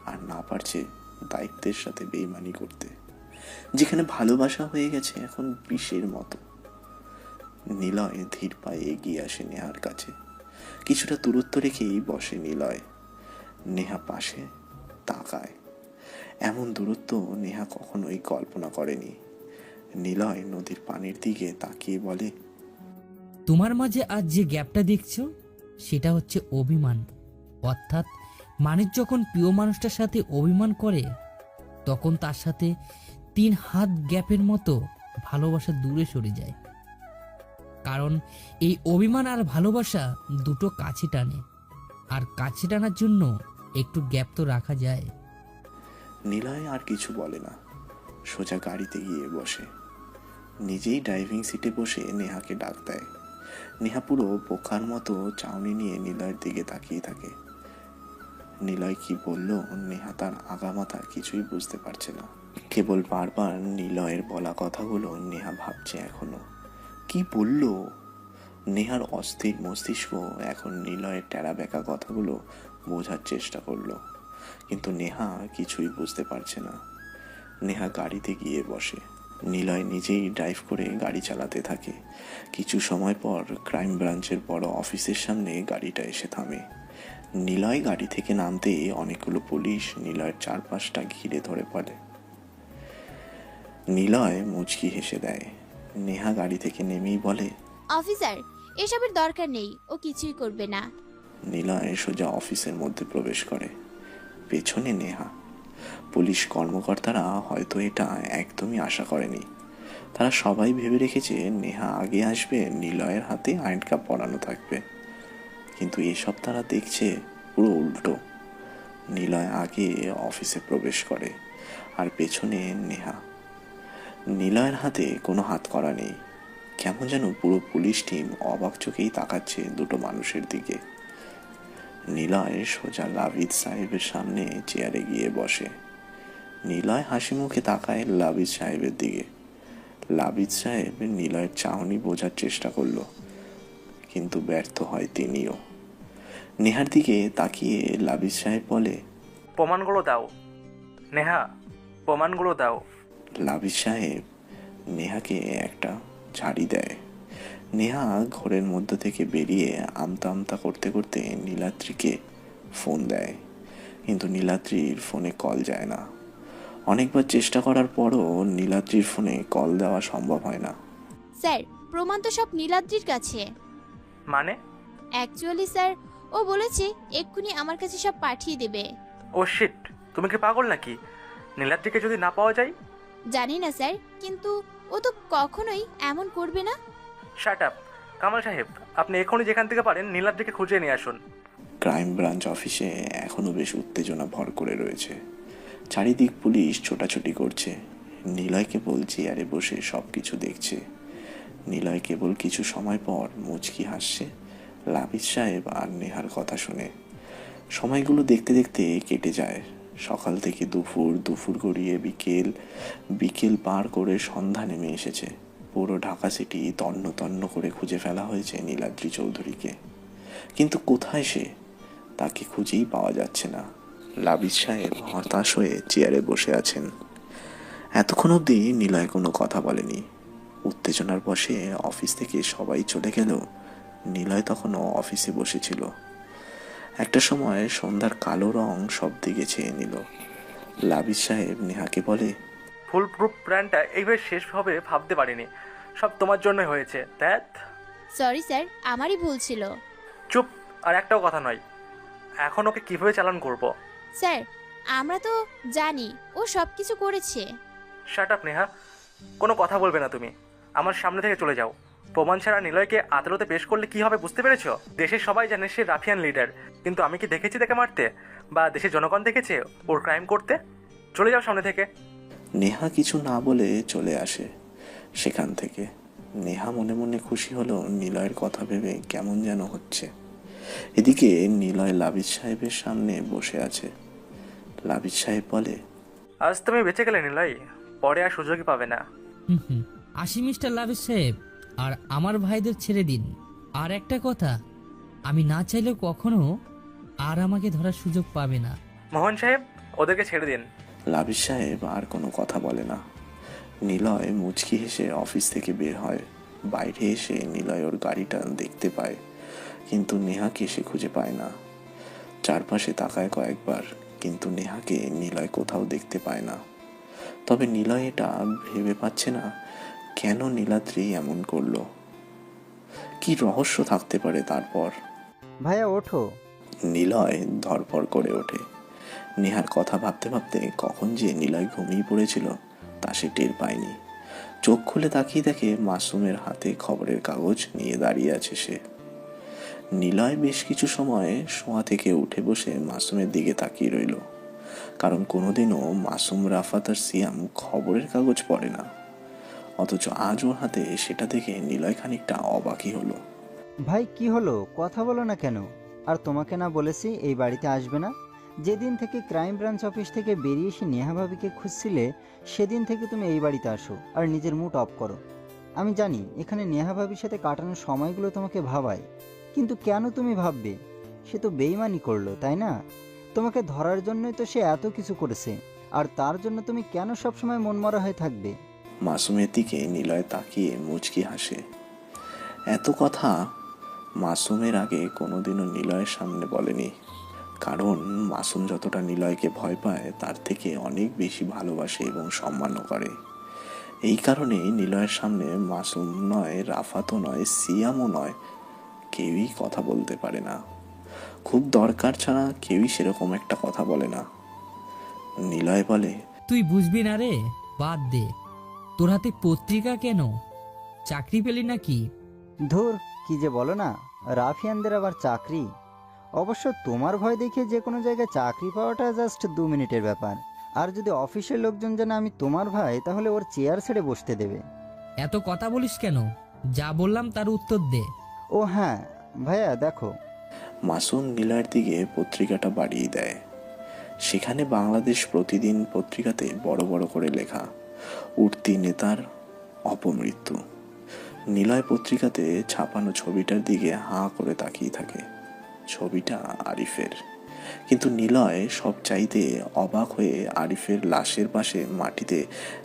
আর না পারছে দায়িত্বের সাথে বেইমানি করতে, যেখানে ভালোবাসা হয়ে গেছে এখন বিষের মতো। নিলয় ধীর পায়ে এগিয়ে আসে নেহার কাছে। কিছুটা দূরত্ব রেখেই বসে নিলয়। নেহা পাশে তাকায়। এমন দূরত্ব নেহা কখনোই কল্পনা করেনি। নিলয় নদীর পানির দিকে তাকিয়ে বলে, তোমার মাঝে আজ যে গ্যাপটা দেখছো সেটা হচ্ছে অভিমান। অর্থাৎ মানুষ যখন প্রিয় মানুষটার সাথে অভিমান করে তখন তার সাথে 3 হাত গ্যাপের মতো ভালোবাসা দূরে সরে যায়। কারণ এই অভিমান আর ভালোবাসা দুটো কাছে টানে, আর কাছে টানার জন্য একটু গ্যাপ তো রাখা যায়। নিলয় আর কিছু বলে না, সোজা গাড়িতে গিয়ে বসে। নিজেই ড্রাইভিং সিটে বসে নেহাকে ডাক দেয়। নেহা পুরো বোকার মতো চাউনি নিয়ে নিলয়ের দিকে তাকিয়ে থাকে। নিলয় কি বলল নেহা তার আগামাথা কিছুই বুঝতে পারছে না। কেবল বারবার নিলয়ের বলা কথাগুলো নেহা ভাবছে এখনো। কি বলল? নেহার অস্থির মস্তিষ্ক এখন নিলয়ের টেরা বেঁকা কথাগুলো বোঝার চেষ্টা করলো, কিন্তু নেহা কিছুই বুঝতে পারছে না। নেহা গাড়িতে গিয়ে বসে। নিলয় নিজেই ড্রাইভ করে গাড়ি চালাতে থাকে। কিছু সময় পর ক্রাইম ব্রাঞ্চের বড় অফিসের সামনে গাড়িটা এসে থামে। নিলয় গাড়ি থেকে নামতে অনেকগুলো পুলিশ নিলয়ের চারপাশটা ঘিরে ধরে পড়ে। নিলয় মুচকি হেসে দেয়। নেহা গাড়ি থেকে নেমেই বলে, অফিসার এসবের দরকার নেই, ও কিছুই করবে না। নিলয় সোজা অফিসের মধ্যে প্রবেশ করে। পেছনে নেহা। পুলিশ কর্মকর্তারা হয়তো এটা একদমই আশা করেনি। তারা সবাই ভেবে রেখেছে নেহা আগে আসবে, নিলয়ের হাতে হ্যান্ডকাপ পরানো থাকবে। কিন্তু এসব তারা দেখছে পুরো উল্টো। নিলয় আগে অফিসে প্রবেশ করে, আর পেছনে নেহা। নিলয়ের হাতে কোনো হাত করা নেই। কেমন যেন পুরো পুলিশ টিম অবাক চোখেই তাকাচ্ছে দুটো মানুষের দিকে। নিলয় সোজা লাবিদ সাহেবের সামনে চেয়ারে গিয়ে বসে। নিলয় হাসি মুখে তাকায় লাবিদ সাহেবের দিকে। লাবিদ সাহেব নিলয়ের চাহনি বোঝার চেষ্টা করলো, কিন্তু ব্যর্থ হয় তিনিও। নেহার দিকে তাকিয়ে লাবিদ সাহেব বলে, প্রমাণগুলো দাও নেহা, প্রমাণগুলো দাও। লাবিদ সাহেব নেহাকে একটা ঝাড়ি দেয়। নেহা ঘরের মধ্য থেকে বেরিয়ে আমতা আমতা করতে করতে নীলাদ্রিকে ফোন দেয়, কিন্তু নীলাদ্রির ফোনে কল যায় না। অনেকবার চেষ্টা করার পরও নীলাদ্রির ফোনে কল দেওয়া সম্ভব হয় না। স্যার প্রমাণ তো সব নীলাদ্রির কাছে। মানে? অ্যাকচুয়ালি স্যার ও বলেছে এক্ষুনি আমার কাছে সব পাঠিয়ে দেবে। ও শিট, তুমি কি পাগল নাকি? নীলাদ্রিকে যদি না পাওয়া যায়? জানি না স্যার, কিন্তু ও তো কখনোই এমন করবে না। Shut up. কামাল সাহেব, আপনি এখনই যেখান থেকে পারেন নীলাদ্রিকে খুঁজে নিয়ে আসুন। ক্রাইম ব্রাঞ্চ অফিসে এখনো বেশ উত্তেজনা ভর করে রয়েছে। চারিদিক পুলিশ ছোটাছুটি করছে। নিলয় কেবল চেয়ারে বসে সব কিছু দেখছে। নিলয় কেবল কিছু সময় পর মুচকি হাসছে লাবিদ সাহেব আর নেহার কথা শুনে। সময়গুলো দেখতে দেখতে কেটে যায়। সকাল থেকে দুপুর, দুপুর গড়িয়ে বিকেল, বিকেল পার করে সন্ধ্যা নেমে এসেছে। পুরো ঢাকা সিটি তন্ন তন্ন করে খুঁজে ফেলা হয়েছে নীলাদ্রি চৌধুরীকে, কিন্তু কোথায় সে? তাকে খুঁজেই পাওয়া যাচ্ছে না। লাবিদ সাহেব হতাশ হয়ে চেয়ারে বসে আছেন। এতক্ষণ অবধি নিলয় কোনো কথা বলেনি। উত্তেজনার বশে অফিস থেকে সবাই চলে গেল, নিলয় তখনও অফিসে বসেছিল। একটা সময় সন্ধ্যার কালো রং সব দিকে ছেয়ে নিল। লাবিদ সাহেব নেহাকে বলে, ফুল প্রুফ প্ল্যানটা এইভাবে শেষ হবে ভাবতে পারিনি। সব তোমার জন্যই হয়েছে। দ্যাট সরি স্যার, আমারই ভুল ছিল। চুপ, আর একটাও কথা নয়। এখন ওকে কিভাবে চালান করব? স্যার, আমরা তো জানি ও সব কিছু করেছে। শাট আপ নেহা, কোনো কথা বলবে না তুমি। আমার সামনে থেকে চলে যাও। প্রমাণ ছাড়া নিলয়কে আদালতে পেশ করলে কি হবে বুঝতে পেরেছো? দেশের সবাই জানে সে রাফিয়ান লিডার, কিন্তু আমি কি দেখেছি তাকে মারতে? বা দেশের জনগণ দেখেছে ওর ক্রাইম করতে? চলে যাও সামনে থেকে। নেহা কিছু না বলে চলে আসে সেখান থেকে। নেহা মনে মনে খুশি হলো নিলয়ের কথা ভেবে কেমন যেন হচ্ছে। এদিকে নিলয় লাবিদ সাহেবের সামনে বসে আছে। লাবিদ সাহেব বলে, আজ তুমি বেঁচে গেলে নিলয়, পরে আর সুযোগই পাবে না। আসি মিস্টার লাবিদ সাহেব, আর আমার ভাইদের ছেড়ে দিন। আর একটা কথা, আমি না চাইলেও কখনো আর আমাকে ধরার সুযোগ পাবে না। মোহন সাহেব, ওদেরকে ছেড়ে দিন। লাবিদ সাহেব আর কোনো কথা বলে না। নিলয় মুচকি হেসে অফিস থেকে বের হয়। বাইরে এসে নিলয় ওর গাড়িটা দেখতে পায়, কিন্তু নেহাকে সে খুঁজে পায় না। চারপাশে তাকায় কয়েকবার, কিন্তু নেহাকে নিলয় কোথাও দেখতে পায় না। তবে নিলয় এটা ভেবে পাচ্ছে না কেন নীলাদ্রি এমন করলো। কি রহস্য থাকতে পারে তারপর? ভাইয়া ওঠো। নিলয় ধরপড় করে ওঠে। নেহার কথা ভাবতে ভাবতে কখন যে নিলয় ঘুমিয়ে পড়েছিল তা সে টের পায়নি। চোখ খুলে তাকিয়ে দেখে মাসুমের হাতে খবরের কাগজ নিয়ে দাঁড়িয়ে আছে সে। নিলয় বেশ কিছু সময় শোয়া থেকে উঠে বসে মাসুমের দিকে তাকিয়ে রইল, কারণ কোনোদিনও মাসুম, রাফাত আর সিয়াম খবরের কাগজ পড়ে না। অথচ আজ ওর হাতে সেটা দেখে নিলয় খানিকটা অবাকই হলো। ভাই কি হলো, কথা বলো না কেন? আর তোমাকে না বলেছি এই বাড়িতে আসবে না? যেদিন থেকে ক্রাইম ব্রাঞ্চ অফিস থেকে বেরিয়ে এসে নেহা ভাবিকে খুঁজছিলে, সেদিন থেকে তুমি এই বাড়িতে আসো আর নিজের মুড অফ করো। আমি জানি এখানে নেহা ভাবির সাথে কাটানোর সময়গুলো তোমাকে ভাবায়, কিন্তু কেন তুমি ভাববে? সে তো বেইমানি করলো, তাই না? তোমাকে ধরার জন্যই তো সে এত কিছু করেছে, আর তার জন্য তুমি কেন সবসময় মনমরা হয়ে থাকবে? মাসুমের দিকে নিলয় তাকিয়ে মুচকি হাসে। এত কথা মাসুমের আগে কোনোদিনও নিলয়ের সামনে বলেনি, কারণ মাসুম যতটা নিলয়কে ভয় পায় তার থেকে অনেক বেশি ভালোবাসে এবং সম্মানও করে। এই কারণেই নিলয়ের সামনে মাসুম নয়, রাফাতও নয়, সিয়ামও নয়, কেউই কথা বলতে পারে না। খুব দরকার ছাড়া কেউই সেরকম একটা কথা বলে না। নিলয় বলে, তুই বুঝবি না রে, বাদ দে। তোর হাতে পত্রিকা কেন? চাকরি পেলি নাকি? ধুর, কি যে বলো না, রাফিয়ানদের আবার চাকরি? অবশ্য তোমার ভয় দেখে যে কোনো জায়গায় চাকরি পাওয়াটা জাস্ট 2 মিনিটের ব্যাপার। আর যদি অফিসের লোকজন জানে আমি তোমার ভাই, তাহলে ওর চেয়ার ছেড়ে বসতে দেবে। এত কথা বলিস কেন? যা বললাম তার উত্তর দে। ও হ্যাঁ ভাইয়া, দেখো। মাসুম নিলয়ের দিকে পত্রিকাটা বাড়িয়ে দেয়। সেখানে বাংলাদেশ প্রতিদিন পত্রিকাতে বড় বড় করে লেখা, উঠতি নেতার অপমৃত্যু। নিলয় পত্রিকাতে ছাপানো ছবিটার দিকে হাঁ করে তাকিয়ে থাকে। ছবিটা আরিফের, কিন্তু নিলয় সব চাইতে অবাক হয়ে আরিফের লাশের পাশে মাটিতে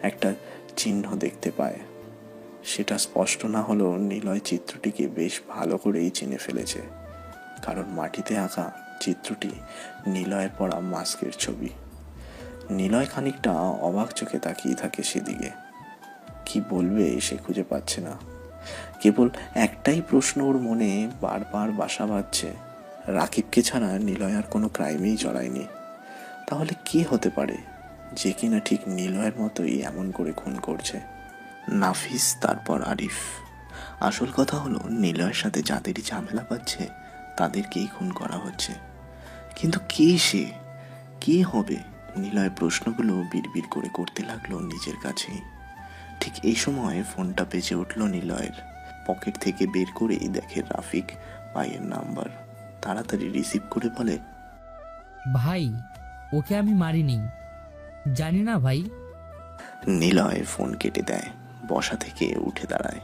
একটা চিহ্ন দেখতে পায়। সেটা স্পষ্ট না হলেও নিলয় চিত্রটিকে বেশ ভালো করেই চিনে ফেলেছে, কারণ মাটিতে আঁকা চিত্রটি নিলয়ের পরা মাস্কের ছবি। নিলয় খানিকটা অবাক চোখে তাকিয়ে থাকে সেদিকে। কি বলবে সে খুঁজে পাচ্ছে না। কেবল একটাই প্রশ্ন ওর মনে বারবার বাসা বাঁধছে, রাকিবকে ছাড়া নিলয় আর কোনো ক্রাইমেই জড়ায়নি। তাহলে কি হতে পারে যে কিনা ঠিক নিলয়ের মতোই এমন করে খুন করছে? নাফিস, তারপর আরিফ। আসল কথা হলো নিলয়ের সাথে যাদেরই ঝামেলা পাচ্ছে তাদেরকেই খুন করা হচ্ছে। কিন্তু কে সে, কে হবে? নিলয় প্রশ্নগুলো বিড়বিড় করে করতে লাগলো নিজের কাছেই। ঠিক এই সময় ফোনটা বেজে উঠল নিলয়ের। পকেট থেকে বের করেই দেখে রাফিক ভাইয়ের নাম্বার। তাড়াতাড়ি রিসিভ করে বলে, ভাই, ওকে আমি মারিনি। জানি না ভাই। নিলয় ফোন কেটে দেয়, বসা থেকে উঠে দাঁড়ায়।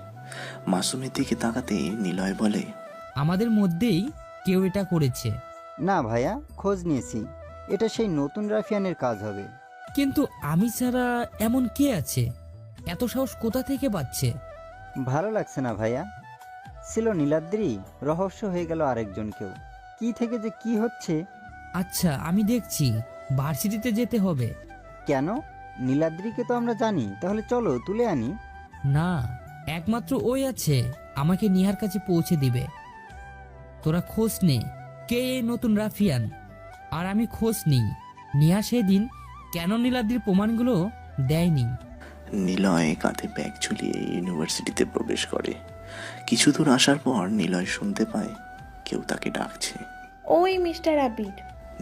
মাসুমের দিকে তাকাতেই নিলয় বলে, আমাদের মধ্যেই কেউ এটা করেছে। না ভাইয়া, খোঁজ নিয়েছি, এটা সেই নতুন রাফিয়ানের কাজ হবে। কিন্তু আমি ছাড়া এমন কে আছে? এত সাহস কোথা থেকে পাচ্ছে? ভালো লাগছে না ভাইয়া? ছিল নীলাদ্রি, রহস্য হয়ে গেল আরেকজনকেও। কি থেকে যে কি হচ্ছে। আচ্ছা আমি দেখছি, ভার্সিটিতে যেতে হবে। কেন? নীলাদ্রিকে তো আমরা জানি, তাহলে চলো তুলে আনি। না, একমাত্র ওই আছে আমাকে নিহার কাছে পৌঁছে দিবে। তোরা খোঁজ নে কে এই নতুন রাফিয়ান, আর আমি খোঁজ নিই নিহা সেদিন কেন নীলাদ্রির প্রমাণগুলো দেয়নি। নিলয় কাঁধে ব্যাগ ঝুলিয়ে ইউনিভার্সিটিতে প্রবেশ করে। কিছু দূর আসার পর নিলয় শুনতে পায় কেউ তাকে ডাকছে। ওই মিস্টার আবির।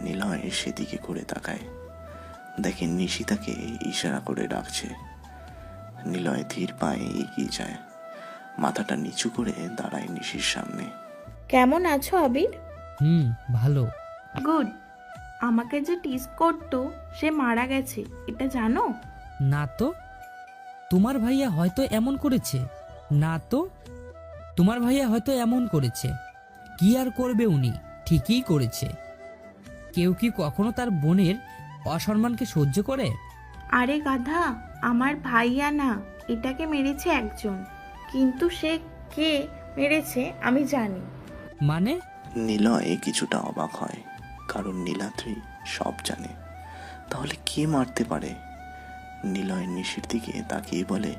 নিলয় সেদিকে করে তাকায়, দেখে নিশি তাকে ইশারা করে ডাকছে। নিলয় ধীর পায়ে এগিয়ে যায়, মাথাটা নিচু করে দাঁড়ায় নিশির সামনে। কেমন আছো আবির? ভালো। গুড। আমাকে যে টিস করতো সে মারা গেছে, এটা জানো? না তো। তোমার ভাইয়া হয়তো এমন করেছে। না তো, তোমার ভাইয়া হয়তো এমন করেছে। কি আর করবে, উনি ঠিকই করেছে। কেউ কি কখনো তার বোনের অসম্মানকে সহ্য করে? আরে গাধা, আমার ভাইয়া না, এটাকে মেরেছে একজন, কিন্তু সে কে মেরেছে আমি জানি। মানে? নিলয় কিছুটা অবাক হয়, কারণ নীলাদ্রি সব জানে। তাহলে কে মারতে পারে? নিলয় নিশির দিকে তাকিয়ে বলে,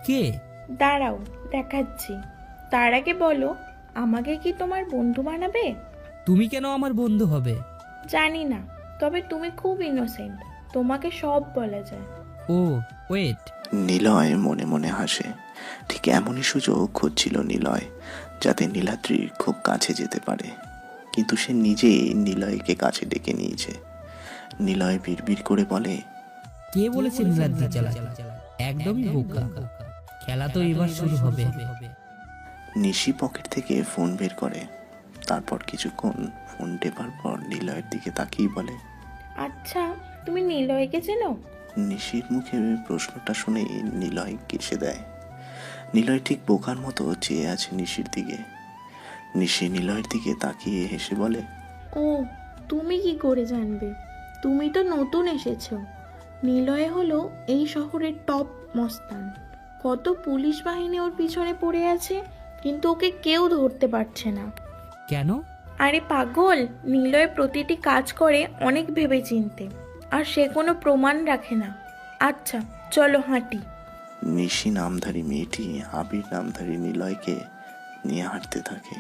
কে? দাঁড়াও দেখাচ্ছি, তার আগে বলো আমাকে কি তোমার বন্ধু বানাবে? তুমি কেন আমার বন্ধু হবে? জানি না, তবে তুমি খুব ইনোসেন্ট, তোমাকে সব বলা যায়। ও ওয়েট। নিলয় মনে মনে হাসে। ঠিক এমনই সুযোগ খুঁজছিল নিলয়, যাতে নীলাদ্রির খুব কাছে যেতে পারে, কিন্তু সে নিজেই নিলয়কে কাছে ডেকে নিয়েছে। নিলয় বিড়বিড় করে বলে, কে বলেছে নীলাদ্রি চালা? একদমই বোকা। খেলা তো এবার শুরু হবে। নিশি পকেট থেকে ফোন বের করে, তারপর কিছুক্ষণ ফোন টেপার পর নিলয়ের দিকে তাকিয়ে বলে, আচ্ছা তুমি নিলয়কে চেনো? নিশির মুখে প্রশ্নটা শুনে নিলয় কেসে দেয়। নিলয় ঠিক বোকার মতো চেয়ে আছে নিশির দিকে। নিশি নিলয়ের দিকে তাকিয়ে হেসে বলে, ও তুমি কি করে জানবে? তুমি তো নতুন এসেছো। নিলয় হলো এই শহরের টপ মস্তান। কত পুলিশ বাহিনী ওর পিছনে পড়ে আছে, কিন্তু ওকে কেউ ধরতে পারছে না। কেন? আরে পাগল, নিলয় প্রতিটি কাজ করে অনেক ভেবে চিনতে, আর সে কোনো প্রমাণ রাখে না। আচ্ছা চলো হাঁটি। নিশি নামধারী মেয়েটি আবির নামধারী নিলয়কে নিয়ে হাঁটতে থাকে।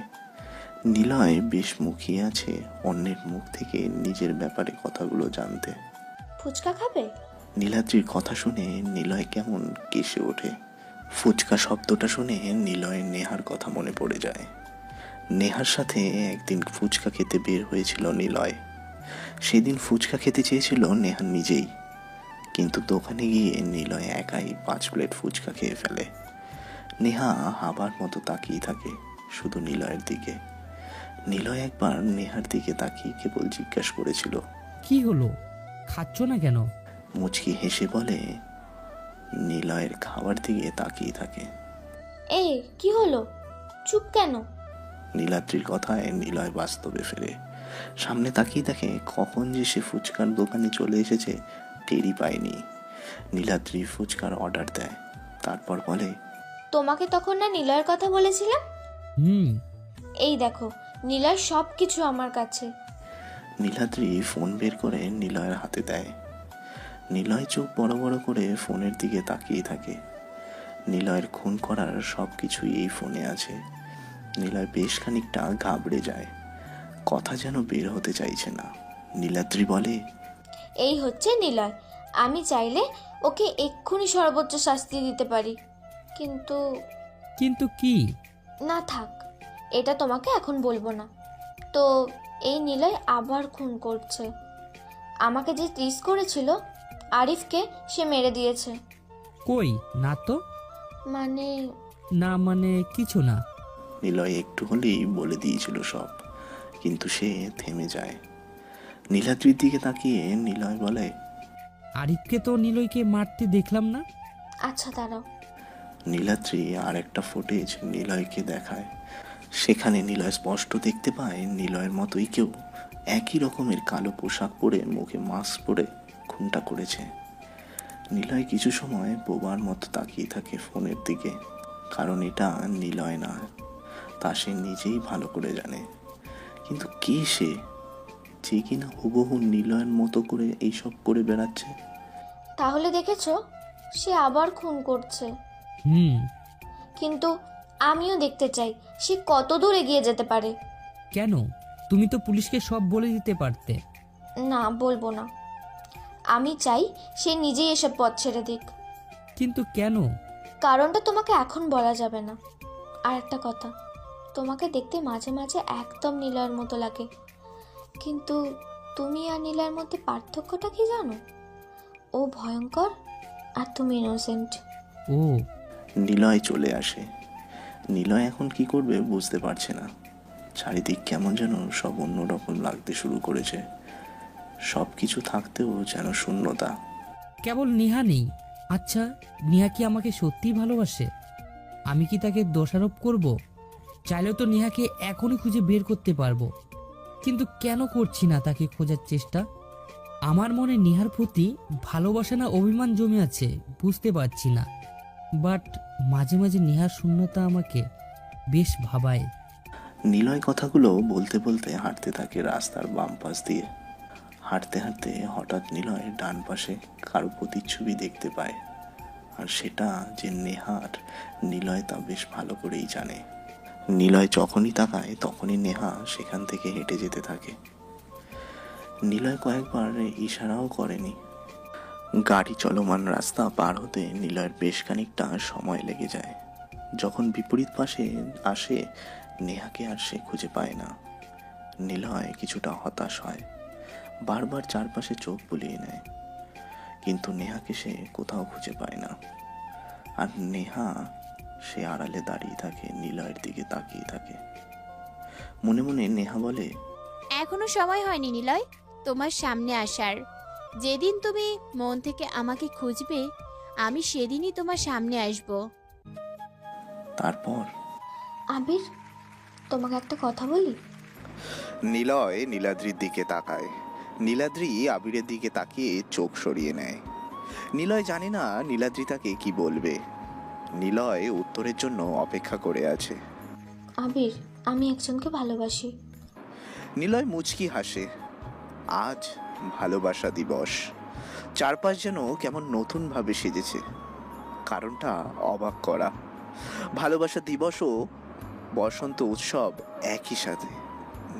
নিলয় বেশ মুখিয়ে আছে অন্যের মুখ থেকে নিজের ব্যাপারে কথাগুলো জানতে। ফুচকা খাবে? নীলাদ্রির কথা শুনে নিলয় কেমন কেসে ওঠে। ফুচকা শব্দটা শুনে নিলয় নেহার কথা মনে পড়ে যায়। নেহার সাথে একদিন ফুচকা খেতে বের হয়েছিল নিলয়। সেদিন ফুচকা খেতে চেয়েছিল নেহা নিজেই, কিন্তু দোকানে গিয়ে নিলয় একাই 5 প্লেট ফুচকা খেয়ে ফেলে। নেহা হাবার মতো তাকিয়ে থাকে শুধু নিলয়ের দিকে। নিলয় একবার নেহার দিকে তাকিয়ে কেবল জিজ্ঞাসা করেছিল, কি হলো, খাচ্ছ না কেন? মুচকি হেসে বলে, নিলয়ের খাবার দিকে তাকিয়ে থাকে। এই কি হলো, চুপ কেন? নীলাদ্রির কথায় নিলয় বাস্তবে ফেরে। সামনে তাকিয়ে দেখে কখন যে সে ফুচকার দোকানে চলে এসেছে টেরই পায়নি। নীলাদ্রি ফুচকার অর্ডার দেয়, তারপর বলে, তোমাকে তখন না নিলয়ের কথা বলেছিলাম? এই দেখো, নিলয় সব কিছু আমার কাছে। নীলাদ্রি ফোন বের করে নিলয়ের হাতে দেয়। নিলয় চোখ বড় বড় করে ফোনের দিকে তাকিয়ে থাকে। নিলয়ের খুন করার সব কিছুই এই ফোনে আছে। নিলয় বেশ খানিকটা ঘাবড়ে যায়, কথা যেন বের হতে চাইছে না। নীলাদ্রি বলে, এই হচ্ছে নিলয়, আমি চাইলে ওকে এক্ষুনি সর্বোচ্চ শাস্তি দিতে পারি, কিন্তু কিন্তু কি? না থাক, এটা তোমাকে এখন বলবো না। তো এই নিলয় আবার খুন করছে। আমাকে যে টিস করেছিল আরিফকে সে মেরে দিয়েছে। কই না তো। মানে না মানে কিছু না। নিলয় একটু হলেই বলে দিয়েছিল সব, কিন্তু সে থেমে যায়। নীলাদ্রির দিকে তাকিয়ে নিলয় বলে, আরিফকে তো নিলয়কে মারতে দেখলাম না। আচ্ছা দাঁড়াও। নীলাদ্রি আর একটা ফুটেজ নিলয়কে দেখায়। সেখানে নিলয় স্পষ্ট দেখতে পায় নিলয়ের মতোই কেউ একই রকমের কালো পোশাক পরে মুখে মাস্ক পরে খুনটা করেছে। নিলয় কিছু সময় বোবার মতো তাকিয়ে থাকে ফোনের দিকে, কারণ এটা নিলয় না, তা সে নিজেই ভালো করে জানে। কিন্তু কে সে, যে কিনা হুবহু নিলয়ের মতো করে এইসব করে বেড়াচ্ছে? তাহলে দেখেছো, সে আবার খুন করছে। হুম। কিন্তু আমিও দেখতে চাই সে কত দূর এগিয়ে যেতে পারে। কেন? তুমি তো পুলিশকে সব বলে দিতে পারতে। না, বলবো না। আমি চাই সে নিজেই এসব পথ ছেড়ে দিক। কিন্তু কেন? কারণটা তোমাকে এখন বলা যাবে না। আর একটা কথা, তোমাকে দেখতে মাঝে মাঝে একদম নিলয়ের মতো লাগে, কিন্তু তুমি আর নিলয়ের মধ্যে পার্থক্যটা কি জানো? ও ভয়ঙ্কর আর তুমি ইনোসেন্ট। ও। নিলয় চলে আসে। নিলয় এখন কি করবে বুঝতে পারছে না। চারিদিক কেমন যেন সব অন্যরকম লাগতে শুরু করেছে। সব কিছু থাকতেও যেন শূন্যতা। কেবল নেহা নেই। আচ্ছা, নেহা কি আমাকে সত্যিই ভালোবাসে? আমি কি তাকে দোষারোপ করব? চাইলেও তো নেহাকে এখনই খুঁজে বের করতে পারবো, কিন্তু কেন করছি না তাকে খোঁজার চেষ্টা? আমার মনে নেহার প্রতি ভালোবাসা না অভিমান জমে আছে বুঝতে পারছি না, বাট মাঝে মাঝে নেহার শূন্যতা আমাকে বেশ ভাবায়। নিলয় কথাগুলো বলতে বলতে হাঁটতে থাকে রাস্তার বাম পাশ দিয়ে। হাঁটতে হাঁটতে হঠাৎ নিলয় ডান পাশে কারো প্রতিচ্ছবি দেখতে পায়, আর সেটা যে নেহার, নিলয় তা বেশ ভালো করেই জানে। নিলয় যখনই তাকায় তখনই নেহা সেখান থেকে হেঁটে যেতে থাকে। নিলয় কয়েকবার ইশারাও করেনি। গাড়ি চলমান রাস্তা পার হতে নিলয়ের বেশ খানিকটা সময় লেগে যায়। যখন বিপরীত পাশে আসে, নেহাকে আর সে খুঁজে পায় না। নিলয় কিছুটা হতাশ হয়, বারবার চারপাশে চোখ বুলিয়ে নেয়, কিন্তু নেহাকে সে কোথাও খুঁজে পায় না। আর নেহা সে আড়ালে দাঁড়িয়ে থাকে, নিলয়ের দিকে তাকিয়ে থাকে। মনে মনে নেহা বলে, এখনো সময় হয়নি নিলয় তোমার সামনে আসার। যেদিন তুমি মন থেকে আমাকে খুঁজবে আমি সেদিনই তোমার সামনে আসব। তারপর আবির, তোমাকে একটা কথা বলি। নিলয় নীলাদ্রির দিকে তাকায়। নীলাদ্রি আবিরের দিকে তাকিয়ে চোখ সরিয়ে নেয়। নিলয় জানে না নীলাদ্রি তাকে কি বলবে। নিলয় উত্তরের জন্য অপেক্ষা করে আছে। আবির, আমি একজনকে ভালোবাসি। নিলয় মুচকি হাসে। আজ ভালোবাসা দিবস। চারপাশ যেন কেমন নতুন ভাবে সেজেছে। কারণটা অবাক করা। ভালোবাসা দিবস ও বসন্ত উৎসব একই সাথে।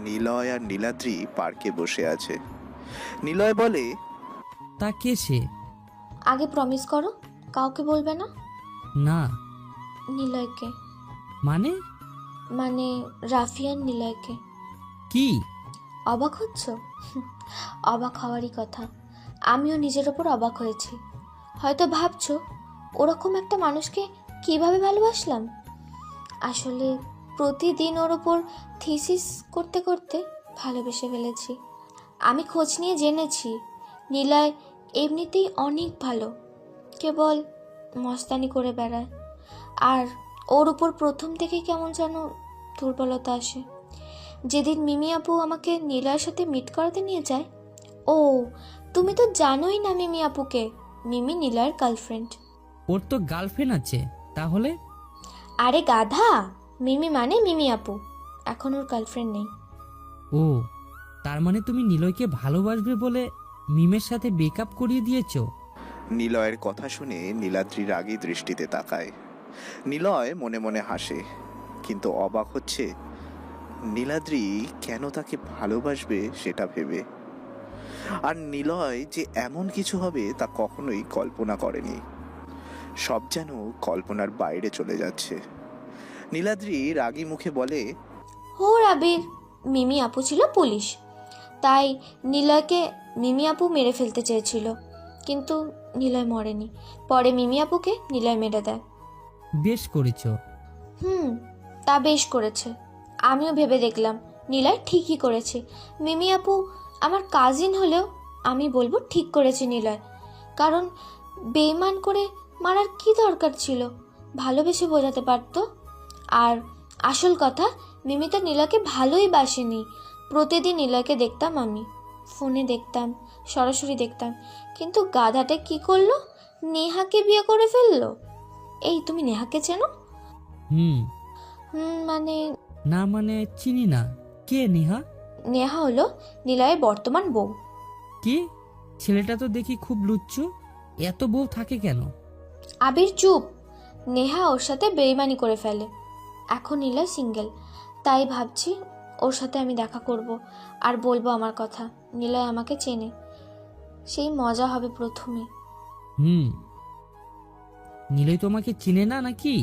নিলয় আর নীলাদ্রি পার্কে বসে আছে। নিলয় বলে, তা কে সে? আগে প্রমিস করো কাউকে বলবে না। না। নিলয়কে। মানে? মানে রাফিয়ান নিলয়কে। কি? অবাক হচ্ছ? অবাক হওয়ারই কথা। আমিও নিজের ওপর অবাক হয়েছি। হয়তো ভাবছো ওরকম একটা মানুষকে কিভাবে ভালোবাসলাম। আসলে প্রতিদিন ওর ওপর থিসিস করতে করতে ভালোবেসে ফেলেছি। আমি খোঁজ নিয়ে জেনেছি নিলয় এমনিতেই অনেক ভালো, কেবল মস্তানি করে বেড়ায়। আর ওর উপর প্রথম থেকে কেমন যেন দুর্বলতা আসে। যেদিন মিমি আপু আমাকে নিলয়ের সাথে মিট করাতে নিয়ে যায়, ও তুমি তো জানোই না মিমি আপুকে। মিমি নিলয়ের গার্লফ্রেন্ড। ওর তো গার্লফ্রেন্ড আছে তাহলে? আরে গাধা, মিমি মানে মিমি আপু, এখন ওর গার্লফ্রেন্ড নেই। ও, তার মানে তুমি নিলয়কে ভালোবাসবে বলে মিমের সাথে ব্রেকআপ করিয়ে দিয়েছো? নিলয়ের কথা শুনে নীলাদ্রি রাগী দৃষ্টিতে তাকায়। নিলয় মনে মনে হাসে, কিন্তু অবাক হচ্ছে নীলাদ্রি কেন তাকে ভালোবাসবে সেটা ভেবে। আর নিলয় যে এমন কিছু হবে তা কখনোই কল্পনা করেনি। সব যেন কল্পনার বাইরে চলে যাচ্ছে। নীলাদ্রি রাগী মুখে বলে, হো আবির, মিমি আপু ছিল পুলিশ, তাই নিলয়কে মিমি আপু মেরে ফেলতে চেয়েছিল, কিন্তু নিলয় মরেনি। পরে মিমি আপুকে নিলয় মেরে দেয়। বেশ করেছো। তা বেশ করেছে। আমিও ভেবে দেখলাম নিলয় ঠিকই করেছে। মিমি আপু আমার কাজিন হলেও আমি বলবো ঠিক করেছে নিলয়, কারণ বেইমান করে মারার কি দরকার ছিল, ভালোবেসে বোঝাতে পারতো। আর আসল কথা, মিমি তো নিলয়কে ভালোই বাসেনি। প্রতিদিন নিলয়কে দেখতাম, আমি ফোনে দেখতাম, সরাসরি দেখতাম, কিন্তু গাধাটা কি করলো, নেহাকে বিয়ে করে ফেললো। এই তুমি নেহাকে চেনো? হুম। মানে না মানে চিনি না, কে নেহা? নেহা হলো নিলয়ের বর্তমান বউ। কি? ছেলেটা তো দেখি খুব লুচ্চু, এত বউ থাকে কেন? আবির চুপ। নেহা ওর সাথে বেইমানি করে ফেলে। এখন নিলয় সিঙ্গেল, তাই ভাবছি ওর সাথে আমি দেখা করব আর বলবো আমার কথা। নিলয় আমাকে চেনে, সেই মজা হবে প্রথমে। নিলয় তোমাকে চিনে না নাকি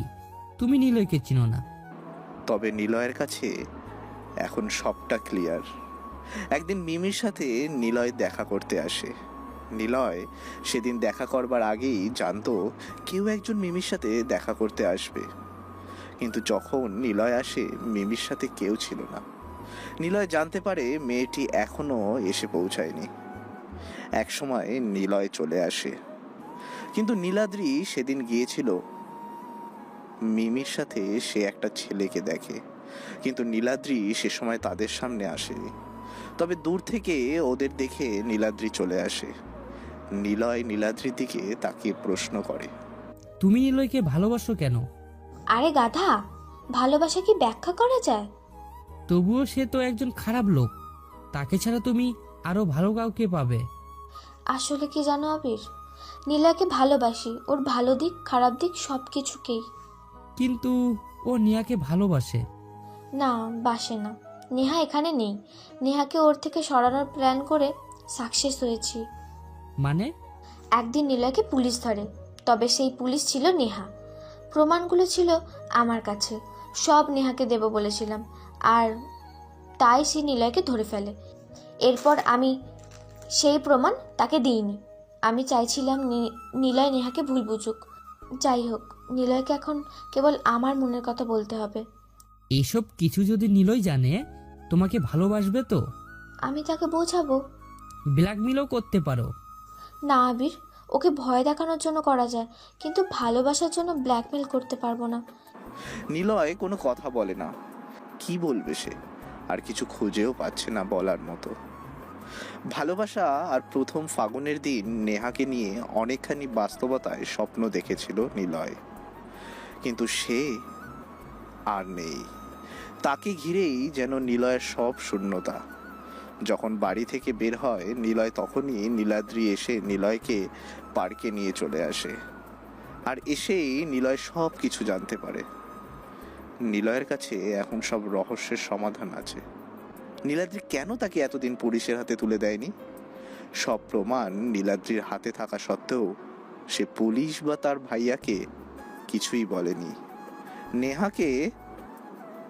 তুমি নিলয়কে চিনো না? তবে নিলয়ের কাছে এখন সবটা ক্লিয়ার। একদিন মিমির সাথে নিলয় দেখা করতে আসে। নিলয় সেদিন দেখা করবার আগেই জানতো কেউ একজন মিমির সাথে দেখা করতে আসবে, কিন্তু যখন নিলয় আসে মিমির সাথে কেউ ছিল না। নিলয় জানতে পারে মেয়েটি এখনো এসে পৌঁছায়নি। একসময় নিলয় চলে আসে, কিন্তু নীলাদ্রি সেদিন গিয়েছিল মিমির সাথে। সে একটা ছেলেকে দেখে, কিন্তু নীলাদ্রি সে সময় তাদের সামনে আসেনি। তবে দূর থেকে ওদের দেখে নীলাদ্রি চলে আসে। নিলয় নীলাদ্রির দিকে তাকিয়ে প্রশ্ন করে, তুমি নিলয়কে ভালোবাসো কেন? আরে গাধা, ভালোবাসা কি ব্যাখ্যা করা যায়? তবুও সে তো একজন খারাপ লোক, তাকে ছাড়া তুমি আরো ভালো কাউকে পাবে। আসলে কি জানো আবির, নীলাকে ভালোবাসি, ওর ভালো দিক খারাপ দিক সব কিছুকেই। কিন্তু ও নিয়াকে ভালোবাসে। না, বাসে না। নেহা এখানে নেই। নেহাকে ওর থেকে সরানোর প্ল্যান করে সাকসেস হয়েছি। মানে? একদিন নিলয়কে পুলিশ ধরে, তবে সেই পুলিশ ছিল নেহা। প্রমাণগুলো ছিল আমার কাছে, সব নেহাকে দেব বলেছিলাম, আর তাই সে নিলয়কে ধরে ফেলে। এরপর আমি সেই প্রমাণ তাকে দিইনি। আমি চাইছিলাম নিলয় নেহাকে ভুল বুঝুক। যাই হোক, নিলয়কে এখন কেবল আমার মনের কথা বলতে হবে। এইসব কিছু যদি নিলয় জানে তোমাকে ভালোবাসবে তো? আমি তাকে বোঝাবো। ব্ল্যাকমেলও করতে পারো। না আবির, ওকে ভয় দেখানোর জন্য করা যায়, কিন্তু ভালোবাসার জন্য ব্ল্যাকমেল করতে পারবো না। নিলয় কোনো কথা বলে না। কি বলবে সে? আর কিছু খুঁজেও পাচ্ছে না বলার মতো। ভালোবাসা আর প্রথম ফাগুনের দিন নেহাকে নিয়ে অনেকখানি বাস্তবতায় স্বপ্ন দেখেছিল নিলয়, কিন্তু সে আর নেই। তাকে ঘিরেই যেন নিলয়ের সব শূন্যতা। যখন বাড়ি থেকে বের হয় নিলয়, তখনই নীলাদ্রি এসে নিলয়কে পার্কে নিয়ে চলে আসে। আর এসেই নিলয় সব কিছু জানতে পারে। নিলয়ের কাছে এখন সব রহস্যের সমাধান আছে। নীলাদ্রি কেন তাকে এতদিন পুলিশের হাতে তুলে দেয়নি? সব প্রমাণ নীলাদ্রির হাতে থাকা সত্ত্বেও সে পুলিশ বা তার ভাইয়াকে কিছুই বলেনি, নেহাকে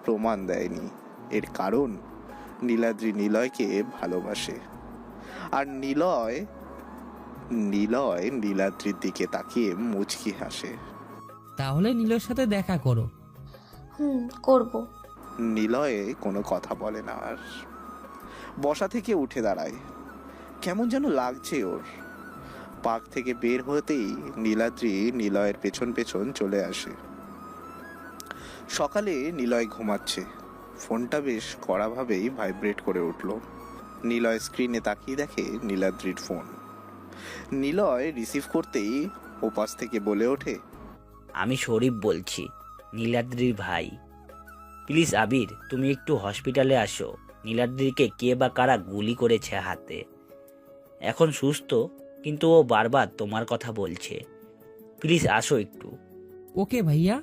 প্রমাণ দেয়নি। এর কারণ নীলাদ্রি নিলয়কে ভালোবাসে, আর নিলয় নীলাদ্রির দিকে তাকিয়ে মুচকি হাসে। তাহলে নিলয়ের সাথে দেখা করো। করব। নিলয়ে কোনো কথা বলে না আর। বসা থেকে উঠে দাঁড়ায়। কেমন যেন লাগছে ওর। পার্ক থেকে বের হতেই নীলাদ্রি নিলয়ের পেছন পেছন চলে আসে। সকালে নিলয় ঘুমাচ্ছে। ফোনটা বেশ কড়াভাবেই ভাইব্রেট করে উঠল। নিলয় স্ক্রিনে তাকিয়ে দেখে নীলাদ্রির ফোন। নিলয় রিসিভ করতেই ওপাশ থেকে বলে ওঠে, আমি শরীফ বলছি, নীলাদ্রির ভাই। প্লিজ আবির, তুমি একটু হসপিটালে আসো। নীলাদ্রিকে কে বা কারা গুলি করেছে হাতে। এখন সুস্থ, কিন্তু ও বারবার তোমার কথা বলছে। প্লিজ আসো একটু। ওকে ভাইয়া,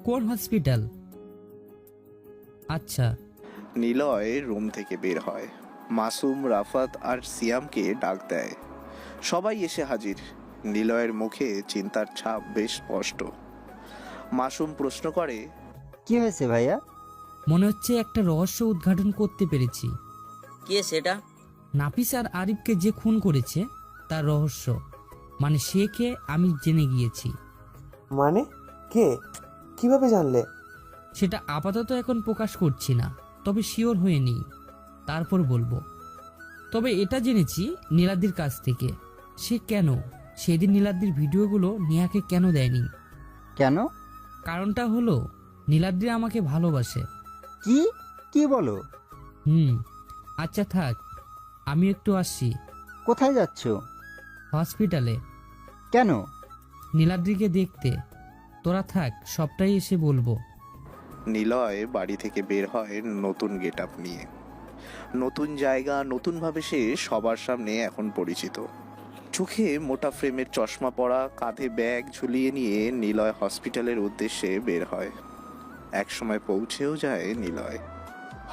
কোন হসপিটাল? আচ্ছা। নিলয় রুম থেকে বের হয়। মাসুম, রাফাত আর সিয়ামকে ডাক দেয়। সবাই এসে হাজির। নিলয়ের মুখে চিন্তার ছাপ বেশ স্পষ্ট। মাসুম প্রশ্ন করে, কি হয়েছে ভাইয়া? মনে হচ্ছে একটা রহস্য উদ্ঘাটন করতে পেরেছি। কে সেটা? নাফিস আর আরিফকে যে খুন করেছে তার রহস্য, মানে সে কে আমি জেনে গিয়েছি। মানে কে? কিভাবে জানলে? সেটা আপাতত এখন প্রকাশ করছি না, তবে শিওর হয়ে নেই, তারপর বলবো। তবে এটা জেনেছি নীলাদ্রির কাছ থেকে। সে কেন সেদিন নীলাদ্রির ভিডিওগুলো নেহাকে কেন দেয়নি? কেন? কারণটা হলো নীলাদ্রি আমাকে ভালোবাসে। কি কি বলো? আচ্ছা থাক, আমি একটু আসছি। কোথায় যাচ্ছ? হসপিটালে। কেন? নীলাদ্রিকে দেখতে। তোরা থাক, সবটাই এসে বলবো। নিলয় বাড়ি থেকে বের হয় নতুন গেট আপ নিয়ে। নতুন জায়গা, নতুনভাবে সে সবার সামনে এখন পরিচিত। চোখে মোটা ফ্রেমের চশমা পরা, কাঁধে ব্যাগ ঝুলিয়ে নিয়ে নিলয় হসপিটালের উদ্দেশ্যে বের হয়। একসময় পৌঁছেও যায় নিলয়।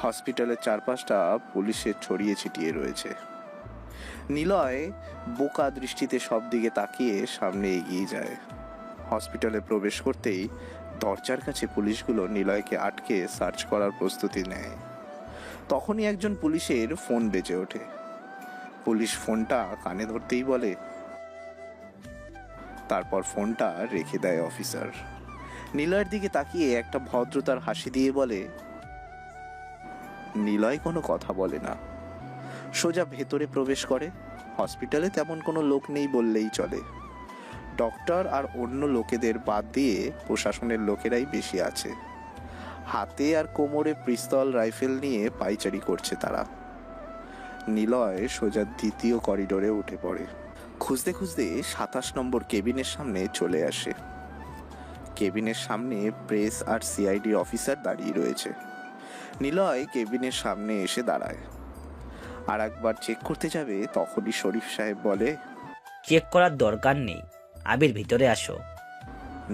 হসপিটালের চারপাশটা পুলিশের ছড়িয়ে ছিটিয়ে রয়েছে। নিলয় বোকা দৃষ্টিতে সব দিকে তাকিয়ে সামনে এগিয়ে যায়। হসপিটালে প্রবেশ করতেই দরজার কাছে পুলিশগুলো নিলয়কে আটকে সার্চ করার প্রস্তুতি নেয়। তখনই একজন পুলিশের ফোন বেজে ওঠে। পুলিশ ফোনটা কানে ধরতেই বলে, তারপর ফোনটা রেখে দেয় অফিসার। নিলয়ের দিকে তাকিয়ে একটা ভদ্রতার হাসি দিয়ে বলে, নিলয় কোনো কথা বলে না, সোজা ভেতরে প্রবেশ করে। হসপিটালে তেমন কোনো লোক নেই বললেই চলে। ডক্টর আর অন্য লোকেদের বাদ দিয়ে প্রশাসনের লোকেরাই বেশি আছে। হাতে আর কোমরে পিস্তল রাইফেল নিয়ে পাইচারি করছে তারা। নিলয় সোজা দ্বিতীয় করিডোরে উঠে পড়ে। খুঁজতে খুঁজতে 27 নম্বর কেবিনের সামনে চলে আসে। কেবিনের সামনে প্রেস আর সিআইডি অফিসার দাঁড়িয়ে রয়েছে। নিলয় কেবিনের সামনে এসে দাঁড়ায়। আর একবার চেক করতে যাবে, তখনই শরীফ সাহেব বলে, চেক করার দরকার নেই, আবির ভিতরে আসো।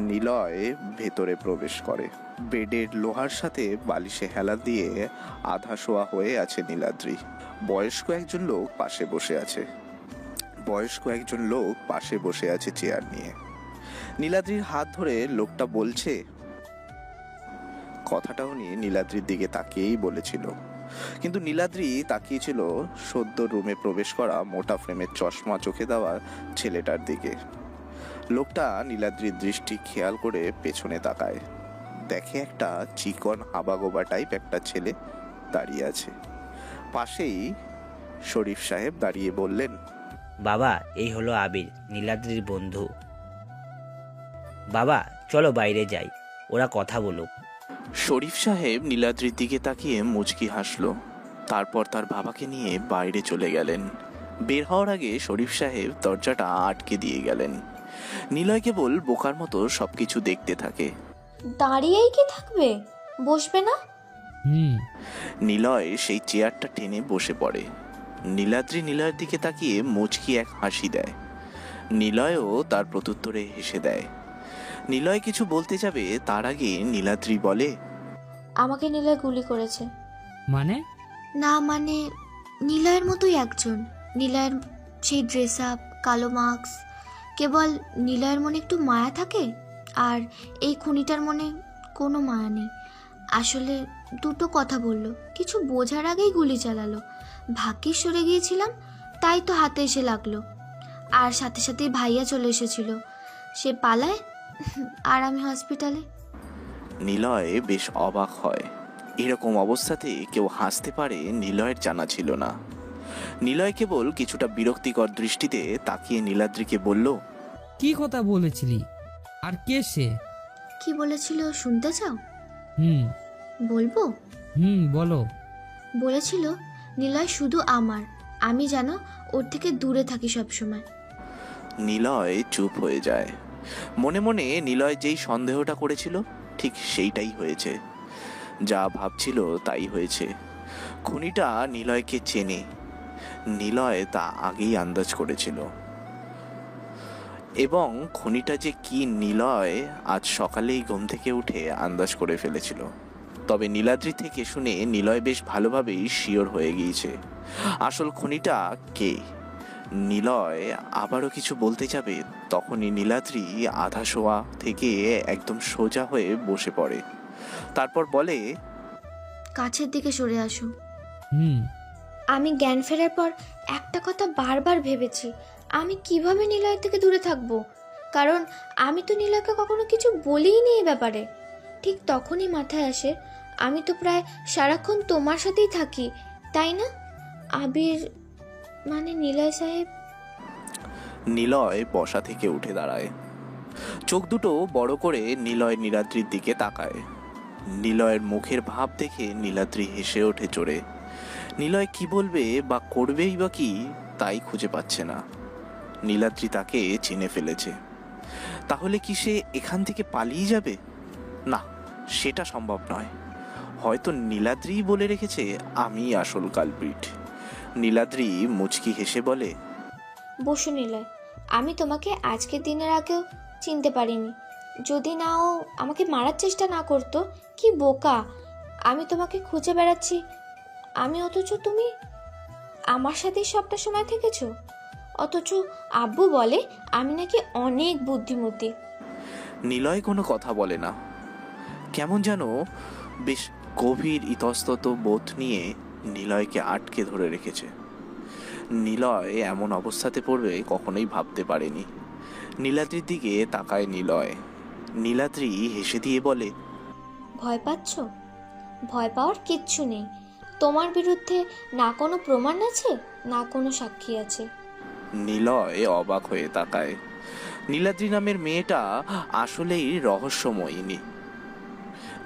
নিলয় ভেতরে প্রবেশ করে। বেডের লোহার সাথে বালিশে হেলা দিয়ে আধা শোয়া হয়ে আছে নীলাদ্রি। বয়স্ক একজন লোক পাশে বসে আছে চেয়ার নিয়ে। নীলাদ্রির হাত ধরে লোকটা বলছে, কথাটা উনি নীলাদ্রির দিকে তাকিয়েই বলেছিল, কিন্তু নীলাদ্রি তাকিয়েছিল সদ্য রুমে প্রবেশ করা মোটা ফ্রেমের চশমা চোখে দেওয়া ছেলেটার দিকে। লোকটা নীলাদ্রির দৃষ্টি খেয়াল করে পেছনে তাকায়, দেখে একটা চিকন হাবাগোবা টাইপ একটা ছেলে দাঁড়িয়ে আছে। পাশেই শরীফ সাহেব দাঁড়িয়ে বললেন, বাবা, এই হলো আবির, নীলাদ্রির বন্ধু। বাবা চলো বাইরে যাই, ওরা কথা বলুক। শরীফ সাহেব নীলাদ্রির দিকে তাকিয়ে মুচকি হাসল। তারপর তার বাবাকে নিয়ে বাইরে চলে গেলেন। বের হওয়ার আগে শরীফ সাহেব দরজাটা আটকে দিয়ে গেলেন। নিলয় কেবল বোকার মতো সবকিছু দেখতে থাকে। দাঁড়িয়েই কি থাকবে, বসবে না? নিলয় সেই চেয়ারটা টেনে বসে পড়ে। নীলাদ্রি নিলয়ের দিকে তাকিয়ে মুচকি এক হাসি দেয়। নিলয়ও তার প্রত্যুত্তরে হেসে দেয়। নিলয় কিছু বলতে যাবে, তার আগে নীলাদ্রি বলে, আমাকে নিলয় গুলি করেছে। মানে? না মানে নিলয়ের মতোই একজন। নিলয়ের সেই ড্রেস আপ, কালো মাস্ক। কেবল নিলয়ের মনে একটু মায়া থাকে, আর এই খুনিটার মনে কোনো মায়া নেই। আসলে দুটো কথা বলল, কিছু বোঝার আগেই গুলি চালালো। ভাগ্যিস সরে গিয়েছিলাম, তাই তো হাতে এসে লাগলো। আর সাথে সাথেই ভাইয়া চলে এসেছিল, সে পালায়, আর আমি হসপিটালে। নিলয় বেশ অবাক হয়। এরকম অবস্থাতে কেউ হাসতে পারে নিলয়ের জানা ছিল না। নিলয় কেবল কিছুটা বিরক্তিকর দৃষ্টিতে তাকিয়ে নীলাদ্রিকে বলল, কি কথা বলেছিলি, আর কে সে? কি বলেছিল শুনতে চাও? বলবো? বলো। বলেছিল নিলয় শুধু আমার, আমি যেন ওর থেকে দূরে থাকি সবসময়। নিলয় চুপ হয়ে যায়। মনে মনে নিলয় যেই সন্দেহটা করেছিল ঠিক সেইটাই হয়েছে। যা ভাবছিল তাই হয়েছে। খুনিটা নিলয়কে চেনে। নিলয় তা আগেই আন্দাজ করেছিল, এবং খুনিটা যে কি নিলয় আজ সকালেই ঘুম থেকে উঠে আন্দাজ করে ফেলেছিল। তবে নীলাদ্রি থেকে শুনে নিলয় বেশ ভালোভাবেই শিওর হয়ে গিয়েছে আসল খুনিটা কে। নিলয় আবারও কিছু বলতে যাবে, তখনই নীলাদ্রি আধা শোয়া থেকে একদম সোজা হয়ে বসে পড়ে। তারপর বলে, কাছের দিকে সরে আসো। আমি জ্ঞান ফেরার পর একটা কথা বারবার ভেবেছি, আমি কিভাবে নিলয় থেকে দূরে থাকবো, কারণ আমি তো নিলয়কে কখনো কিছু বলিনি এই ব্যাপারে। ঠিক তখনই মাথায় আসে, আমি তো প্রায় সারাক্ষণ তোমার সাথেই থাকি, তাই না? আবির মানে নিলয় সাহেব। নিলয় বসা থেকে উঠে দাঁড়ায়। চোখ দুটো বড় করে নিলয় নীলাদ্রির দিকে তাকায়। নিলয়ের মুখের ভাব দেখে নীলাদ্রি হেসে ওঠে জোরে। নিলয় কি বলবে বা করবেই বা কি তাই খুঁজে পাচ্ছে না। নীলাদ্রি তাকে চিনে ফেলেছে। তাহলে কি সে এখান থেকে পালিয়ে যাবে? না, সেটা সম্ভব নয়। হয়তো নীলাদ্রি বলে রেখেছে আমি আসল কালপ্রিট। নীলাদ্রি মুচকি হেসে বলে, বসু নিলয়, আমি তোমাকে আজকের দিনের আগেও চিনতে পারিনি। যদি না ও আমাকে মারার চেষ্টা না করতো। কি বোকা আমি, তোমাকে খুঁজে বেড়াচ্ছি আমি, অথচ তুমি আমার সাথেই সবটা সময় থেকেছো। অথচ আব্বু বলে আমি নাকি অনেক বুদ্ধিমতী। নিলয় কোনো কথা বলে না, কেমন যেন বেশ গভীর ইতস্তত বোধ নিয়ে নিলয়কে আটকে ধরে রেখেছে। নিলয় এমন অবস্থাতে পড়বে কখনোই ভাবতে পারেনি। নীলাদ্রির দিকে তাকায় নিলয়। নীলাদ্রি হেসে দিয়ে বলে, ভয় পাচ্ছ? ভয় পাওয়ার কিচ্ছু নেই। তোমার বিরুদ্ধে না কোনো প্রমাণ আছে, না কোনো সাক্ষী আছে। নিলয় অবাক হয়ে তাকায়। নীলাদ্রি নামের মেয়েটা আসলেই রহস্যময়ী।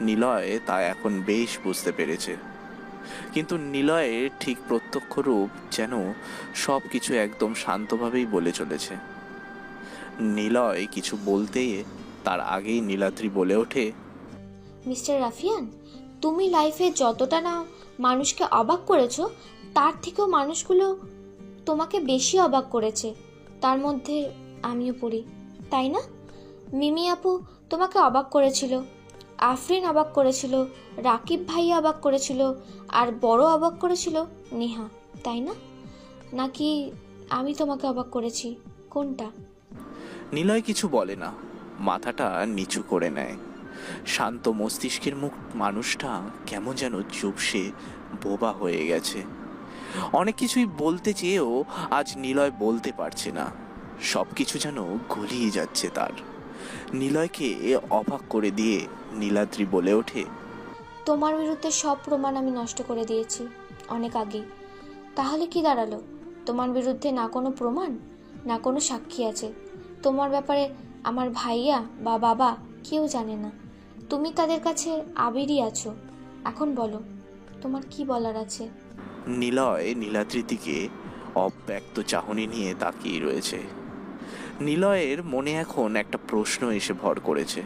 নিলয় তা এখন বেশ বুঝতে পেরেছে। কিন্তু নিলয়ের ঠিক প্রত্যক্ষ রূপ যেন সব কিছু একদম শান্তভাবেই বলে চলেছে। নিলয় কিছু বলতে তার আগেই নীলাদ্রি বলে ওঠে, মিস্টার রাফিয়ান, তুমি লাইফে যতটা না মানুষকে অবাক করেছো, তার থেকেও মানুষগুলো তোমাকে বেশি অবাক করেছে। তার মধ্যে আমিও পড়ি, তাই না? মিমি আপু তোমাকে অবাক করেছিল, আফরিন অবাক করেছিল, রাকিব ভাই অবাক করেছিল, আর বড় অবাক করেছিল নেহা, তাই না? নাকি আমি তোমাকে অবাক করেছি? কোনটা? নিলয় কিছু বলে না, মাথাটা নিচু করে নেয়। শান্ত মস্তিষ্কের মুখ মানুষটা কেমন যেন চুপসে বোবা হয়ে গেছে। অনেক কিছুই বলতে চেয়েও আজ নিলয় বলতে পারছে না। সব কিছু যেন গুলিয়ে যাচ্ছে তার। নিলয়কে অবাক করে দিয়ে নীলাদ্রি বলে ওঠে, তোমার বিরুদ্ধে সব প্রমাণ আমি নষ্ট করে দিয়েছি অনেক আগে। তাহলে কি দাঁড়ালো? তোমার বিরুদ্ধে না কোনো প্রমাণ, না কোনো সাক্ষী আছে। তোমার ব্যাপারে আমার ভাইয়া বা বাবা কেউ জানে না। তুমি তাদের কাছে আবিরই আছো। এখন বলো, তোমার কি বলার আছে? নিলয় নীলাদ্রির দিকে অব্যক্ত চাহনি নিয়ে তাকিয়ে রয়েছে। নিলয়ের মনে এখন একটা প্রশ্ন এসে ভর করেছে।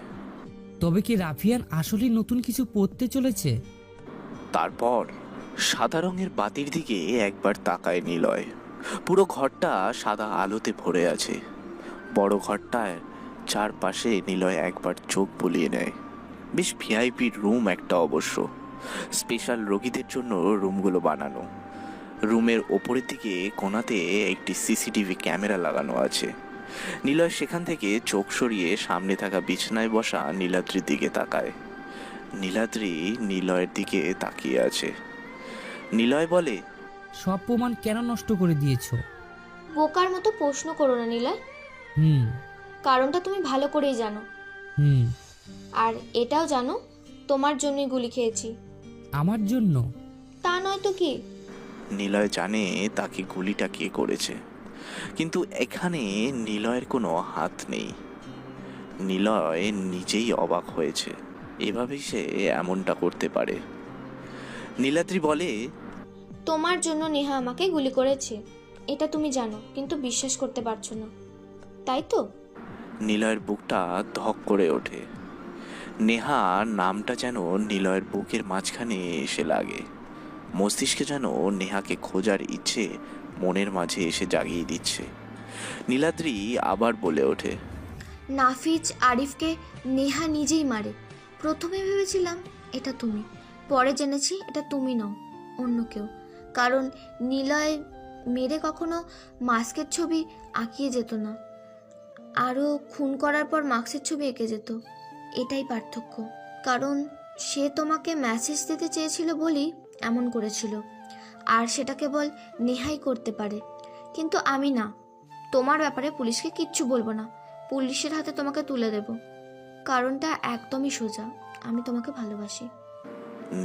তবে কি রাফিয়ান আসলেই নতুন কিছু পড়তে চলেছে? তারপর সাদা রঙের বাতির দিকে একবার তাকায় নিলয়। পুরো ঘরটা সাদা আলোতে ভরে আছে। বড় ঘরটায় চারপাশে নিলয় একবার চোখ বুলিয়ে নেয়। বেশ ভিআইপি রুম একটা অবশ্য। স্পেশাল রোগীদের জন্য রুমগুলো বানানো। রুমের ওপরের দিকে কোণাতে একটি সিসিটিভি ক্যামেরা লাগানো আছে। নিলয় সেখান থেকে চোখ সরিয়ে সামনে থাকা বিছানায় বসা নীলাদ্রির দিকে তাকায়। নীলাদ্রি নিলয়ের দিকে তাকিয়ে আছে। নিলয় বলে, সব প্রমাণ কেন নষ্ট করে দিয়েছো? বোকার মতো প্রশ্ন করো না নিলয়। হুম কারণটা তুমি ভালো করেই জানো। হুম আর এটাও জানো তোমার জন্যই গুলি খেয়েছি। আমার জন্য? তা নয় তো কি? নিলয় জানে তাকে গুলিটা কে করেছে, কিন্তু এখানে নিলয়ের কোনো হাত নেই। নিলয় নিজেই অবাক হয়েছে এভাবেই সে এমনটা করতে পারে। নীলাদ্রি বলে, তোমার জন্য নেহা আমাকে গুলি করেছে, এটা তুমি জানো, কিন্তু বিশ্বাস করতে পারছো না, তাই তো? নিলয়ের বুকটা ধক করে ওঠে। নেহা নামটা যেন নিলয়ের বুকের মাঝখানে এসে লাগে। মস্তিষ্কে যেন নেহাকে খোঁজার ইচ্ছে মনের মাঝে এসে জাগিয়ে দিচ্ছে। নীলাদ্রি আবার বলে ওঠে, নাফিজ আরিফকে নেহা নিজেই মারে। প্রথমে ভেবেছিলাম এটা তুমি, পরে জেনেছি এটা তুমি নও, অন্য কেউ। কারণ নিলয় মেরে কখনো মাস্কের ছবি আঁকিয়ে যেত না, আরও খুন করার পর মাস্কের ছবি এঁকে যেত। এটাই পার্থক্য। কারণ সে তোমাকে মেসেজ দিতে চেয়েছিল বলেই এমন করেছিল, আর সেটা কেবল নেহাই করতে পারে, কিন্তু আমি না। তোমার ব্যাপারে পুলিশকে কিচ্ছু বলবো না, পুলিশের হাতে তোমাকে তুলে দেব। কারণটা একদমই সোজা, আমি তোমাকে ভালোবাসি।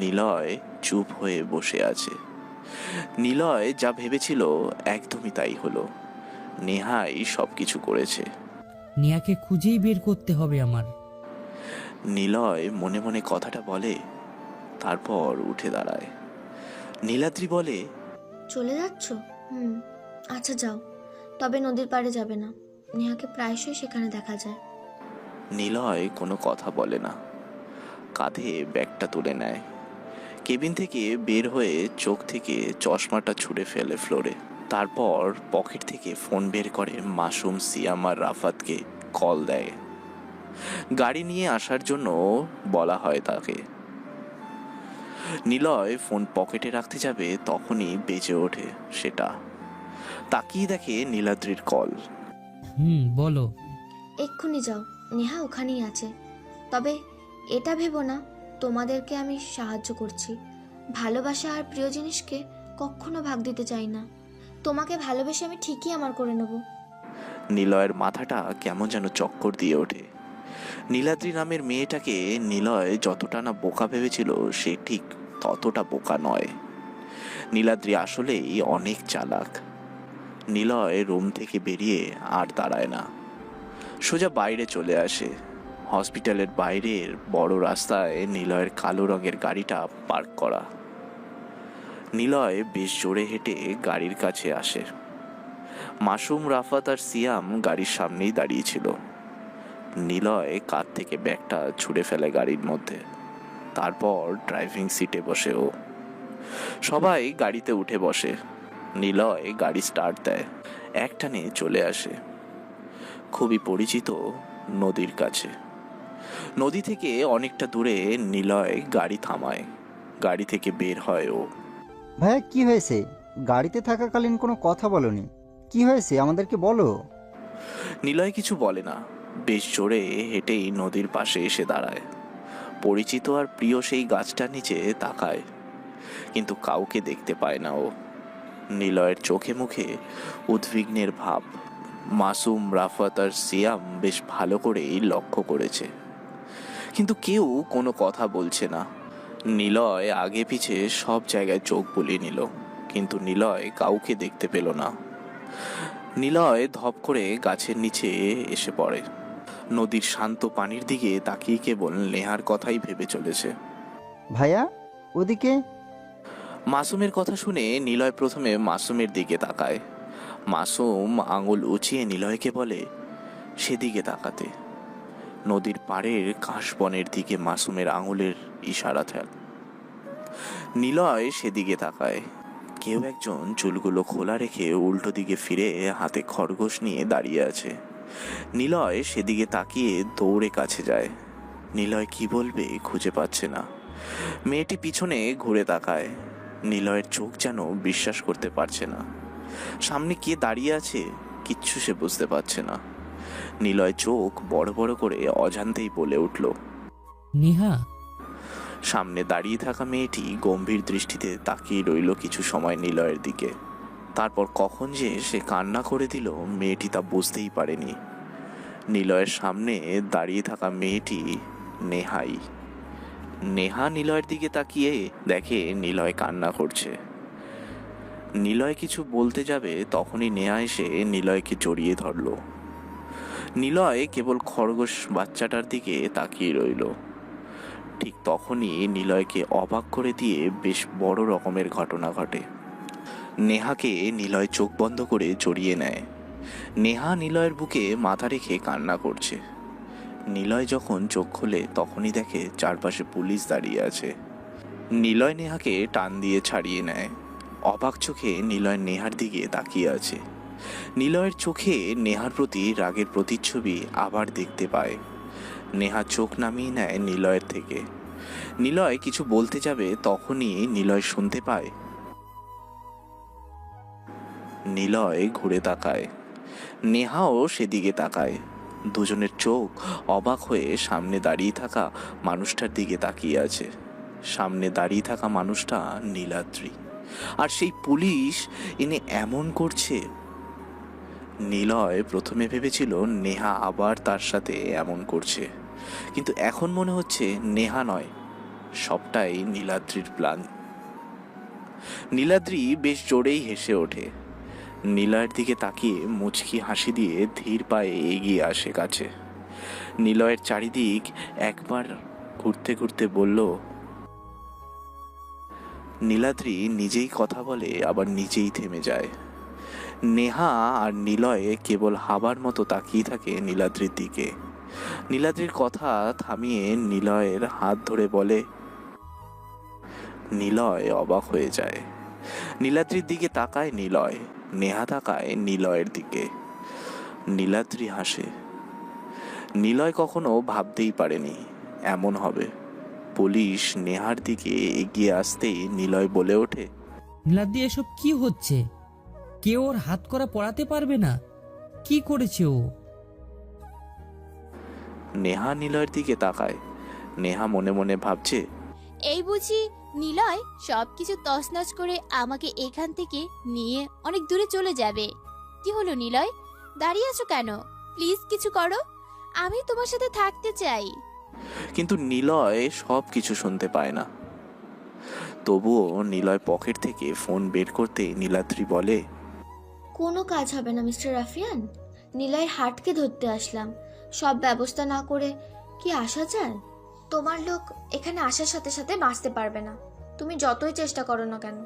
নিলয় চুপ হয়ে বসে আছে। নিলয় যা ভেবেছিল একদমই তাই হলো। নেহাই সব কিছু করেছে। নেহাকে খুঁজেই বের করতে হবে আমার। নিলয় মনে মনে কথাটা বলে, তারপর উঠে দাঁড়ায়। নীলাদ্রি বলে, চলে যাচ্ছ? আচ্ছা যাও, তবে নদীর পাড়ে যাবে না, নেহাকে প্রায়শই সেখানে দেখা যায়। নিলয় কোনো কথা বলে না। কাঁধে ব্যাগটা তুলে নেয়। কেবিন থেকে বের হয়ে চোখ থেকে চশমাটা ছুঁড়ে ফেলে ফ্লোরে। তারপর পকেট থেকে ফোন বের করে মাসুম, সিয়াম আর রাফাতকে কল দেয়। গাড়ি নিয়ে আসার জন্য বলা হয় তাকে। নিলয় ফোন পকেটে রাখতে যাবে তখনই বেজে ওঠে সেটা। তাকিয়ে দেখে নীলাদ্রির কল। বলো। এক্ষুনি যাও, নেহা ওখানেই আছে। তবে এটা ভেবো না তোমাদেরকে আমি সাহায্য করছি। ভালোবাসা আর প্রিয় জিনিসকে কখনো ভাগ দিতে চাই না। তোমাকে ভালোবেসে আমি ঠিকই আমার করে নেব। নিলয়ের মাথাটা কেমন যেন চক্কর দিয়ে ওঠে। নীলাদ্রি নামের মেয়েটাকে নিলয় যতটা না বোকা ভেবেছিল সে ঠিক ততটা বোকা নয়। নীলাদ্রি আসলেই অনেক চালাক। নিলয় রুম থেকে বেরিয়ে আর দাঁড়ায় না, সোজা বাইরে চলে আসে। হসপিটালের বাইরের বড় রাস্তায় নিলয়ের কালো রঙের গাড়িটা পার্ক করা। নিলয় বেশ জোরে হেঁটে গাড়ির কাছে আসে। মাসুম, রাফাত আর সিয়াম গাড়ির সামনেই দাঁড়িয়েছিল। নিলয় কাঁধ থেকে ব্যাগটা ছুঁড়ে ফেলে গাড়ির মধ্যে। তারপর ড্রাইভিং সিটে বসে ও। সবাই গাড়িতে উঠে বসে। নিলয় গাড়ি স্টার্ট দেয়, একটানে চলে আসে খুবই পরিচিত নদীর কাছে। নদী থেকে অনেকটা দূরে নিলয় গাড়ি থামায়। গাড়ি থেকে বের হয় ও। ভাইয়া কি হয়েছে? গাড়িতে থাকাকালীন কোনো কথা বলনি, কি হয়েছে আমাদেরকে বলো। নিলয় কিছু বলে না, বেশ জোরে হেঁটেই নদীর পাশে এসে দাঁড়ায়। পরিচিত আর প্রিয় সেই গাছটার নিচে তাকায়, কিন্তু কাউকে দেখতে পায় না ও। নিলয়ের চোখে মুখে উদ্বিগ্নের ভাব মাসুম, রাফাত আর সিয়াম বেশ ভালো করেই লক্ষ্য করেছে, কিন্তু কেউ কোনো কথা বলছে না। নিলয় আগে পিছে সব জায়গায় চোখ বুলিয়ে নিল, কিন্তু নিলয় কাউকে দেখতে পেল না। নিলয় ধপ করে গাছের নিচে এসে পড়ে। নদীর শান্ত পানির দিকে তাকিয়ে কেবল নেহার কথাই ভেবে চলেছে। ভাইয়া ওদিকে। মাসুমের কথা শুনে নিলয় প্রথমে মাসুমের দিকে তাকায়। মাসুম আঙুল উঁচিয়ে নিলয়কে বলে সেদিকে তাকাতে। নদীর পাড়ের কাশবনের দিকে মাসুমের আঙুলের ইশারা থাকে। নিলয় সেদিকে তাকায়। কেউ একজন চুলগুলো খোলা রেখে উল্টো দিকে ফিরে হাতে খরগোশ নিয়ে দাঁড়িয়ে আছে। নিলয় সেদিকে তাকিয়ে দৌড়ে কাছে যায়। নিলয় কি বলবে খুঁজে পাচ্ছে না। মেয়েটি পিছনে ঘুরে তাকায়। নিলয়ের চোখ যেন বিশ্বাস করতে পারছে না। সামনে কে দাঁড়িয়ে আছে কিচ্ছু সে বুঝতে পারছে না। নিলয় চোখ বড় বড় করে অজান্তেই বলে উঠল, নেহা। সামনে দাঁড়িয়ে থাকা মেয়েটি গম্ভীর দৃষ্টিতে তাকিয়ে রইল কিছু সময় নিলয়ের দিকে। তারপর কখন যে সে কান্না করে দিল মেয়েটি তা বুঝতেই পারেনি। নিলয়ের সামনে দাঁড়িয়ে থাকা মেয়েটি নেহাই। নেহা নিলয়ের দিকে তাকিয়ে দেখে নিলয় কান্না করছে। নিলয় কিছু বলতে যাবে তখনই নেহা এসে নিলয়কে জড়িয়ে ধরল। নিলয় কেবল খরগোশ বাচ্চাটার দিকে তাকিয়ে রইল। ঠিক তখনই নিলয়কে অবাক করে দিয়ে বেশ বড় রকমের ঘটনা ঘটে। নেহাকে নিলয় চোখ বন্ধ করে জড়িয়ে নেয়। নেহা নিলয়ের বুকে মাথা রেখে কান্না করছে। নিলয় যখন চোখ খোলে তখনই দেখে চারপাশে পুলিশ দাঁড়িয়ে আছে। নিলয় নেহাকে টান দিয়ে ছাড়িয়ে নেয়। অবাক চোখে নিলয় নেহার দিকে তাকিয়ে আছে। নিলয়ের চোখে নেহার প্রতি রাগের প্রতিচ্ছবি আবার দেখতে পায়। নেহা চোখ নামিয়ে নেয় নিলয়ের থেকে। নিলয় কিছু বলতে যাবে তখনই নিলয় শুনতে পায়। নিলয় ঘুরে তাকায়। নেহাও সেদিকে তাকায়। দুজনের চোখ অবাক হয়ে সামনে দাঁড়িয়ে থাকা মানুষটার দিকে তাকিয়ে আছে। সামনে দাঁড়িয়ে থাকা মানুষটা নীলাদ্রি, আর সেই পুলিশ এনে এমন করছে। নিলয় প্রথমে ভেবেছিল নেহা আবার তার সাথে এমন করছে, কিন্তু এখন মনে হচ্ছে নেহা নয়, সবটাই নীলাদ্রির প্ল্যান। নীলাদ্রি বেশ জোরেই হেসে ওঠে। নিলয়ের দিকে তাকিয়ে মুচকি হাসি দিয়ে ধীর পায়ে এগিয়ে আসে কাছে। নিলয়ের চারিদিক একবার ঘুরতে ঘুরতে বলল। নীলাদ্রি নিজেই কথা বলে আবার নিজেই থেমে যায়। নেহা আর নিলয় কেবল হাবার মতো তাকিয়ে থাকে নীলাদ্রির দিকে। নীলাদ্রির কথা থামিয়ে নিলয়ের হাত ধরে বলে। নিলয় অবাক হয়ে যায়। নীলাদ্রির দিকে তাকায় নিলয়, নেহা তাকায় নিলয়ের দিকে। নীলাদ্রি হাসে। নিলয় কখনো ভাবতেই পারেনি এমন হবে। পুলিশ নেহার দিকে এগিয়ে আসতেই নিলয় বলে ওঠে, নীলাদ্রি এসব কি হচ্ছে? কেউ ওর হাত করা পড়াতে পারবে না? কি করেছে ও? নেহা নিলয়ের দিকে তাকায়। নেহা মনে মনে ভাবছে, এই বুঝি নিলয় সবকিছু তছনছ করে আমাকে এখান থেকে নিয়ে অনেক দূরে চলে যাবে। কি হলো নিলয়, দাঁড়িয়ে আছো কেন? প্লিজ কিছু করো, আমি তোমার সাথে থাকতে চাই। কিন্তু নিলয় সব কিছু শুনতে পায় না। তবুও নিলয় পকেট থেকে ফোন বের করতে নীলাদ্রি বলে, কোনো কাজ হবে না মিস্টার রাফিয়ান। নিলয় হাটকে ধরতে আসলাম, সব ব্যবস্থা না করে কি আসা যায়? তোমার লোক এখানে আসার সাথে সাথে বাঁচতে পারবে না, তুমি যতই চেষ্টা করো না কেন।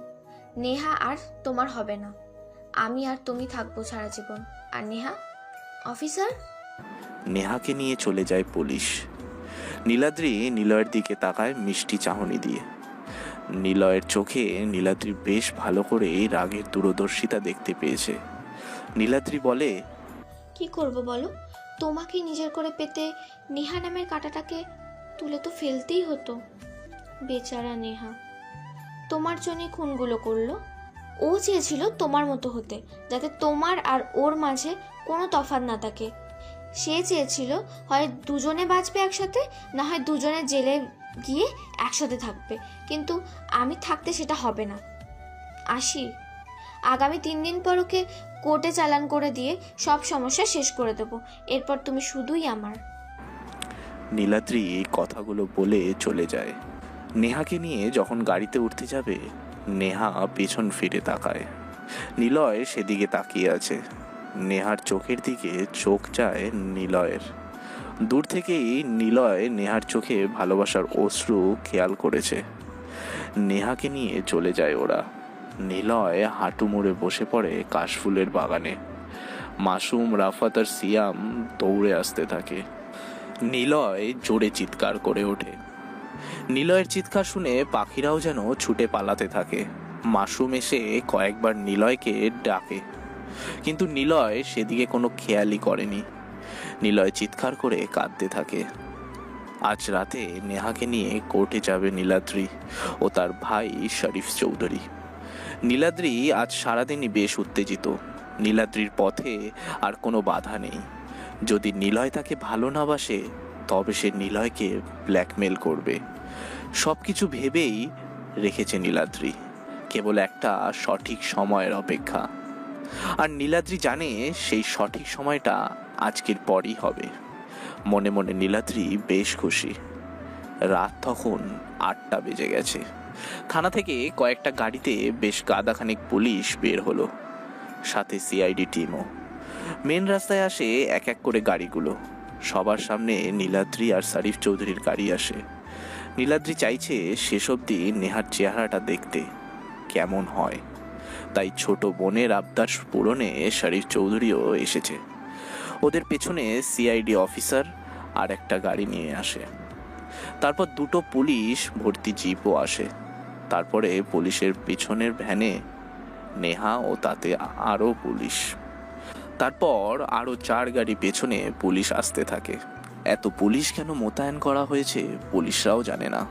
নেহা আর তোমার হবে না, আমি আর তুমি থাকবো সারা জীবন। আর নেহা অফিসার। নেহাকে নিয়ে চলে যায় পুলিশ। নীলাদ্রি নিলয়ের দিকে তাকায় মিষ্টি চাহনি দিয়ে। নিলয়ের চোখে নীলাদ্রি বেশ ভালো করে রাগের দূরদর্শিতা দেখতে পেয়েছে। নীলাদ্রি বলে, কি করব বলো? তোমাকে নিজের করে পেতে নেহা নামের কাঁটাটাকে তুলে তো ফেলতেই হতো। বেচারা নেহা তোমার জন্যই খুনগুলো করলো। ও চেয়েছিল তোমার মতো হতে, যাতে তোমার আর ওর মাঝে কোনো তফাৎ না থাকে। সে চেয়েছিল হয় দুজনে বাঁচবে একসাথে, না হয় দুজনে জেলে গিয়ে একসাথে থাকবে। কিন্তু আমি থাকতে সেটা হবে না। আসি, আগামী 3 দিন পর ওকে কোর্টে চালান করে দিয়ে সব সমস্যা শেষ করে দেবো। এরপর তুমি শুধুই আমার। নীলাদ্রি এই কথাগুলো বলে চলে যায়। নেহাকে নিয়ে যখন গাড়িতে উঠতে যাবে, নেহা পেছন ফিরে তাকায়। নিলয় সেদিকে তাকিয়ে আছে। নেহার চোখের দিকে চোখ যায় নিলয়ের। দূর থেকেই নিলয় নেহার চোখে ভালোবাসার অশ্রু খেয়াল করেছে। নেহাকে নিয়ে চলে যায় ওরা। নিলয় হাঁটু মুড়ে বসে পড়ে কাশফুলের বাগানে। মাসুম, রাফাত আর সিয়াম দৌড়ে আসতে থাকে। নিলয় জোরে চিৎকার করে ওঠে। নিলয়ের চিৎকার শুনে পাখিরাও যেন ছুটে পালাতে থাকে। মাসুম এসে কয়েকবার নিলয়কে ডাকে, কিন্তু নিলয় সেদিকে কোনো খেয়ালই করেনি। নিলয় চিৎকার করে কাঁদতে থাকে। আজ রাতে নেহাকে নিয়ে কোর্টে যাবে নীলাদ্রি ও তার ভাই শরীফ চৌধুরী। নীলাদ্রি আজ সারাদিনই বেশ উত্তেজিত। নীলাদ্রির পথে আর কোনো বাধা নেই। যদি নিলয় তাকে ভালো না বাসে, তবে সে নিলয়কে ব্ল্যাকমেল করবে। সব কিছু ভেবেই রেখেছে নীলাদ্রি, কেবল একটা সঠিক সময়ের অপেক্ষা। আর নীলাদ্রি জানে সেই সঠিক সময়টা আজকের পরই হবে। মনে মনে নীলাদ্রি বেশ খুশি। রাত তখন 8টা বেজে গেছে। থানা থেকে কয়েকটা গাড়িতে বেশ গাদাখানেক পুলিশ বের হলো, সাথে সিআইডি টিমও। মেন রাস্তায় আসে এক এক করে গাড়িগুলো। সবার সামনে নীলাদ্রি আর শরীফ চৌধুরীর গাড়ি আসে। নীলাদ্রি চাইছে শেষ অবধি নেহার চেহারাটা দেখতে কেমন হয়, তাই ছোট বোনের আবদার পূরণে শরীফ চৌধুরীও এসেছে। ওদের পেছনে সিআইডি অফিসার আর একটা গাড়ি নিয়ে আসে। তারপর 2টো পুলিশ ভর্তি জিপও আসে। তারপরে পুলিশের পেছনের ভ্যানে নেহা ও তাতে আরও পুলিশ। তারপর আরও 4 গাড়ি পেছনে পুলিশ আসতে থাকে। এত পুলিশ কেন মোতায়েন করা হয়েছে পুলিশরাও জানে না,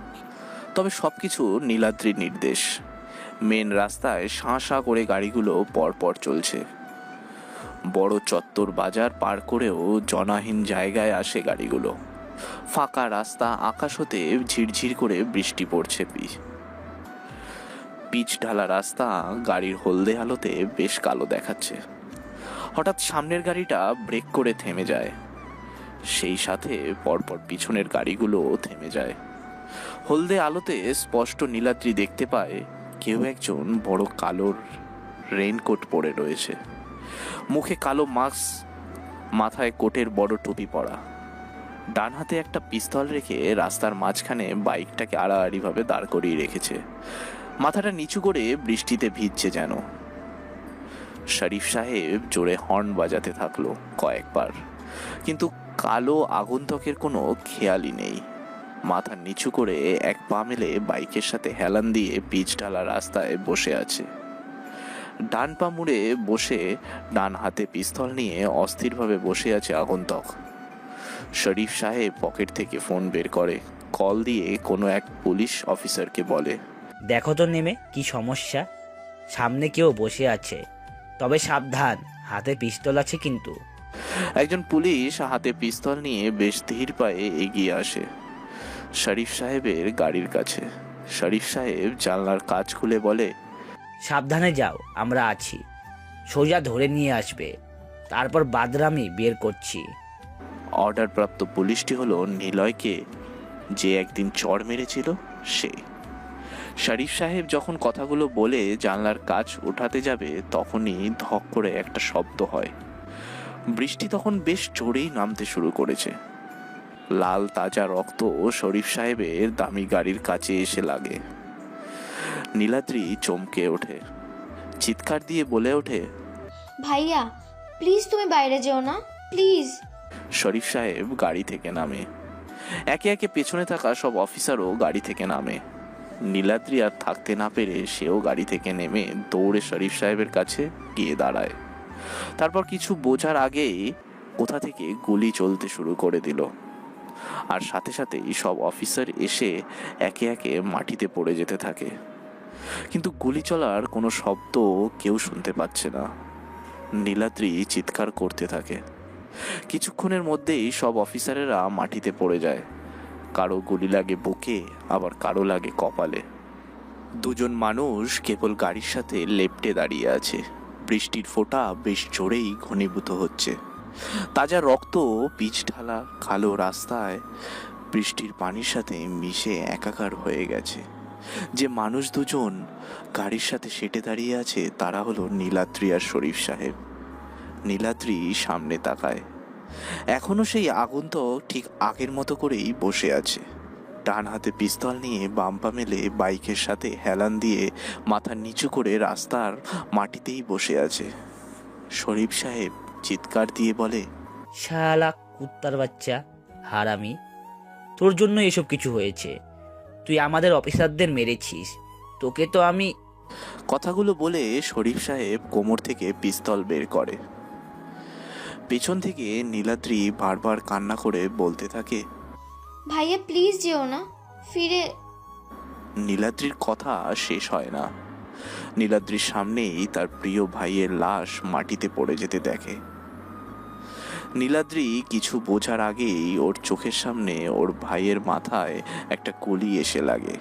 তবে সবকিছু নীলাদ্রির নির্দেশ। মেন রাস্তায় শাঁ শাঁ করে গাড়িগুলো পরপর চলছে। বড় চত্বর বাজার পার করেও জনাহীন জায়গায় আসে গাড়িগুলো। ফাঁকা রাস্তা, আকাশ হতে ঝিরঝির করে বৃষ্টি পড়ছে। পিচ ঢালা রাস্তা গাড়ির হলদে আলোতে বেশ কালো দেখাচ্ছে। হঠাৎ সামনের গাড়িটা ব্রেক করে থেমে যায়। সেই সাথে পরপর পিছনের গাড়িগুলো থেমে যায়। হলদে আলোতে স্পষ্ট নীলাদ্রি দেখতে পায় কেউ একজন বড় কালোর রেইনকোট পরে রয়েছে, মুখে কালো মাস্ক, মাথায় কোটের বড় টুপি পরা। ডান হাতে একটা পিস্তল রেখে রাস্তার মাঝখানে বাইকটাকে আড়াআড়িভাবে দাঁড় করিয়ে রেখেছে। মাথাটা নিচু করে বৃষ্টিতে ভিজছে যেন। শরীফ সাহেব জোরে হর্ন বাজাতে থাকলো কয়েকবার, কিন্তু কালো আগন্তুকের কোনো খেয়ালই নেই। মাথা নিচু করে এক পা মেলে বাইকের সাথে হেলান দিয়ে পিচ ঢালা রাস্তায় বসে আছে। ডান পা মুড়ে বসে ডান হাতে পিস্তল নিয়ে অস্থিরভাবে বসে আছে আগন্তুক। শরীফ সাহেব পকেট থেকে ফোন বের করে কল দিয়ে কোনো এক পুলিশ অফিসারকে বলে, দেখো তো নেমে কি সমস্যা। সামনে কেউ বসে আছে, তবে সাবধান, হাতে পিস্তল আছে কিন্তু। একজন পুলিশ হাতে পিস্তল নিয়ে বেশ ধীর পায়ে এগিয়ে আসে শরীফ সাহেবের গাড়ির কাছে। শরীফ সাহেব জানলার কাঁচ খুলে বলে, সাবধানে যাও, আমরা আছি। সোজা ধরে নিয়ে আসবে, তারপর বাদরামি বের করছি। অর্ডারপ্রাপ্ত পুলিশটি হলো নিলয়কে, যে একদিন চড় মেরেছিল সে। শরীফ সাহেব যখন কথাগুলো বলে জানলার কাঁচ উঠাতে যাবে তখনই ধক করে একটা শব্দ হয়। বৃষ্টি তখন বেশ জোরেই নামতে শুরু করেছে। লাল তাজা রক্ত শরীফ সাহেবের দামি গাড়ির কাছে এসে লাগে। নীলাদ্রি চমকে ওঠে, চিৎকার দিয়ে বলে ওঠে, ভাইয়া প্লিজ তুমি বাইরে যেও না, প্লিজ। শরীফ সাহেব গাড়ি থেকে নামে। একে একে পেছনে থাকা সব অফিসারও গাড়ি থেকে নামে। নীলাদ্রি আর থাকতে না পেরে সেও গাড়ি থেকে নেমে দৌড়ে শরীফ সাহেবের কাছে গিয়ে দাঁড়ায়। তারপর কিছু বোঝার আগেই কোথা থেকে গুলি চলতে শুরু করে দিল, আর সাথে সাথেই সব অফিসার এসে একে একে মাটিতে পড়ে যেতে থাকে। কিন্তু গুলি চলার কোনো শব্দ কেউ শুনতে পাচ্ছে না। নীলাদ্রি চিৎকার করতে থাকে। কিছুক্ষণের মধ্যেই সব অফিসারেরা মাটিতে পড়ে যায়। কারো গুলি লাগে বুকে, আবার কারো লাগে কপালে। দুজন মানুষ কেবল গাড়ির সাথে লেপ্টে দাঁড়িয়ে আছে। বৃষ্টির ফোঁটা বেশ জোরেই ঘনীভূত হচ্ছে। তাজা রক্ত পিচ ঢালা কালো রাস্তায় বৃষ্টির পানির সাথে মিশে একাকার হয়ে গেছে। যে মানুষ দুজন গাড়ির সাথে সেটে দাঁড়িয়ে আছে তারা হলো নীলাদ্রি আর শরীফ সাহেব। নীলাদ্রি সামনে তাকায়। এখনো সেই আগন্তুক ঠিক আগের মতো করেই বসে আছে। ডান হাতে পিস্তল নিয়ে বাম পা মেলে বাইকের সাথে হেলান দিয়ে মাথা নিচু করে রাস্তার মাটিতেই বসে আছে। শরীফ সাহেব চিৎকার দিয়ে বলে, শালা কুত্তার বাচ্চা, হারামি, তোর জন্য এসব কিছু হয়েছে। তুই আমাদের অফিসারদের মেরেছিস, তোকে তো আমি। কথাগুলো বলে শরীফ সাহেব কোমর থেকে পিস্তল বের করে। পেছন থেকে নীলাদ্রি বারবার কান্না করে বলতে থাকে, ভাইয়া প্লিজ যেও না, ফিরে। নীলাদ্রির কথা শেষ হয় না। নীলাদ্রির সামনেই তার প্রিয় ভাইয়ের লাশ মাটিতে পড়ে যেতে দেখে। নীলাদ্রি কিছু বোঝার আগেই ওর চোখের সামনে ওর ভাইয়ের মাথায় একটা গুলি এসে লাগে,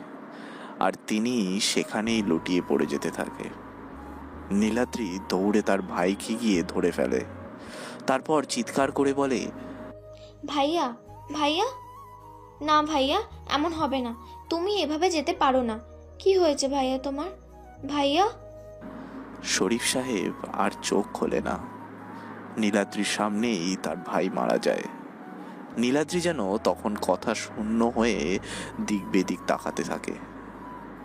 আর তিনি সেখানেই লুটিয়ে পড়ে যেতে থাকে। নীলাদ্রি দৌড়ে তার ভাইকে গিয়ে ধরে ফেলে। তারপর চিৎকার করে বলে, ভাইয়া ভাইয়া, না ভাইয়া, এমন হবে না, তুমি এভাবে যেতে পারো না। কি হয়েছে ভাইয়া তোমার? ভাইয়া। শরীফ সাহেব আর চোখ খোলে না। নীলাদ্রির সামনেই তার ভাই মারা যায়। নীলাদ্রি যেন তখন কথা শূন্য হয়ে দিক বেদিক তাকাতে থাকে।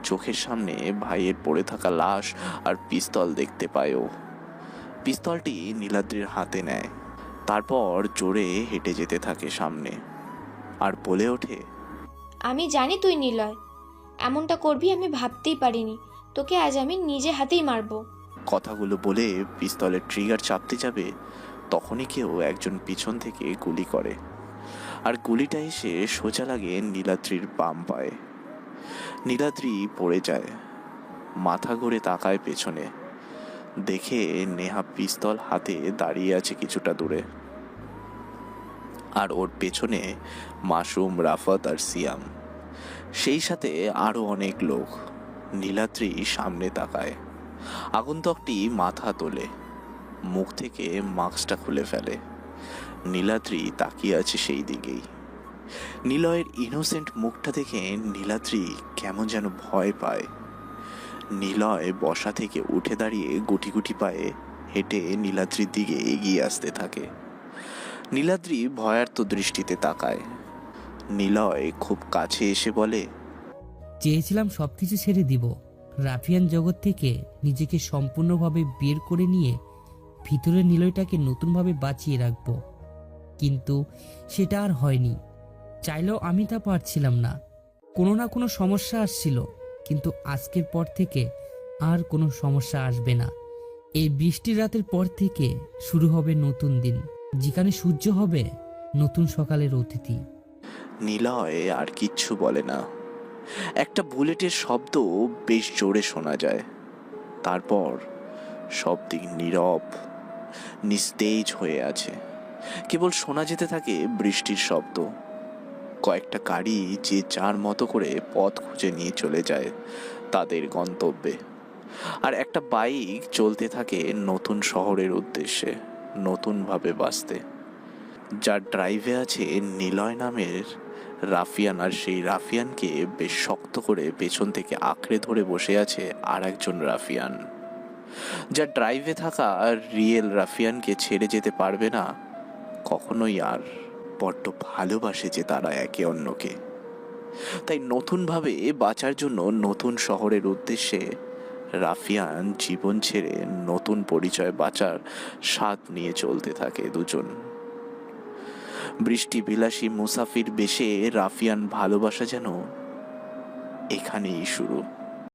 চোখের সামনে ভাইয়ের পড়ে থাকা লাশ আর পিস্তল দেখতে পায় ও। পিস্তলটি নীলাদ্রির হাতে নেয়, তারপর জোরে হেঁটে যেতে থাকে সামনে, আর বলে ওঠে, আমি জানি তুই নিলয়, এমনটা করবি আমি ভাবতেই পারিনি। তোকে আজ আমি নিজে হাতেই মারবো। কথাগুলো বলে পিস্তলের ট্রিগার চাপতে যাবে তখনই কেউ একজন পিছন থেকে গুলি করে, আর গুলিটা এসে সোজা লাগে নীলাদ্রির বাম পায়ে। নীলাদ্রি পড়ে যায়। মাথা ঘুরে তাকায় পেছনে, দেখে নেহা পিস্তল হাতে দাঁড়িয়ে আছে কিছুটা দূরে, আর ওর পেছনে মাসুম, রাফাত আর সিয়াম, সেই সাথে আরো অনেক লোক। নীলাদ্রি সামনে তাকায়। আগন্তুকটি মাথা তোলে, মুখ থেকে মাস্কটা খুলে ফেলে। নীলাদ্রি তাকিয়ে আছে সেই দিকেই। নিলয়ের ইনোসেন্ট মুখটা দেখে নীলাদ্রি কেমন যেন ভয় পায়। নিলয় বসা থেকে উঠে দাঁড়িয়ে গুটি গুটি পায়ে হেঁটে নীলাদ্রির দিকে এগিয়ে আসতে থাকে। নীলাদ্রি ভয়ার্ত দৃষ্টিতে তাকায়। নিলয় খুব কাছে এসে বলে, চেয়েছিলাম সবকিছু ছেড়ে দিব, রাফিয়ান জগৎ থেকে নিজেকে সম্পূর্ণভাবে বের করে নিয়ে ভিতরে নিলয়টাকে নতুনভাবে বাঁচিয়ে রাখবো, কিন্তু সেটা আর হয়নি। চাইলেও আমি তা পারছিলাম না। কোনো না কোনো সমস্যা আসছিল, কিন্তু আজকের পর থেকে আর কোনো সমস্যা আসবে না। এই বৃষ্টির রাতের পর থেকে শুরু হবে নতুন দিন, যেখানে সূর্য হবে নতুন সকালের অতিথি। নিলয় আর কিচ্ছু বলে না। একটা বুলেটের শব্দ বেশ জোরে শোনা যায়। তারপর সব দিক নীরব, নিস্তেজ হয়ে আছে। কেবল শোনা যেতে থাকে বৃষ্টির শব্দ। কয়েকটা গাড়ি যে যার মতো করে পথ খুঁজে নিয়ে চলে যায় তাদের গন্তব্যে, আর একটা বাইক চলতে থাকে নতুন শহরের উদ্দেশ্যে, নতুনভাবে বাঁচতে। যার ড্রাইভে আছে নিলয় নামের রাফিয়ান, আর সেই রাফিয়ানকে বেশ শক্ত করে পেছন থেকে আঁকড়ে ধরে বসে আছে আর একজন রাফিয়ান। যার ড্রাইভে থাকা রিয়েল রাফিয়ানকে ছেড়ে যেতে পারবে না কখনোই আর। বড্ড ভালোবাসে যে তারা একে অন্যকে। তাই নতুনভাবে বাঁচার জন্য নতুন শহরের উদ্দেশ্যে রাফিয়ান জীবন ছেড়ে নতুন পরিচয় বাঁচার স্বাদ নিয়ে চলতে থাকে দুজন। বৃষ্টি বিলাসী মুসাফির বেশে রাফিয়ান ভালোবাসা যেন এখানেই শুরু।